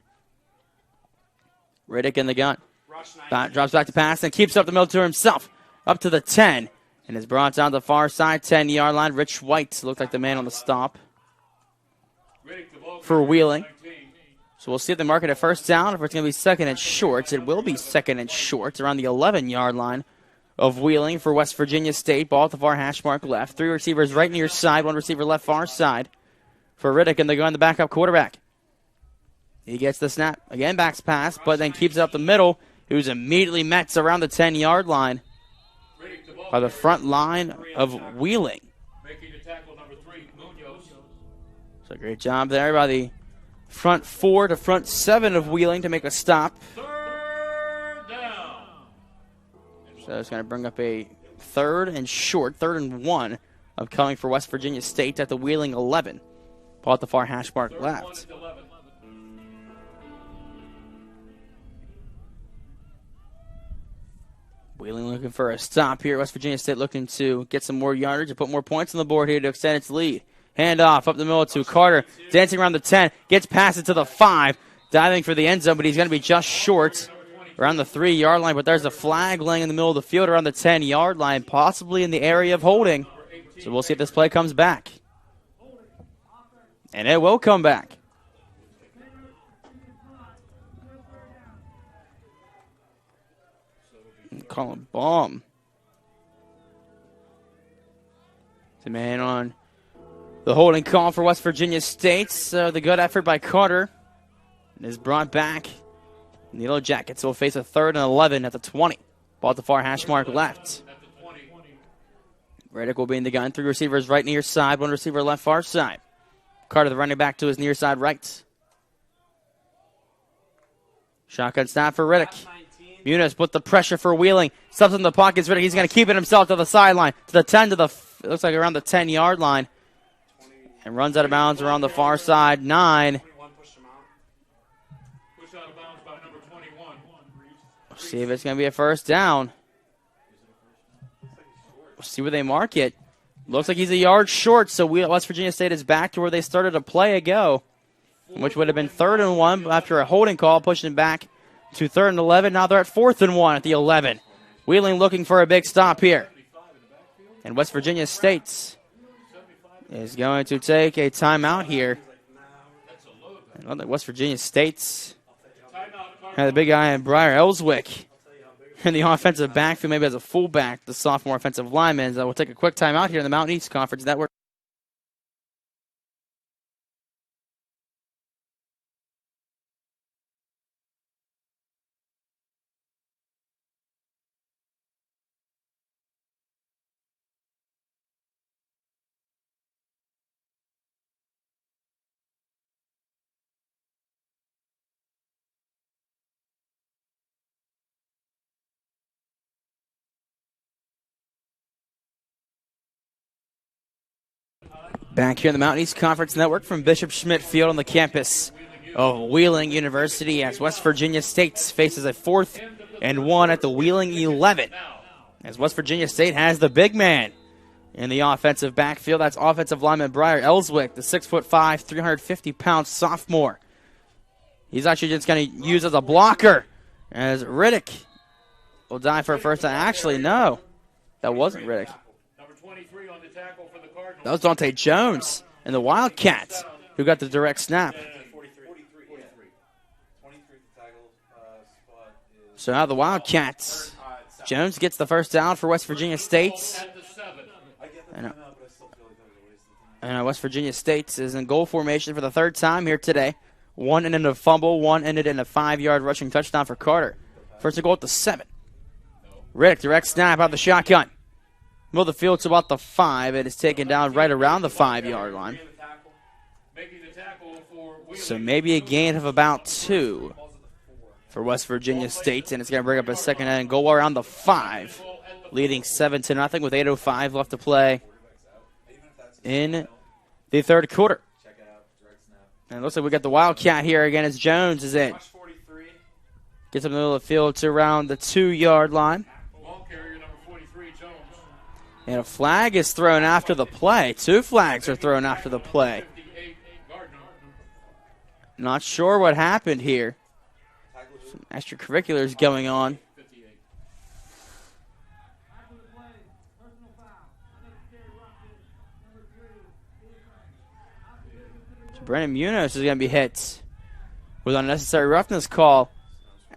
Riddick in the gun. Drops back to pass and keeps up the middle to himself. Up to the 10. And is brought down the far side, 10-yard line. Rich White looked like the man on the stop for Wheeling. So we'll see if they mark it at first down, if it's going to be second and short. It will be second and short around the 11-yard line of Wheeling for West Virginia State. Ball at the far hash mark left. Three receivers right near side, one receiver left far side for Riddick, and they go on the backup quarterback. He gets the snap. Again, backs pass, but then keeps it up the middle. He was immediately met around the 10-yard line by the front line of Wheeling. So great job there by the front 4 to front 7 of Wheeling to make a stop. So it's going to bring up a third and 1 upcoming for West Virginia State at the Wheeling 11. Ball at the far hash mark left. Wheeling looking for a stop here. West Virginia State looking to get some more yardage and put more points on the board here to extend its lead. Hand off up the middle to Carter. Dancing around the 10. Gets past it to the 5. Diving for the end zone, but he's going to be just short around the 3-yard line. But there's a flag laying in the middle of the field around the 10-yard line, possibly in the area of holding. So we'll see if this play comes back. And it will come back. Colin Baum. The man on the holding call for West Virginia State. So the good effort by Carter is brought back. And the Yellow Jackets will face a 3rd and 11 at the 20. Ball at the far hash mark left. Riddick will be in the gun. 3 receivers right near side, 1 receiver left far side. Carter, the running back, to his near side right. Shotgun snap for Riddick. Muniz put the pressure for Wheeling. Stuffs in the pockets. Riddick, he's going to keep it himself to the sideline. To the 10, it looks like around the 10-yard line. And runs out of bounds around the far side. 9. We'll see if it's going to be a first down. We'll see where they mark it. Looks like he's a yard short, so West Virginia State is back to where they started a play ago, which would have been 3rd and 1 after a holding call, pushing back to 3rd and 11. Now they're at 4th and 1 at the 11. Wheeling looking for a big stop here. And West Virginia State is going to take a timeout here. And West Virginia State's had the big guy in Briar Ellswick in the offensive backfield, maybe as a fullback, the sophomore offensive lineman. So we'll take a quick timeout here in the Mountain East Conference Network. Back here in the Mountain East Conference Network from Bishop Schmidt Field on the campus of Wheeling University, as West Virginia State faces a 4th and 1 at the Wheeling 11. As West Virginia State has the big man in the offensive backfield. That's offensive lineman Briar Ellswick, the 6'5", 350-pound sophomore. He's actually just going to use as a blocker, as Riddick will dive for a first time. Actually, no, that wasn't Riddick. That was Dante Jones and the Wildcats who got the direct snap. So now the Wildcats. Jones gets the first down for West Virginia State. And West Virginia State is in goal formation for the 3rd time here today. 1 ended in a fumble, 1 ended in a 5-yard rushing touchdown for Carter. First and goal at the 7. Riddick, direct snap out the shotgun. Middle of the field to about the 5. It is taken down right around the 5-yard line. So maybe a gain of about 2 for West Virginia State, and it's going to bring up a second and goal around the 5, leading 7-0 with 8:05 left to play in the third quarter. And it looks like we got the Wildcat here again as Jones is in. Gets up in the middle of the field to around the 2-yard line. And a flag is thrown after the play. 2 flags are thrown after the play. Not sure what happened here. Some extracurriculars going on. So Brennan Munoz is going to be hit with an unnecessary roughness call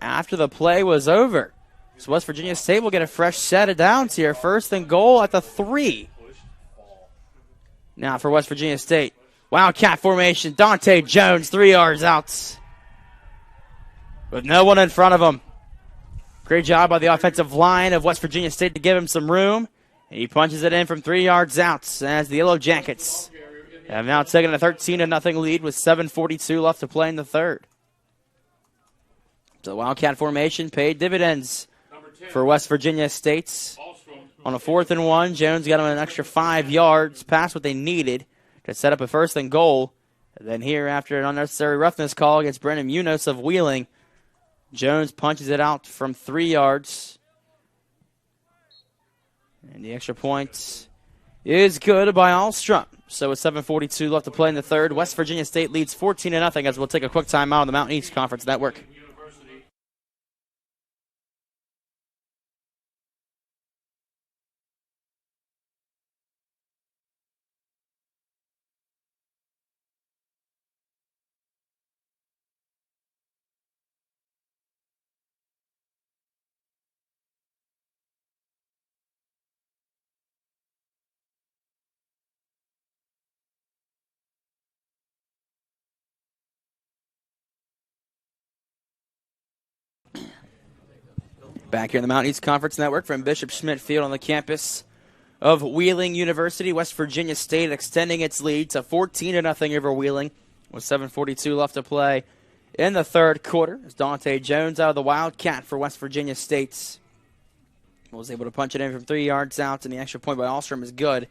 after the play was over. So West Virginia State will get a fresh set of downs here. First and goal at the 3. Now for West Virginia State. Wildcat formation. Dante Jones, 3 yards out. With no one in front of him. Great job by the offensive line of West Virginia State to give him some room. And he punches it in from 3 yards out as the Yellow Jackets have now taken a 13-0 lead with 7:42 left to play in the third. So the Wildcat formation paid dividends for West Virginia State. On a 4th and 1, Jones got him an extra 5 yards past what they needed to set up a first and goal. And then here, after an unnecessary roughness call against Brennan Munoz of Wheeling, Jones punches it out from 3 yards. And the extra point is good by Alstrom. So with 7:42 left to play in the third, West Virginia State leads 14-0 as we'll take a quick timeout on the Mountain East Conference Network. Back here in the Mountain East Conference Network from Bishop Schmidt Field on the campus of Wheeling University. West Virginia State extending its lead to 14-0 over Wheeling with 7:42 left to play in the third quarter. As Dante Jones out of the Wildcat for West Virginia State was able to punch it in from 3 yards out, and the extra point by Alstrom is good.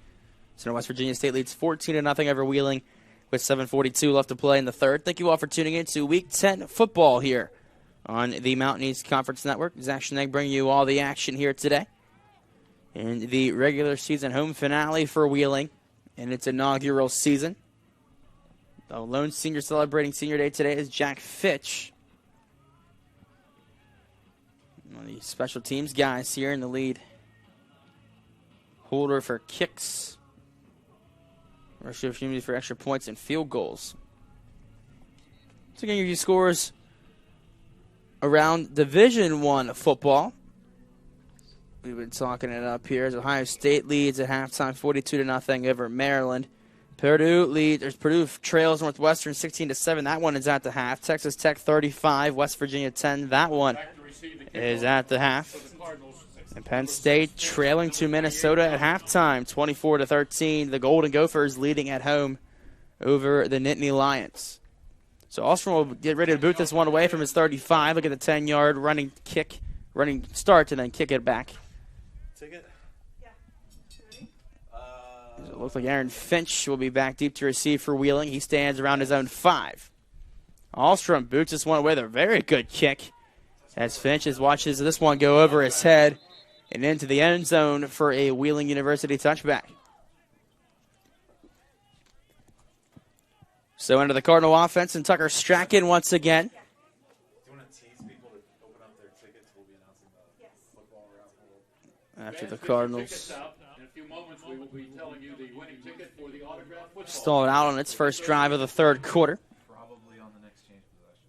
So now West Virginia State leads 14-0 over Wheeling with 7:42 left to play in the third. Thank you all for tuning in to Week 10 football here on the Mountain East Conference Network. Zach Schnegg bringing you all the action here today in the regular season home finale for Wheeling in its inaugural season. The lone senior celebrating senior day today is Jack Fitch. One of the special teams guys here in the lead. Holder for kicks. Rush opportunity for extra points and field goals. So again, give you scores around Division I football. We've been talking it up here as Ohio State leads at halftime 42-0 over Maryland. Purdue trails Northwestern 16-7. That one is at the half. Texas Tech 35, West Virginia 10. That one is at the half. And Penn State trailing to Minnesota at halftime 24-13. The Golden Gophers leading at home over the Nittany Lions. So Alstrom will get ready to boot this one away from his 35. Look at the 10-yard running start, and then kick it back. Take it? Yeah. It looks like Aaron Finch will be back deep to receive for Wheeling. He stands around his own 5. Alstrom boots this one away with a very good kick as Finch watches this one go over his head and into the end zone for a Wheeling University touchback. So into the Cardinal offense, and Tucker Strachan once again. Do you want to tease people to open up their tickets? We'll be announcing the football raffle. After the Cardinals In a few moments, we will be telling you the winning ticket for the autographed football. stalled out on its first drive of the third quarter. Probably on the next change possession.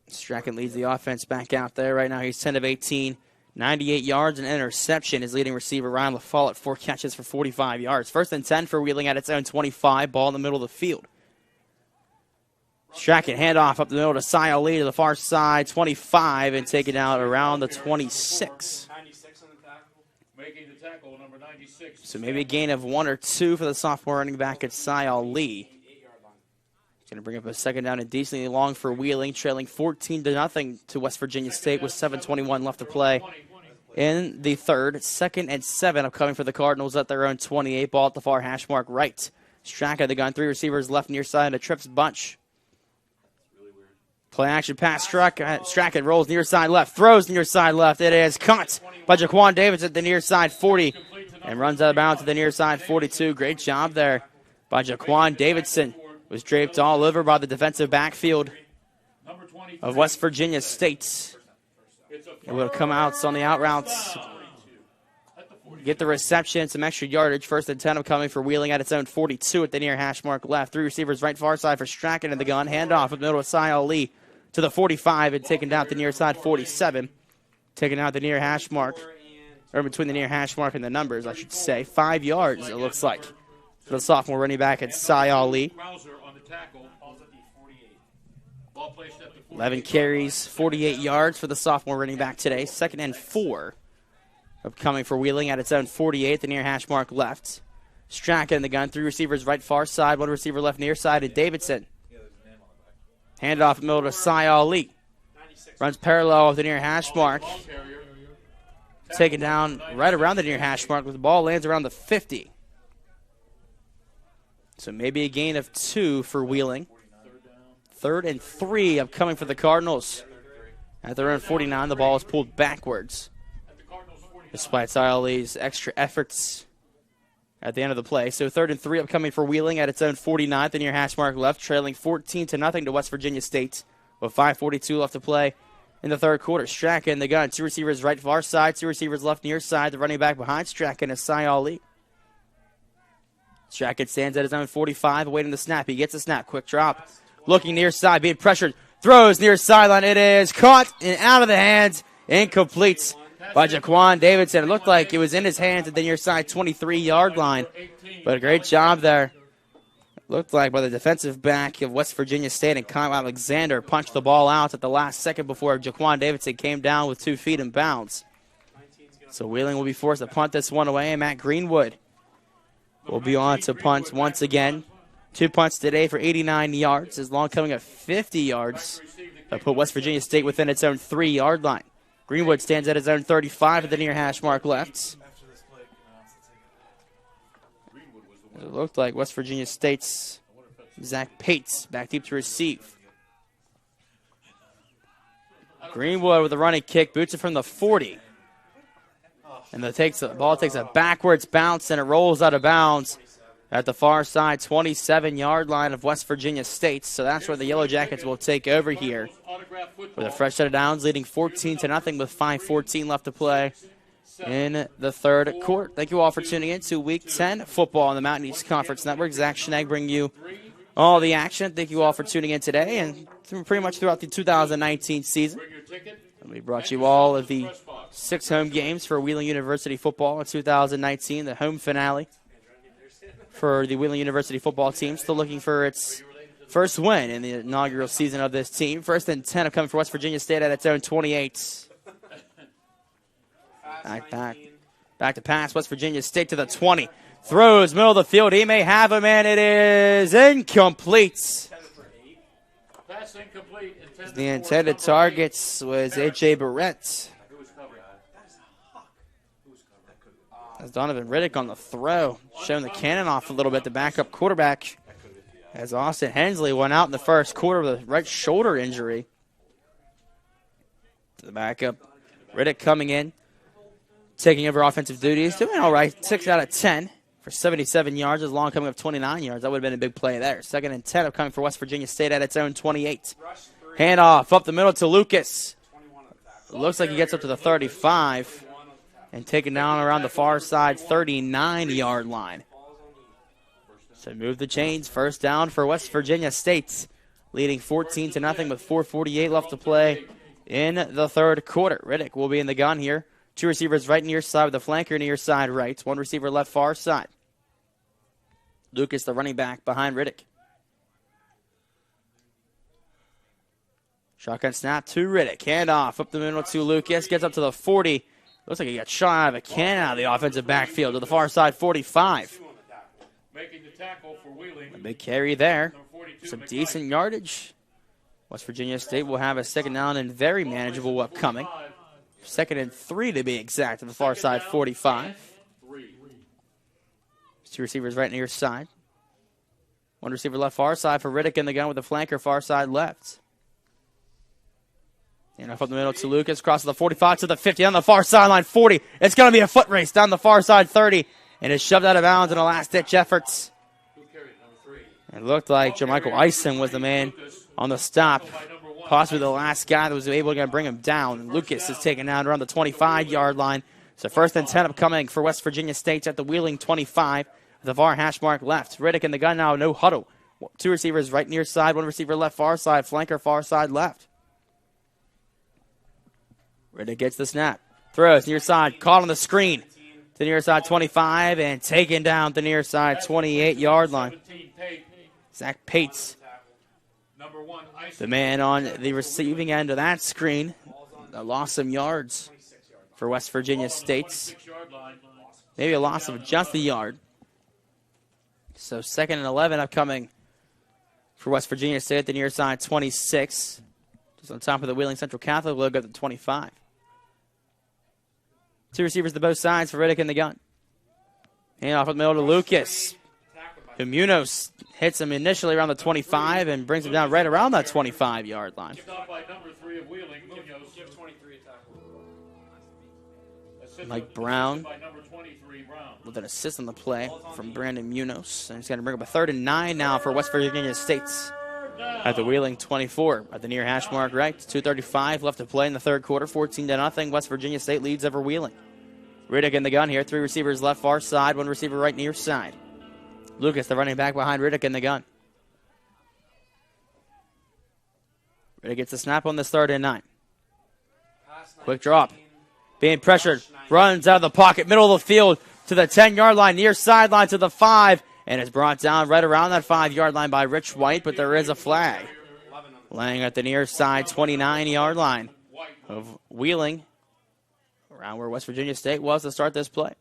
Strachan leads the offense back out there. Right now he's 10 of 18, 98 yards and an interception. His leading receiver, Ryan LaFollette, 4 catches for 45 yards. First and 10 for Wheeling at its own 25, ball in the middle of the field. Strachan handoff up the middle to Sia Lee to the far side, 25, and take it out around the 26. 96 in the Making the tackle, number 96. So maybe a gain of 1 or 2 for the sophomore running back at Syal Lee. He's going to bring up a second down and decently long for Wheeling, trailing 14-0 to West Virginia State with 7:21 left to play in the third. 2nd and 7 upcoming for the Cardinals at their own 28. Ball at the far hash mark right. Straka, the gun, 3 receivers left near side, a trips bunch. Play action pass, Straka rolls near side left, throws near side left. It is caught by Jaquan Davis at the near side 40 and runs out of bounds to the near side 42. Great job there by Jaquan Davidson. Was draped all over by the defensive backfield of West Virginia State. It will come out on the out routes. Get the reception, some extra yardage. 1st and 10 upcoming for Wheeling at its own 42 at the near hash mark left. 3 receivers right far side for Strachan in the gun. Handoff in the middle of Syal Lee to the 45 and taken down at the near side 47. Taken out the near hash mark, or between the near hash mark and the numbers, I should say. 5 yards, it looks like, for the sophomore running back at Syal Lee. 11 carries, 48 yards for the sophomore running back today. 2nd and 4 upcoming for Wheeling at its own 48, the near hash mark left. Straka in the gun, 3 receivers right far side, 1 receiver left near side, and Davidson. Handoff in the middle to Syal Lee. Runs parallel with the near hash mark. Taken down right around the near hash mark, with the ball lands around the 50. So maybe a gain of 2 for Wheeling. 3rd and 3 upcoming for the Cardinals. At their own 49, the ball is pulled backwards, despite Syal Lee's extra efforts at the end of the play. So 3rd and 3 upcoming for Wheeling at its own 49, the near hash mark left, trailing 14-0 to West Virginia State with 5:42 left to play in the third quarter. Straka in the gun, 2 receivers right far side, 2 receivers left near side. The running back behind Straka is Syal Lee. Straka stands at his own 45, awaiting the snap. He gets a snap, quick drop. Looking near side, being pressured, throws near sideline. It is caught and out of the hands, incomplete by Jaquan Davidson. It looked like it was in his hands at the near side 23-yard line, but a great job there. It looked like by the defensive back of West Virginia State, and Kyle Alexander punched the ball out at the last second before Jaquan Davidson came down with 2 feet in bounds. So Wheeling will be forced to punt this one away, and Matt Greenwood will be on to punt once again. 2 punts today for 89 yards. His long coming at 50 yards. That put West Virginia State within its own 3-yard line. Greenwood stands at his own 35 at the near hash mark left. It looked like West Virginia State's Zach Pates back deep to receive. Greenwood with a running kick, boots it from the 40. And the ball takes a backwards bounce, and it rolls out of bounds at the far side 27-yard line of West Virginia State. So that's where the Yellow Jackets will take over here with a fresh set of downs, leading 14-0 with 5:14 left to play in the third quarter. Thank you all for tuning in to Week 10 football on the Mountain East Conference Network. Zach Schnegg bringing you all the action. Thank you all for tuning in today and pretty much throughout the 2019 season. And we brought you all of the 6 home games for Wheeling University football in 2019, the home finale for the Wheeling University football team, still looking for its first win in the inaugural season of this team. 1st and 10 are coming for West Virginia State at its own 28. Back to pass, West Virginia State to the 20. Throws, middle of the field. He may have him, and it is incomplete. Pass incomplete. The intended targets was A.J. Barrett. As Donovan Riddick on the throw, showing the cannon off a little bit, the backup quarterback, as Austin Hensley went out in the first quarter with a right shoulder injury. The backup, Riddick coming in, taking over offensive duties, doing all right. 6 out of 10 for 77 yards, his long coming of 29 yards. That would have been a big play there. 2nd and 10 coming for West Virginia State at its own 28. Handoff up the middle to Lucas. Looks like he gets up to the 35. And taken down around the far side 39-yard line. So move the chains. First down for West Virginia State, leading 14-0 with 4:48 left to play in the third quarter. Riddick will be in the gun here. 2 receivers right near side with a flanker near side right. 1 receiver left far side. Lucas, the running back, behind Riddick. Shotgun snap to Riddick. Handoff up the middle to Lucas. Gets up to the 40. Looks like he got shot out of a can out of the offensive backfield to the far side 45. Making the tackle for Wheeling. A big carry there. Some decent yardage. West Virginia State will have a second down and very manageable upcoming. 2nd and 3 to be exact, to the far side 45. 2 receivers right near side. 1 receiver left far side for Riddick in the gun with the flanker far side left. And up the middle to Lucas, crosses the 45 to the 50 on the far sideline 40. It's going to be a foot race down the far side 30, and it's shoved out of bounds in a last-ditch efforts. It looked like Jermichael Eisen was the man on the stop, possibly the last guy that was able to bring him down. Lucas is taken down around the 25-yard line. So 1st and 10 upcoming for West Virginia State at the Wheeling 25. The far hash mark left. Riddick in the gun now, no huddle. 2 receivers right near side, 1 receiver left far side, flanker far side left. Riddick gets the snap. Throws near side, caught on the screen. To near side 25 and taken down to near side 28-yard line. Zach Pates, the man on the receiving end of that screen. Lost some yards for West Virginia State. Maybe a loss of just a yard. So 2nd and 11 upcoming for West Virginia State at the near side 26. Just on top of the Wheeling Central Catholic logo at the 25. 2 receivers to both sides for Riddick in the gun. And off the middle to Lucas. Munoz hits him initially around the 25 and brings him down right around that 25-yard line. Mike Brown with an assist on the play from Brandon Munoz. And he's going to bring up a 3rd and 9 now for West Virginia State at the Wheeling 24 at the near hash mark right. 2:35 left to play in the 3rd quarter. 14-0. West Virginia State leads over Wheeling. Riddick in the gun here. 3 receivers left far side, 1 receiver right near side. Lucas, the running back behind Riddick in the gun. Riddick gets the snap on this 3rd and 9. Quick drop. Being pressured. Runs out of the pocket. Middle of the field to the 10-yard line. Near sideline to the 5. And is brought down right around that 5-yard line by Rich White. But there is a flag. Laying at the near side 29-yard line of Wheeling. Around where West Virginia State was to start this play.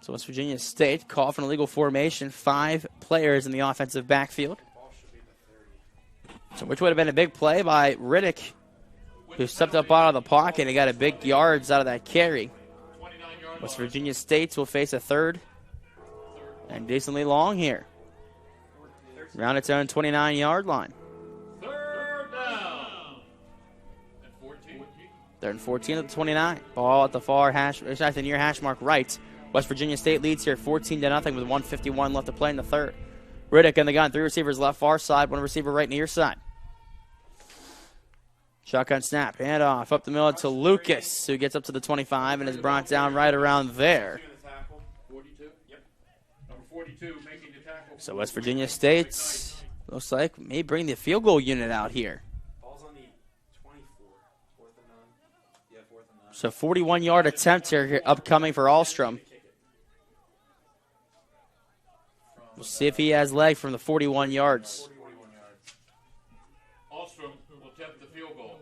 So West Virginia State call for an illegal formation. 5 players in the offensive backfield. So which would have been a big play by Riddick, who stepped up out of the pocket and got a big yards out of that carry. West Virginia State will face a 3rd and decently long here. Around its own 29-yard line. 3rd and 14 at the 29. Ball at the far hash, at the near hash mark right. West Virginia State leads here 14-0 with 1:51 left to play in the 3rd. Riddick in the gun, 3 receivers left far side, 1 receiver right near side. Shotgun snap, handoff up the middle to Lucas, who gets up to the 25 and is brought down right around there. So West Virginia State looks like may bring the field goal unit out here. So 41-yard attempt here upcoming for Ahlstrom. We'll see if he has leg from the 41 yards. Ahlstrom will attempt the field goal.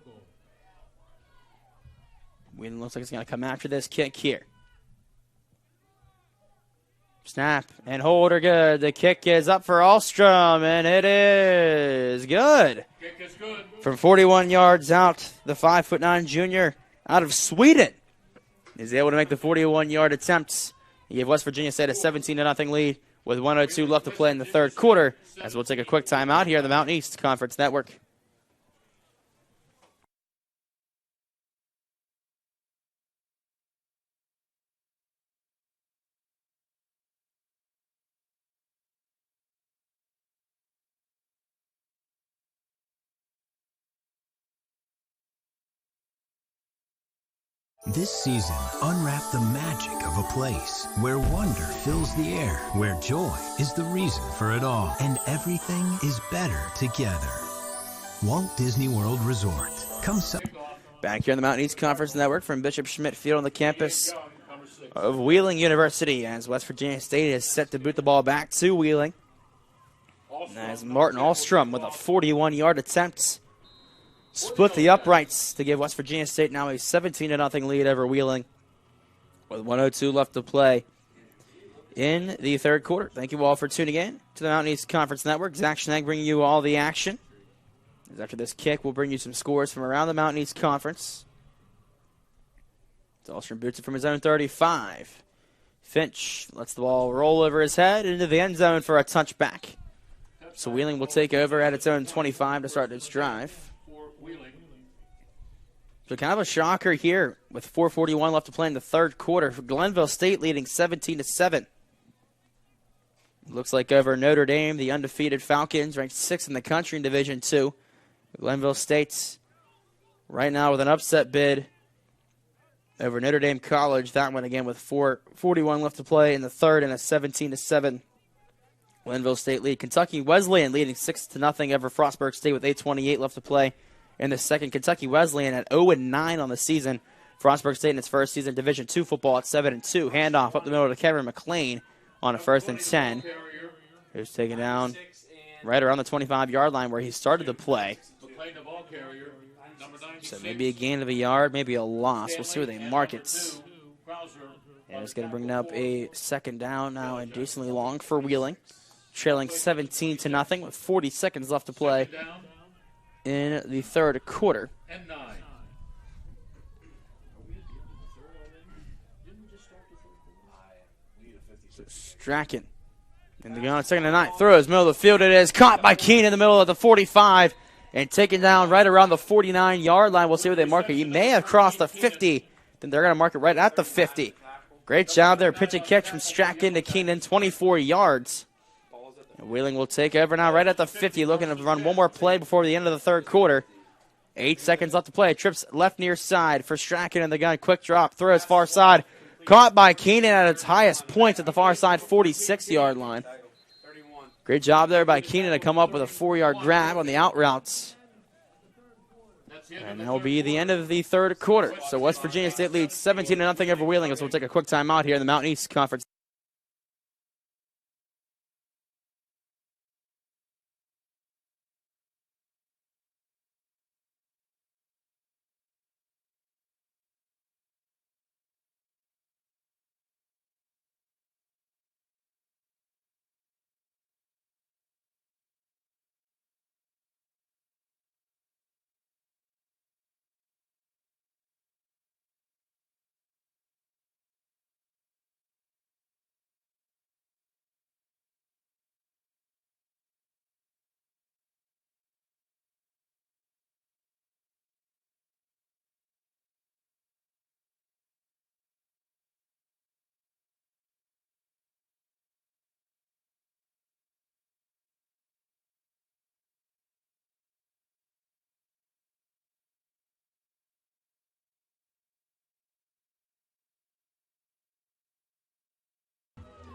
Wheeling looks like it's going to come after this kick here. Snap and hold are good. The kick is up for Ahlstrom, and it is good. Kick is good. From 41 yards out, the 5'9" junior out of Sweden is able to make the 41-yard attempts. He gave West Virginia State a 17-0 lead with 1:02 left to play in the 3rd quarter, as we'll take a quick timeout here on the Mountain East Conference Network. This season, unwrap the magic of a place where wonder fills the air, where joy is the reason for it all, and everything is better together. Walt Disney World Resort. Come Back here on the Mountain East Conference Network from Bishop Schmidt Field on the campus of Wheeling University, as West Virginia State is set to boot the ball back to Wheeling. As Martin Alstrom with a 41-yard attempt split the uprights to give West Virginia State now a 17-0 lead over Wheeling with 1:02 left to play in the third quarter. Thank you all for tuning in to the Mountain East Conference Network. Zach Schnegg bringing you all the action. As after this kick, we'll bring you some scores from around the Mountain East Conference. Dahlstrom boots it from his own 35. Finch lets the ball roll over his head into the end zone for a touchback. So Wheeling will take over at its own 25 to start its drive. So kind of a shocker here with 4:41 left to play in the third quarter. For Glenville State leading 17-7. Looks like over Notre Dame, the undefeated Falcons, ranked 6th in the country in Division II. Glenville State's right now with an upset bid over Notre Dame College. That one again with 4:41 left to play in the third and a 17-7 Glenville State lead. Kentucky Wesleyan leading 6-0 over Frostburg State with 8:28 left to play in the second. Kentucky Wesleyan at 0-9 on the season. Frostburg State in its first season Division II football at 7-2. Handoff up the middle to Kevin McLean on a 1st and 10. Who's taken down right around the 25-yard line where he started the play. So maybe a gain of a yard, maybe a loss. We'll see where they mark it. And it's going to bring up a second down now and decently long for Wheeling. Trailing 17-0 with 40 seconds left to play in the third quarter. So Strachan in the gun, 2nd and 9. Throws, middle of the field. It is caught by Keene in the middle of the 45 and taken down right around the 49-yard line. We'll see where they mark it. He may have crossed the 50. Then they're going to mark it right at the 50. Great job there. Pitch and catch from Strachan to Keenan, 24 yards. And Wheeling will take over now right at the 50, looking to run one more play before the end of the third quarter. 8 seconds left to play. Trips left near side for Strachan in the gun. Quick drop. Throws far side. Caught by Keenan at its highest point at the far side, 46-yard line. Great job there by Keenan to come up with a 4-yard grab on the out routes. And that will be the end of the third quarter. So West Virginia State leads 17-0 over Wheeling. So we'll take a quick timeout here in the Mountain East Conference.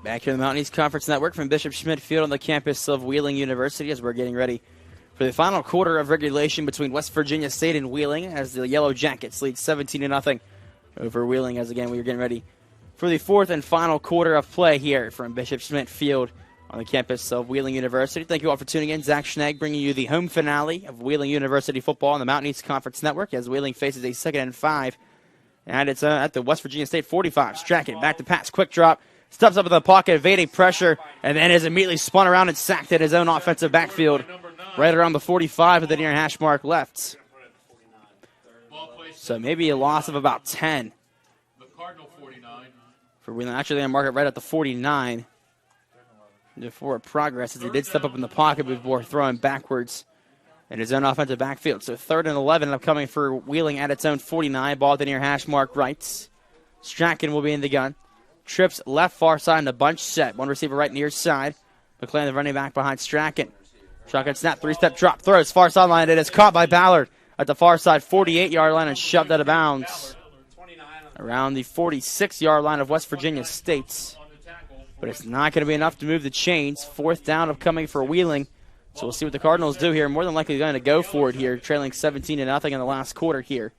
Back here in the Mountain East Conference Network from Bishop Schmidt Field on the campus of Wheeling University as we're getting ready for the final quarter of regulation between West Virginia State and Wheeling as the Yellow Jackets lead 17-0 over Wheeling as, again, we're getting ready for the fourth and final quarter of play here from Bishop Schmidt Field on the campus of Wheeling University. Thank you all for tuning in. Zach Schnegg bringing you the home finale of Wheeling University football on the Mountain East Conference Network as Wheeling faces a 2nd and 5. And it's at the West Virginia State 45. Strachan back to pass, quick drop. Steps up in the pocket, evading pressure, and then is immediately spun around and sacked at his own offensive backfield right around the 45 with the near hash mark left. So maybe a loss of about 10 for Wheeling. Actually, they're going to mark it right at the 49 before progress as he did step up in the pocket before throwing backwards in his own offensive backfield. So 3rd and 11 upcoming for Wheeling at its own 49. Ball at the near hash mark right. Strachan will be in the gun. Trips left far side in a bunch set. One receiver right near side. McLean, the running back behind Strachan. Shotgun snap, 3-step drop. Throws far sideline. It is caught by Ballard at the far side 48-yard line and shoved out of bounds around the 46-yard line of West Virginia State. But it's not going to be enough to move the chains. 4th down upcoming for Wheeling. So we'll see what the Cardinals do here. More than likely going to go for it here, trailing 17-0 in the last quarter here.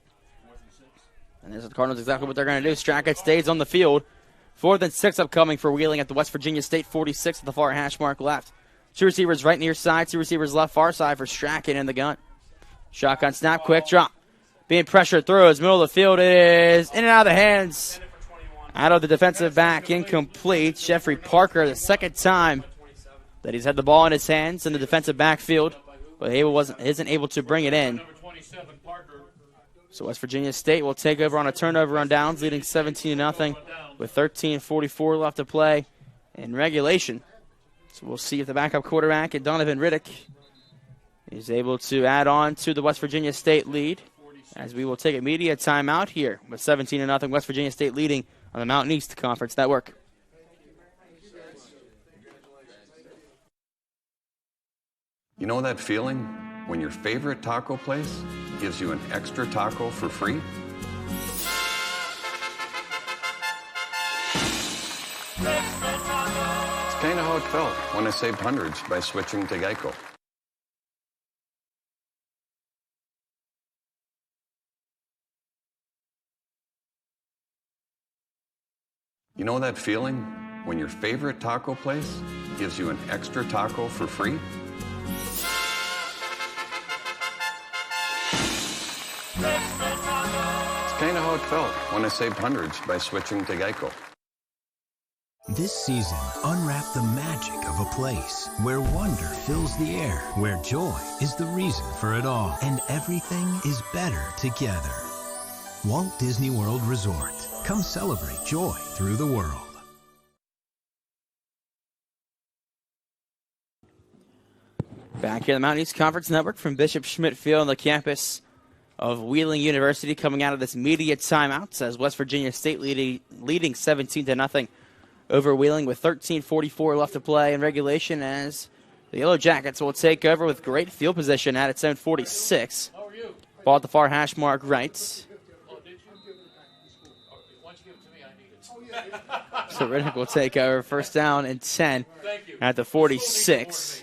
And there's the Cardinals exactly what they're going to do. Strachan stays on the field. 4th and 6 upcoming for Wheeling at the West Virginia State 46 at the far hash mark left. Two receivers right near side, two receivers left far side for Strachan in the gun. Shotgun snap, quick drop. Being pressured, throws, middle of the field. It is in and out of the hands. Out of the defensive back, incomplete. Jeffrey Parker, the second time that he's had the ball in his hands in the defensive backfield, but he isn't able to bring it in. So West Virginia State will take over on a turnover on downs, leading 17-0 with 13:44 left to play in regulation. So we'll see if the backup quarterback, Donovan Riddick, is able to add on to the West Virginia State lead, as we will take a media timeout here with 17-0 West Virginia State leading on the Mountain East Conference Network. You know that feeling when your favorite taco place gives you an extra taco for free? It's kind of how it felt when I saved hundreds by switching to Geico. You know that feeling when your favorite taco place gives you an extra taco for free? It's kind of how it felt when I saved hundreds by switching to Geico. This season, unwrap the magic of a place where wonder fills the air, where joy is the reason for it all, and everything is better together. Walt Disney World Resort. Come celebrate joy through the world. Back here in the Mountain East Conference Network from Bishop Schmidt Field on the campus of Wheeling University, coming out of this media timeout as West Virginia State leading 17-0 over Wheeling with 13:44 left to play in regulation, as the Yellow Jackets will take over with great field position at its own 46. Ball at the far hash mark right. So Riddick will take over, first down and 10 at the 46.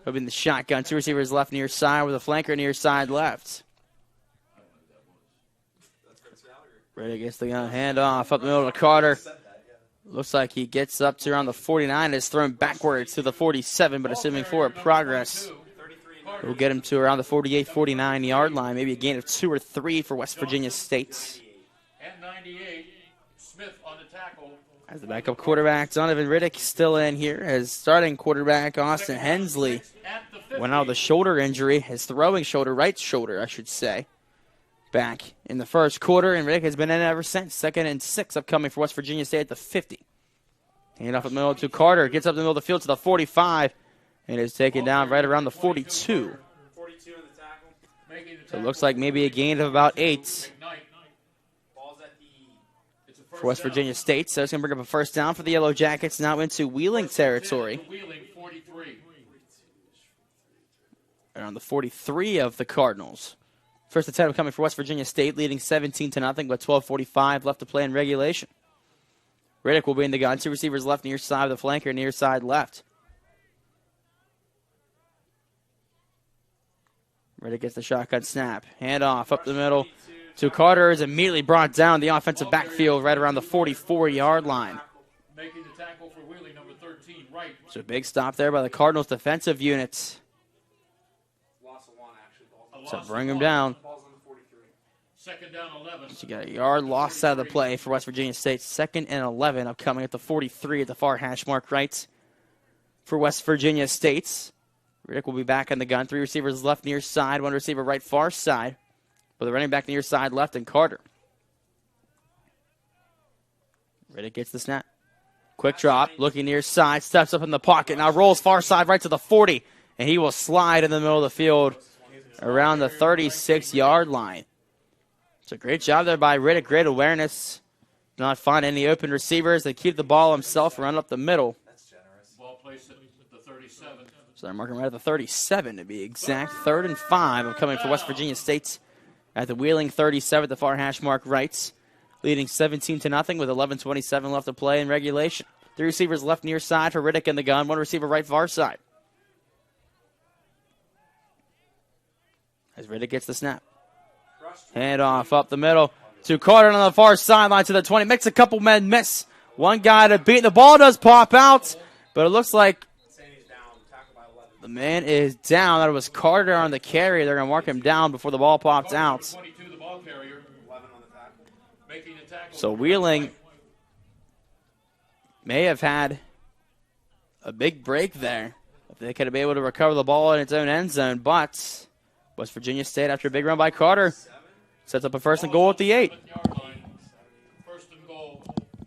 Moving the shotgun, two receivers left near side with a flanker near side left. Riddick gets the gun, handoff up the middle to Carter. Looks like he gets up to around the 49, is thrown backwards to the 47, but assuming forward progress will get him to around the 48, 49 yard line, maybe a gain of 2 or 3 for West Virginia State. And 98, Smith on the tackle. As the backup quarterback, Donovan Riddick still in here. As starting quarterback, Austin Hensley went out with a shoulder injury, his throwing shoulder, right shoulder, I should say, back in the first quarter, and Riddick has been in ever since. 2nd and 6 upcoming for West Virginia State at the 50. Hand off the middle to Carter, gets up the middle of the field to the 45, and is taken down right around the 42. So it looks like maybe a gain of about 8 for West Virginia State. So it's going to bring up a first down for the Yellow Jackets, now into Wheeling territory. Around the 43 of the Cardinals. First attempt coming for West Virginia State, leading 17-0 with 12:45 left to play in regulation. Riddick will be in the gun. Two receivers left near side with a flanker near side left. Riddick gets the shotgun snap. Handoff up the middle to Carter, is immediately brought down the offensive backfield right around the 44-yard line. Making the tackle for Wheeling, number 13, right. So a big stop there by the Cardinals defensive units. So bring him down. Second down, 11. So you got a yard lost out of the play for West Virginia State. 2nd and 11 upcoming at the 43 at the far hash mark right for West Virginia State. Riddick will be back in the gun. 3 receivers left near side, 1 receiver right far side. With the running back near side left and Carter. Riddick gets the snap. Quick drop, looking near side, steps up in the pocket, now rolls far side right to the 40, and he will slide in the middle of the field around the 36-yard line. So great job there by Riddick, great awareness. Not find any open receivers. They keep the ball himself, run up the middle. Ball placed at the 37. So they're marking right at the 37 to be exact. 3rd and 5 upcoming for West Virginia State at the Wheeling 37, the far hash mark right. Leading 17-0 with 11:27 left to play in regulation. 3 receivers left near side for Riddick in the gun. 1 receiver right far side. As Riddick gets the snap. Hand off up the middle to Carter on the far sideline to the 20. Makes a couple men miss. One guy to beat. The ball does pop out, but it looks like The man is down. That was Carter on the carry. They're going to mark him down before the ball pops out. 22, the ball carrier. 11 on the tackle. Making the tackle. So Wheeling may have had a big break there. If they could have been able to recover the ball in its own end zone, but West Virginia State, after a big run by Carter, sets up a 1st and goal at the 8.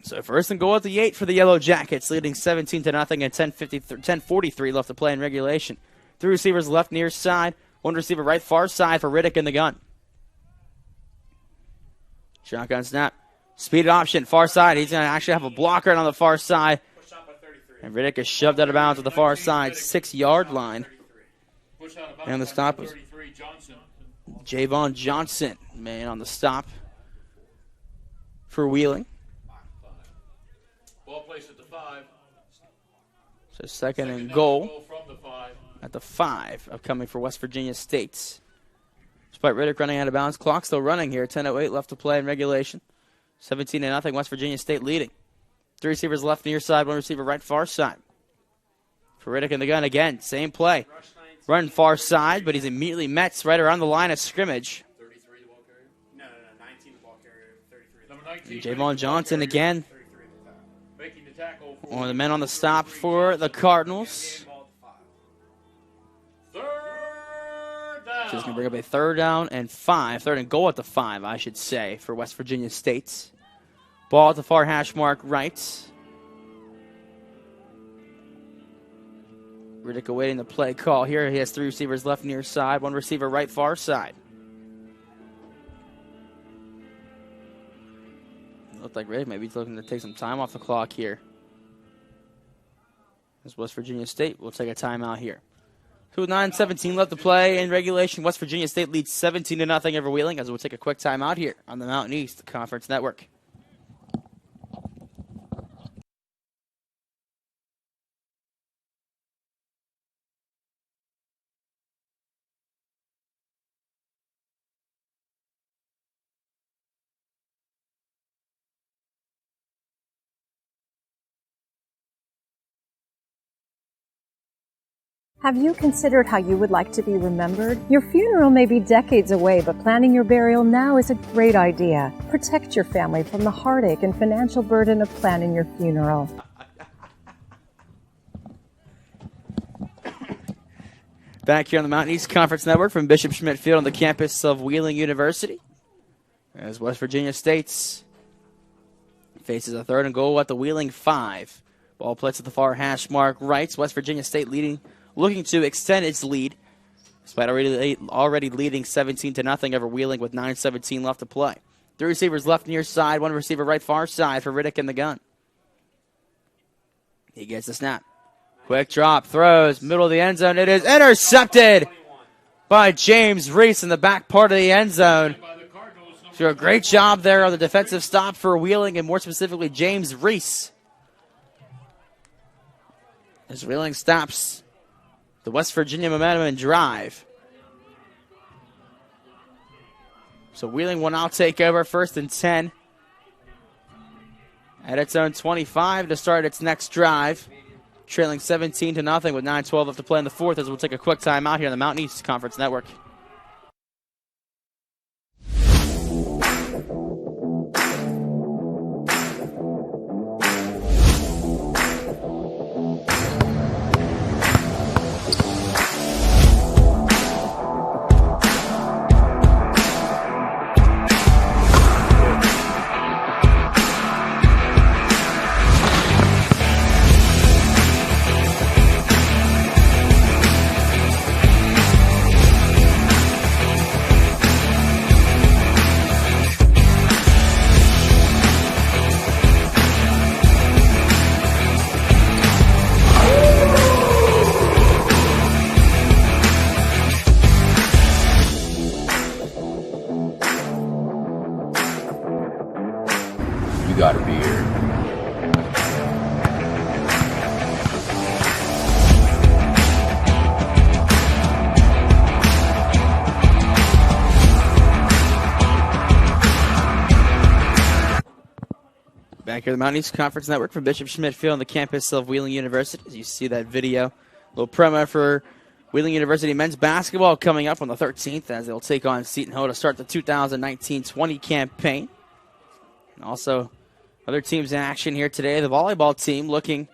So 1st and goal at the 8 for the Yellow Jackets, leading 17-0 and 10:43 left to play in regulation. 3 receivers left near side, 1 receiver right far side for Riddick in the gun. Shotgun snap, speed option, far side. He's going to actually have a blocker on the far side. And Riddick is shoved out of bounds to the far side, 6-yard line. And the stop was Javon Johnson, man, on the stop for Wheeling. Ball placed at the 5. So 2nd and goal at the 5 upcoming for West Virginia State. Despite Riddick running out of bounds, clock still running here. 10:08 left to play in regulation. 17-0, West Virginia State leading. 3 receivers left near side, 1 receiver right far side. For Riddick in the gun again, same play. Run far side, but he's immediately met right around the line of scrimmage. 33 the ball carrier? No, 19 the ball carrier, 33. Javon Johnson again. One of the men on the stop for the Cardinals. So he's going to bring up a 3rd down and 5. 3rd and goal at the 5, I should say, for West Virginia State. Ball at the far hash mark right. Riddick awaiting the play call here. He has 3 receivers left near side, 1 receiver right far side. Looked like Riddick maybe looking to take some time off the clock here. As West Virginia State will take a timeout here. 2:09:17 left to play in regulation. West Virginia State leads 17-0 over Wheeling, as we'll take a quick timeout here on the Mountain East Conference Network. Have you considered how you would like to be remembered? Your funeral may be decades away, but planning your burial now is a great idea. Protect your family from the heartache and financial burden of planning your funeral. Back here on the Mountain East Conference Network from Bishop Schmidt Field on the campus of Wheeling University, as West Virginia State faces a 3rd and goal at the Wheeling 5. Ball plays at the far hash mark right. West Virginia State looking to extend its lead, despite already leading 17-0 over Wheeling with 9:17 left to play. 3 receivers left near side, 1 receiver right far side for Riddick in the gun. He gets the snap. Quick drop, throws, middle of the end zone. It is intercepted by James Reese in the back part of the end zone. So a great job there on the defensive stop for Wheeling, and more specifically James Reese. As Wheeling stops the West Virginia momentum and drive. So Wheeling will now take over 1st and 10 at its own 25 to start its next drive. Trailing 17-0 with 9:12 left to play in the 4th, as we'll take a quick time out here on the Mountain East Conference Network. You got a beard. Back here at the Mountain East Conference Network from Bishop Schmidt Field on the campus of Wheeling University. As you see that video, a little promo for Wheeling University men's basketball coming up on the 13th as they'll take on Seton Hall to start the 2019-20 campaign. And also, other teams in action here today. The volleyball team looking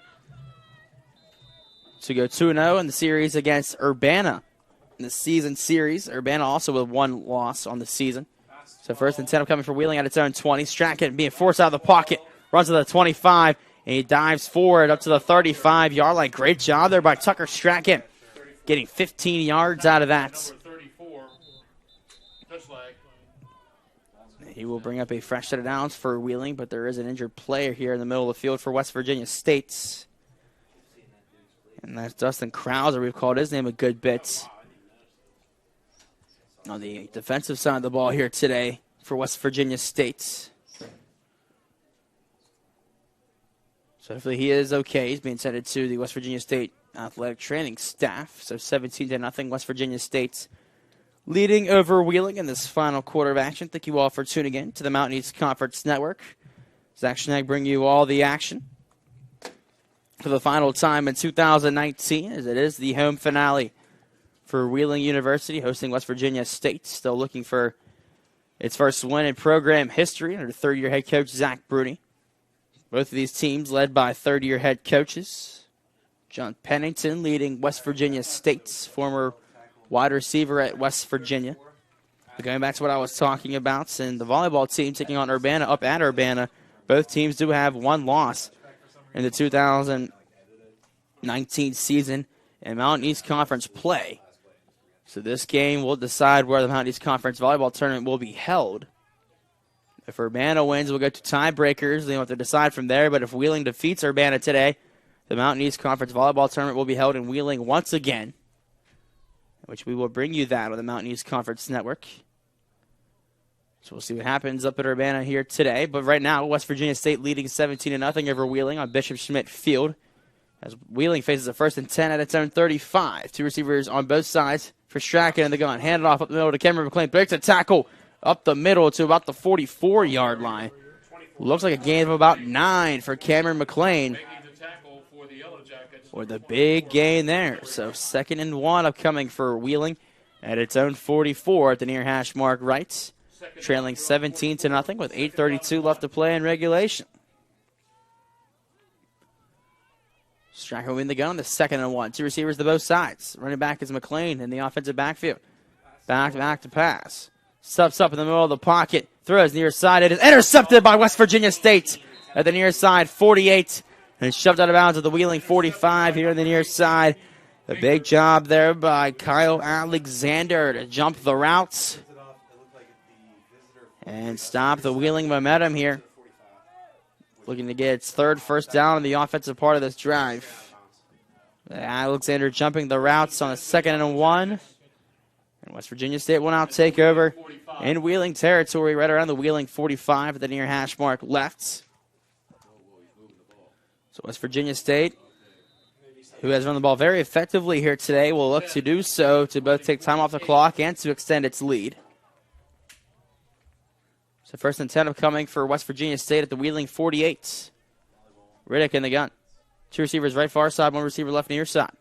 to go 2-0 in the series against Urbana. In the season series, Urbana also with 1 loss on the season. So first and 10 coming for Wheeling at its own 20. Strachan being forced out of the pocket, runs to the 25, and he dives forward up to the 35-yard line. Great job there by Tucker Strachan, getting 15 yards out of that. He will bring up a fresh set of downs for Wheeling, but there is an injured player here in the middle of the field for West Virginia State. And that's Dustin Krauser. We've called his name a good bit on the defensive side of the ball here today for West Virginia State. So hopefully he is okay. He's being sent to the West Virginia State athletic training staff. So 17-0, West Virginia State's leading over Wheeling in this final quarter of action. Thank you all for tuning in to the Mountain East Conference Network. Zach Schnegg bringing you all the action for the final time in 2019, as it is the home finale for Wheeling University, hosting West Virginia State. Still looking for its first win in program history under third-year head coach Zach Bruni. Both of these teams led by third-year head coaches. John Pennington leading West Virginia State's former wide receiver at West Virginia. But going back to what I was talking about, and the volleyball team taking on Urbana up at Urbana, both teams do have 1 loss in the 2019 season in Mountain East Conference play. So this game will decide where the Mountain East Conference volleyball tournament will be held. If Urbana wins, we'll go to tiebreakers. They have to decide from there. But if Wheeling defeats Urbana today, the Mountain East Conference volleyball tournament will be held in Wheeling once again, which we will bring you that on the Mountain East Conference Network. So we'll see what happens up at Urbana here today. But right now, West Virginia State leading 17-0 over Wheeling on Bishop Schmidt Field, as Wheeling faces a first and 10 at its own 35. 2 receivers on both sides for Strachan in the gun. Hand it off up the middle to Cameron McLean. Breaks a tackle up the middle to about the 44-yard line. Looks like a gain of about 9 for Cameron McLean. Or the big gain there. So 2nd and 1 upcoming for Wheeling at its own 44 at the near hash mark right. Trailing 17-0 with 8:32 left to play in regulation. Strachan will win the gun on the 2nd and 1. 2 receivers to both sides. Running back is McLean in the offensive backfield. Back to pass. Steps up in the middle of the pocket. Throws near side. It is intercepted by West Virginia State at the near side 48. And shoved out of bounds at the Wheeling 45 here on the near side. A big job there by Kyle Alexander to jump the routes and stop the Wheeling momentum here. Looking to get its 3rd first down in the offensive part of this drive. Alexander jumping the routes on a 2nd and 1. And West Virginia State will now take over in Wheeling territory right around the Wheeling 45 at the near hash mark left. So West Virginia State, who has run the ball very effectively here today, will look to do so to both take time off the clock and to extend its lead. So first and 10 upcoming for West Virginia State at the Wheeling 48. Riddick in the gun. 2 receivers right far side, 1 receiver left near side.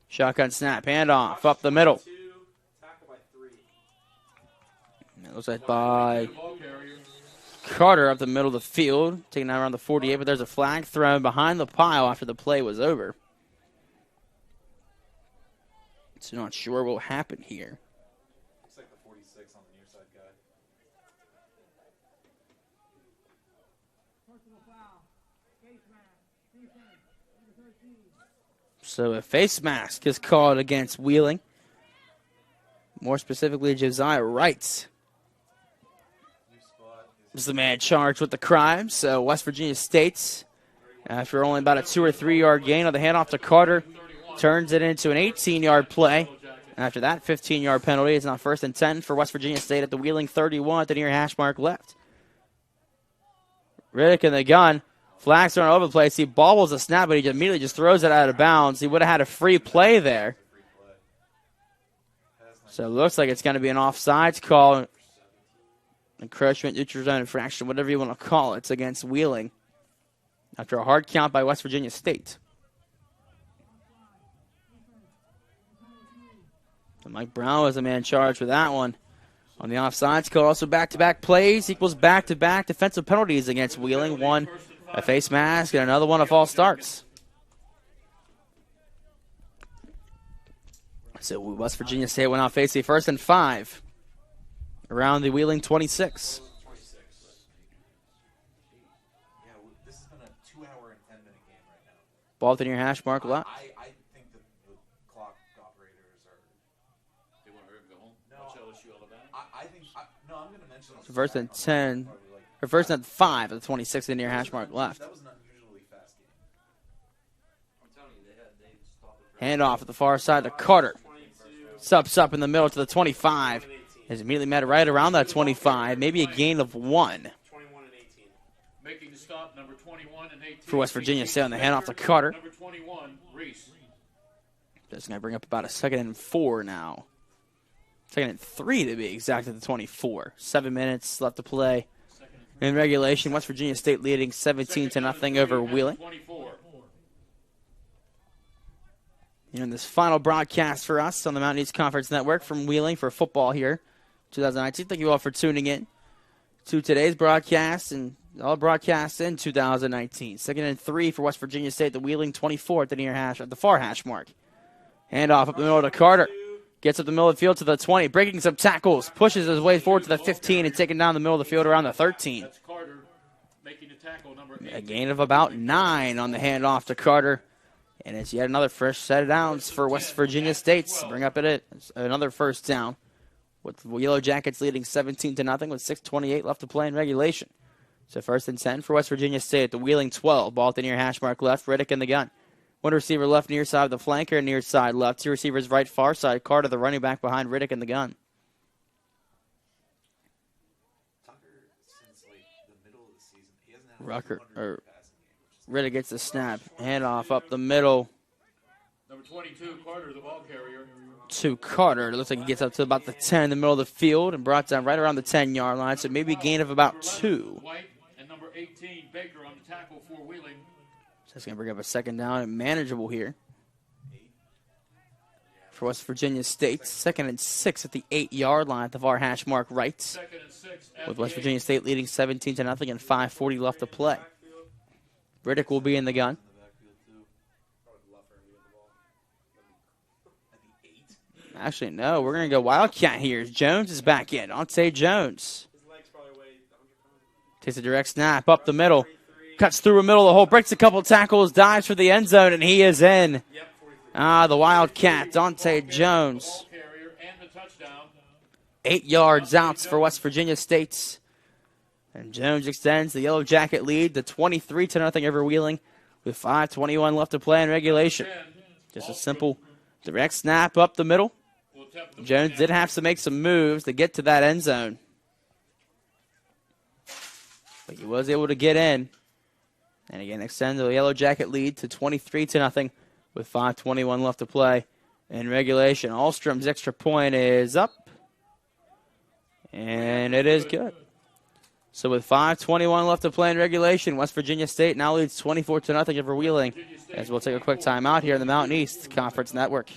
Shotgun snap, handoff up the middle. It looks like by Carter up the middle of the field, taking out around the 48, but there's a flag thrown behind the pile after the play was over. So not sure what will happen here. Looks like the 46 on the near side guy. So a face mask is called against Wheeling. More specifically, Josiah Wright is the man charged with the crime. So West Virginia State, after only about a 2 or 3 yard gain on the handoff to Carter, turns it into an 18-yard play. After that 15-yard penalty, it's now 1st and 10 for West Virginia State at the Wheeling 31 at the near hash mark left. Riddick in the gun. Flags thrown over the place. He bobbles the snap, but he immediately just throws it out of bounds. He would have had a free play there. So it looks like it's going to be an offsides call. Encroachment, neutral zone infraction, whatever you want to call it. It's against Wheeling after a hard count by West Virginia State. So Mike Brown was the man charged with that one. On the offsides call, also back-to-back plays equals back-to-back defensive penalties against Wheeling. One a face mask and another one a false starts. So West Virginia State went out facing 1st and 5 around the Wheeling 26. This has been a 2-hour and 10-minute game right now. Ball at the near hash mark left. I think that the clock operators are. They want to go home? No. LSU, Alabama? I think. No, I'm going to mention. So 1st and 10, or 1st and 5 at the 26 and near hash mark left. That was an unusually fast game. I'm telling you, they stopped it. Handoff at the far side to Carter. Subs up in the middle to the 25. Is immediately met right around that 25. Maybe a gain of 1. Making the stop, number 21 and 18. For West Virginia State on the handoff to Carter. Number 21, Reese. That's going to bring up about a 2nd and 4 now. 2nd and 3 to be exact at the 24. 7 minutes left to play in regulation. West Virginia State leading 17-0 over Wheeling. In this final broadcast for us on the Mountain East Conference Network from Wheeling for football here, 2019. Thank you all for tuning in to today's broadcast and all broadcasts in 2019. 2nd and 3 for West Virginia State, the Wheeling 24 at the near hash, at the far hash mark. Handoff up the middle to Carter. Gets up the middle of the field to the 20, breaking some tackles, pushes his way forward to the 15 and taking down the middle of the field around the 13. That's Carter making the tackle, number 8. A gain of about 9 on the handoff to Carter. And it's yet another fresh set of downs for West Virginia State. Bring up at it. Another first down. With the Yellow Jackets leading 17-0 with 6:28 left to play in regulation. So 1st and 10 for West Virginia State. The Wheeling 12. Ball at the near hash mark left. Riddick in the gun. One receiver left near side of the flanker, near side left. 2 receivers right far side. Carter, the running back behind Riddick in the gun. Riddick gets the snap. Handoff up the middle. Number 22, Carter, the ball carrier. To Carter. It looks like he gets up to about the 10 in the middle of the field and brought down right around the 10-yard line. So maybe a gain of about 2. White and number 18, Baker on the tackle for Wheeling. So that's going to bring up a 2nd down and manageable here for West Virginia State. 2nd and 6 at the 8-yard line at the far hash mark right. 2nd and 6 with West Virginia State leading 17-0 and 5:40 left to play. Riddick will be in the gun. Actually, no. We're going to go Wildcat here. Jones is back in. Dante Jones. Takes a direct snap up the middle. Cuts through the middle of the hole. Breaks a couple tackles. Dives for the end zone, and he is in. The Wildcat, Dante Jones. 8 yards out for West Virginia State. And Jones extends the Yellow Jacket lead to 23-0 over Wheeling with 5:21 left to play in regulation. Just a simple direct snap up the middle. Jones did have to make some moves to get to that end zone, but he was able to get in. And again, extend the Yellow Jacket lead to 23-0 with 5:21 left to play in regulation. Alstrom's extra point is up, and it is good. So with 5:21 left to play in regulation, West Virginia State now leads 24-0 over Wheeling. As we'll take a quick timeout here in the Mountain East Conference Network.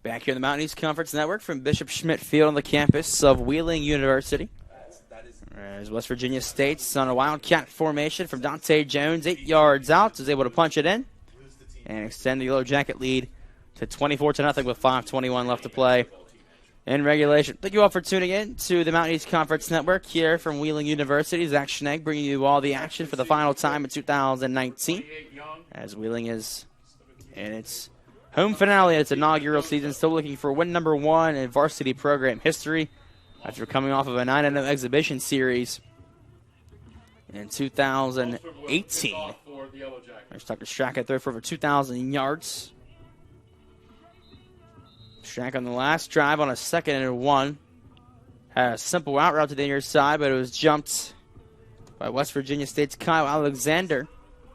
Back here in the Mountain East Conference Network from Bishop Schmidt Field on the campus of Wheeling University. As West Virginia State's on a Wildcat formation from Dante Jones, 8 yards out, is able to punch it in and extend the Yellow Jacket lead to 24-0 with 5:21 left to play in regulation. Thank you all for tuning in to the Mountain East Conference Network here from Wheeling University. Zach Schnegg bringing you all the action for the final time in 2019 as Wheeling is in its home finale of its inaugural season, still looking for win number 1 in varsity program history after coming off of a 9-0 exhibition series in 2018. There's Tucker Strack at third for over 2,000 yards. Shank on the last drive on a 2nd and 1. Had a simple out route to the near side, but it was jumped by West Virginia State's Kyle Alexander.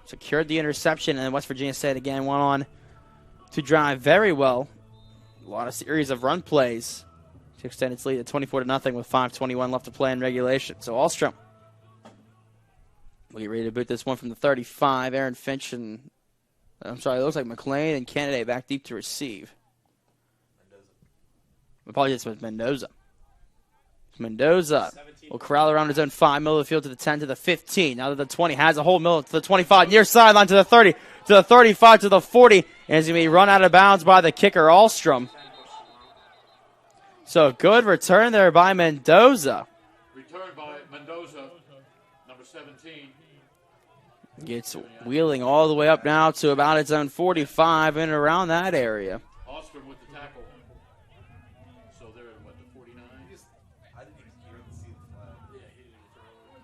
Secured the interception, and West Virginia State again went on to drive very well. A lot of series of run plays to extend its lead at 24-0 with 5:21 left to play in regulation. So Ahlstrom will get ready to boot this one from the 35. Aaron Finch and, it looks like McLean and Kennedy back deep to receive. Apologies, with Mendoza. Mendoza will corral around his own 5, middle of the field to the 10, to the 15. Now that the 20 has a hold, middle to the 25, near sideline to the 30, to the 35, to the 40. And he's going to be run out of bounds by the kicker, Ahlstrom. So good return there by Mendoza. Return by Mendoza, number 17. Gets Wheeling all the way up now to about its own 45 and around that area. Ahlstrom with the tackle. So they're at what, the 49? I didn't even hear the see the flag. Yeah, he didn't throw it.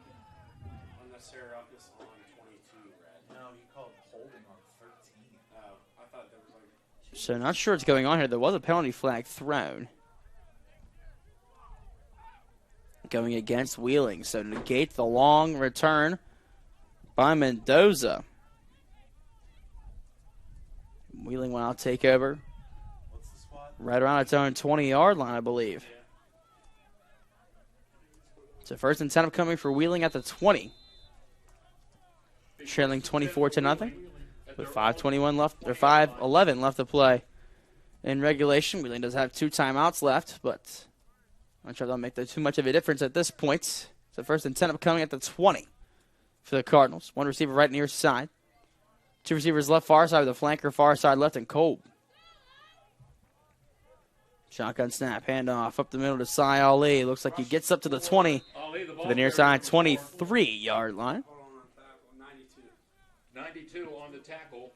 Unnecessary roughness on 22, Brad. No, he called holding on 13. I thought there was like. So not sure what's going on here. There was a penalty flag thrown going against Wheeling. So negate the long return by Mendoza. Wheeling will now take over right around its own 20-yard line, I believe. So first and 10 coming for Wheeling at the 20. Trailing 24-0 with 5:21 left, or 5:11 left to play in regulation. Wheeling does have 2 timeouts left, but I'm not sure they'll make too much of a difference at this point. So first and 10 upcoming at the 20 for the Cardinals. 1 receiver right near side. 2 receivers left far side with a flanker far side left and Kolb. Shotgun snap, handoff up the middle to Cy Ali. Looks like he gets up to the 20 to the near side 23-yard line. 92 on the tackle.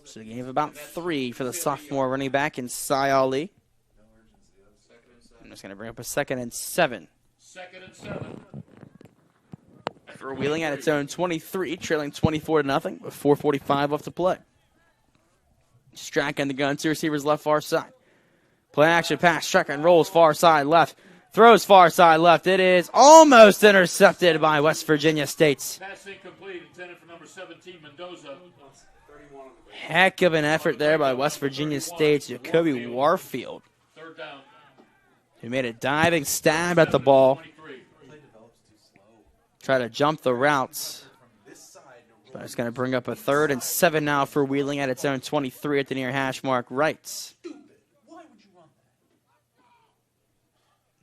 So he gave about 3 for the sophomore running back in Cy Ali. I'm just going to bring up a 2nd and 7. 2nd and 7. For Wheeling at its own 23, trailing 24-0 with 4:45 left to play. Strack in the gun, 2 receivers left far side. Play action pass, Strack and rolls far side left. Throws far side left. It is almost intercepted by West Virginia State. Pass incomplete, intended for number 17, Mendoza. Heck of an effort there by West Virginia State's Jacoby Warfield, Third down. who made a diving stab at the ball. Try to jump the routes. But it's going to bring up a 3rd and 7 now for Wheeling at its own 23 at the near hash mark right.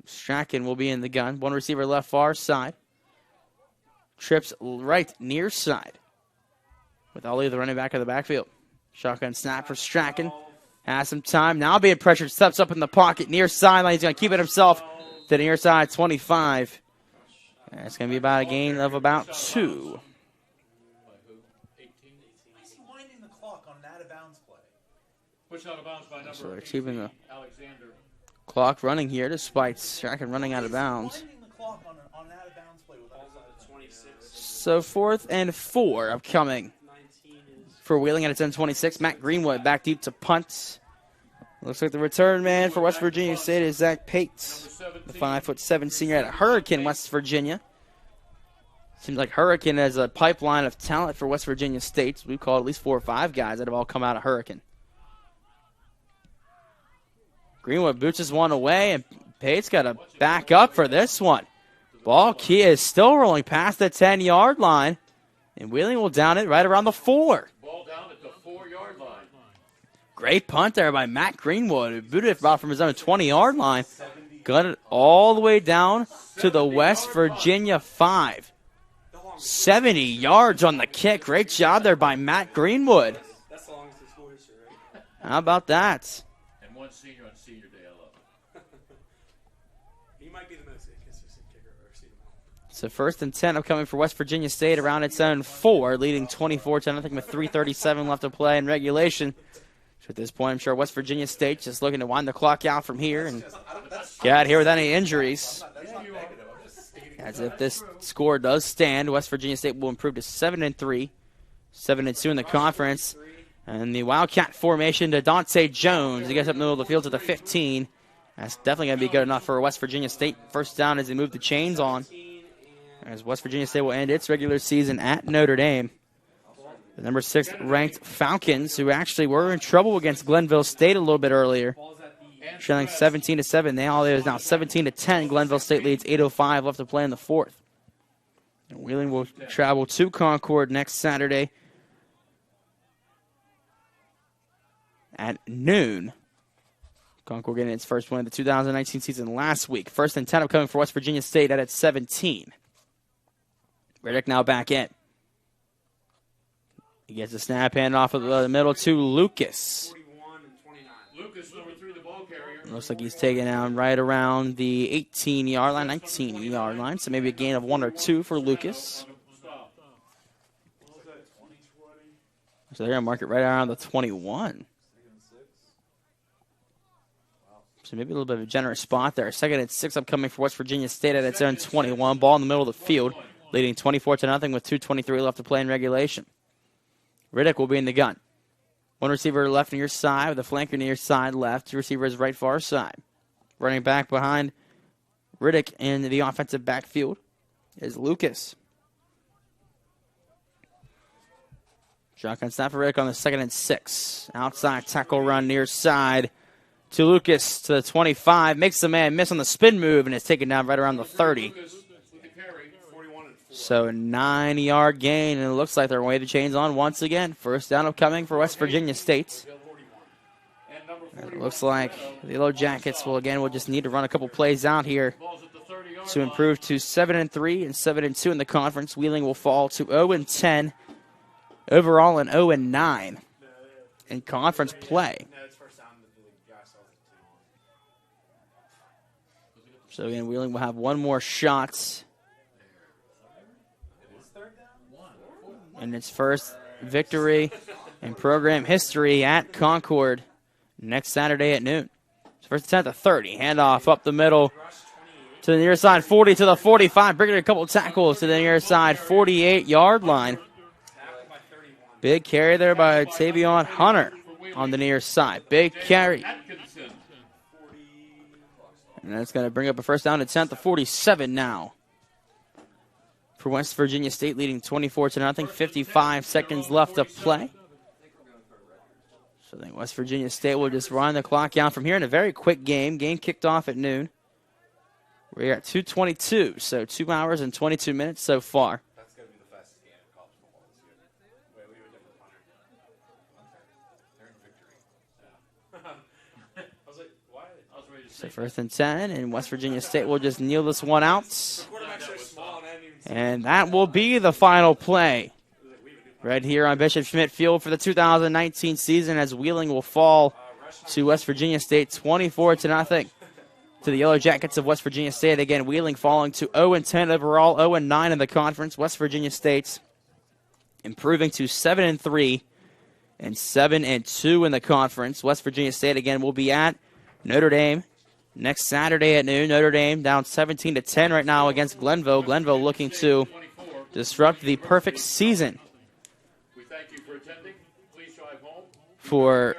Strachan will be in the gun. 1 receiver left far side. Trips right near side. With Ali, the running back of the backfield. Shotgun snap for Strachan. Has some time. Now being pressured. Steps up in the pocket. Near sideline. He's going to keep it himself to the near side 25. And it's going to be about a gain of about 2. Push out of bounds by number So they're keeping the Alexander. clock running here despite Strachan running out of bounds. So 4th and 4 upcoming for Wheeling at its own 26. Matt Greenwood back deep to punt. Looks like the return man for West Virginia State is Zach Pates, the 5'7" senior at Hurricane, West Virginia. Seems like Hurricane has a pipeline of talent for West Virginia State. We've called at least 4 or 5 guys that have all come out of Hurricane. Greenwood boots his one away, and Pate's got to back up for this one. Ball key is still rolling past the 10-yard line, and Wheeling will down it right around the 4. Ball down at the 4-yard line. Great punt there by Matt Greenwood, who booted it about from his own 20-yard line. Got it all the way down to the West Virginia 5. 70 yards on the kick. Great job there by Matt Greenwood. That's the longest in school history, right? How about that? And 1 senior on senior day. I love it. He might be the most inconsistent kicker I've ever seen him. So 1st and 10 upcoming for West Virginia State around its own 4, leading 24-0 with 3:37 left to play in regulation. So at this point, I'm sure West Virginia State just looking to wind the clock out from here and get out of here with any injuries. As if this score does stand, West Virginia State will improve to 7-3, 7-2 in the conference, And the Wildcat formation to Dante Jones. He gets up in the middle of the field to the 15. That's definitely going to be good enough for West Virginia State. First down as they move the chains on. As West Virginia State will end its regular season at Notre Dame. The number 6 ranked Falcons, who actually were in trouble against Glenville State a little bit earlier, trailing 17-7. Now it is now 17-10. Glenville State leads 8:05 left to play in the fourth. And Wheeling will travel to Concord next Saturday at noon. Concord getting its first win of the 2019 season last week. First and 10 upcoming for West Virginia State at its 17. Riddick now back in. He gets a snap hand off of the middle to Lucas. Lucas, number 3, the ball carrier. Looks like he's taken down right around the 18-yard line, 19-yard line. So maybe a gain of 1 or 2 for Lucas. So they're going to mark it right around the 21. So maybe a little bit of a generous spot there. Second and 6 upcoming for West Virginia State at its own 21. Ball in the middle of the field, leading 24-0 with 2:23 left to play in regulation. Riddick will be in the gun. One receiver left near side with a flanker near side left. Two receivers right far side. Running back behind Riddick in the offensive backfield is Lucas. Shotgun snap for Riddick on the 2nd and 6. Outside tackle run near side to Lucas to the 25. Makes the man miss on the spin move and is taken down right around the 30. So a 9-yard gain, and it looks like they're way to chains on once again. First down upcoming for West Virginia State. It looks like the Yellow Jackets will just need to run a couple plays out here to improve to 7-3 and 7-2 in the conference. Wheeling will fall to 0-10 overall and 0-9 in conference play. So again, Wheeling will have one more shot in its first victory in program history at Concord next Saturday at noon. So first attempt at 30. Handoff up the middle to the near side 40 to the 45. Bringing a couple of tackles to the near side 48-yard line. Big carry there by Tavion Hunter on the near side. Big carry. And that's going to bring up a first down attempt to 47 now for West Virginia State, leading 24-0. 55 seconds left to play. So I think West Virginia State will just run the clock out from here in a very quick game. Game kicked off at noon. We're at 2:22, so 2 hours and 22 minutes so far. That's going to be the fastest game in college football this year. Wait, we were different punter. They're in victory. Yeah. I was like, why? I was ready to So first and 10, and West Virginia State will just kneel this one out. And that will be the final play right here on Bishop Schmidt Field for the 2019 season, as Wheeling will fall to West Virginia State 24-0 to the Yellow Jackets of West Virginia State. Again, Wheeling falling to 0-10 overall, 0-9 in the conference. West Virginia State improving to 7-3 and 7-2 in the conference. West Virginia State again will be at Notre Dame next Saturday at noon. Notre Dame down 17-10 right now against Glenville. Glenville looking to disrupt the perfect season for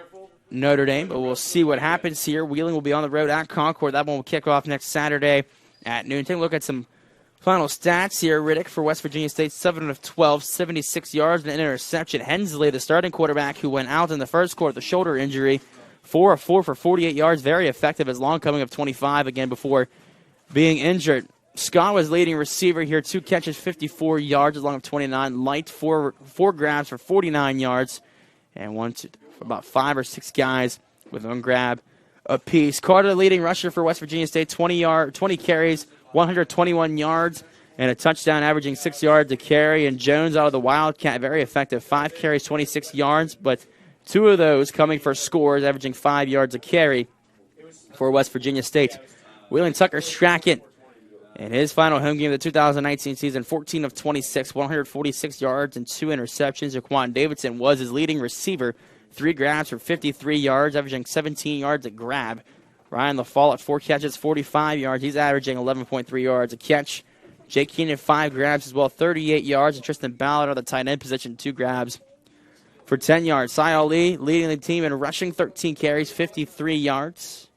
Notre Dame, but we'll see what happens here. Wheeling will be on the road at Concord. That one will kick off next Saturday at noon. Take a look at some final stats here. Riddick for West Virginia State, 7 of 12, 76 yards and an interception. Hensley, the starting quarterback who went out in the first quarter with a shoulder injury, 4 of 4 for 48 yards. Very effective as long coming of 25 again before being injured. Scott was leading receiver here, 2 catches, 54 yards, along with 29. Light, four grabs for 49 yards, and about 5 or 6 guys with 1 grab apiece. Carter, leading rusher for West Virginia State, 20 carries, 121 yards, and a touchdown, averaging 6 yards a carry. And Jones out of the Wildcat, very effective, 5 carries, 26 yards, but 2 of those coming for scores, averaging 5 yards a carry for West Virginia State. Wheeling Tucker Strackett in his final home game of the 2019 season, 14 of 26, 146 yards and 2 interceptions. Jaquan Davidson was his leading receiver, 3 grabs for 53 yards, averaging 17 yards a grab. Ryan LaFollette, 4 catches, 45 yards. He's averaging 11.3 yards a catch. Jake Keenan, 5 grabs as well, 38 yards. And Tristan Ballard on the tight end position, 2 grabs for 10 yards. Sy Ali leading the team in rushing, 13 carries, 53 yards.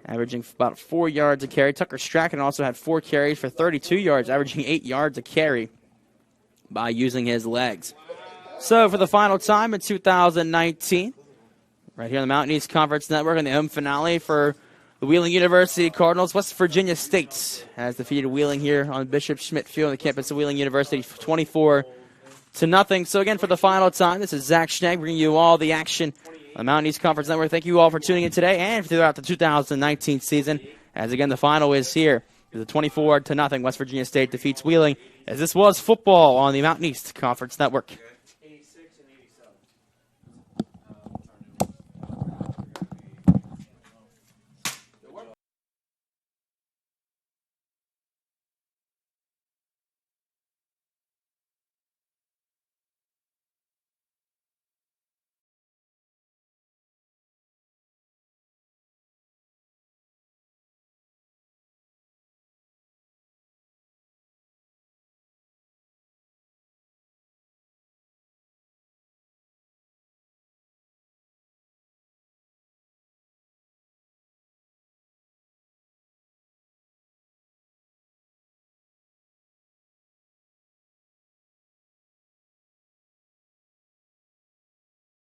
Averaging about 4 yards a carry. Tucker Strachan also had 4 carries for 32 yards, averaging 8 yards a carry by using his legs. So for the final time in 2019, right here on the Mountain East Conference Network in the home finale for the Wheeling University Cardinals, West Virginia State has defeated Wheeling here on Bishop Schmidt Field on the campus of Wheeling University 24-0. So again, for the final time, this is Zach Schnegg bringing you all the action on the Mountain East Conference Network. Thank you all for tuning in today and throughout the 2019 season. As again, the final is here. The 24-0 West Virginia State defeats Wheeling, as this was football on the Mountain East Conference Network.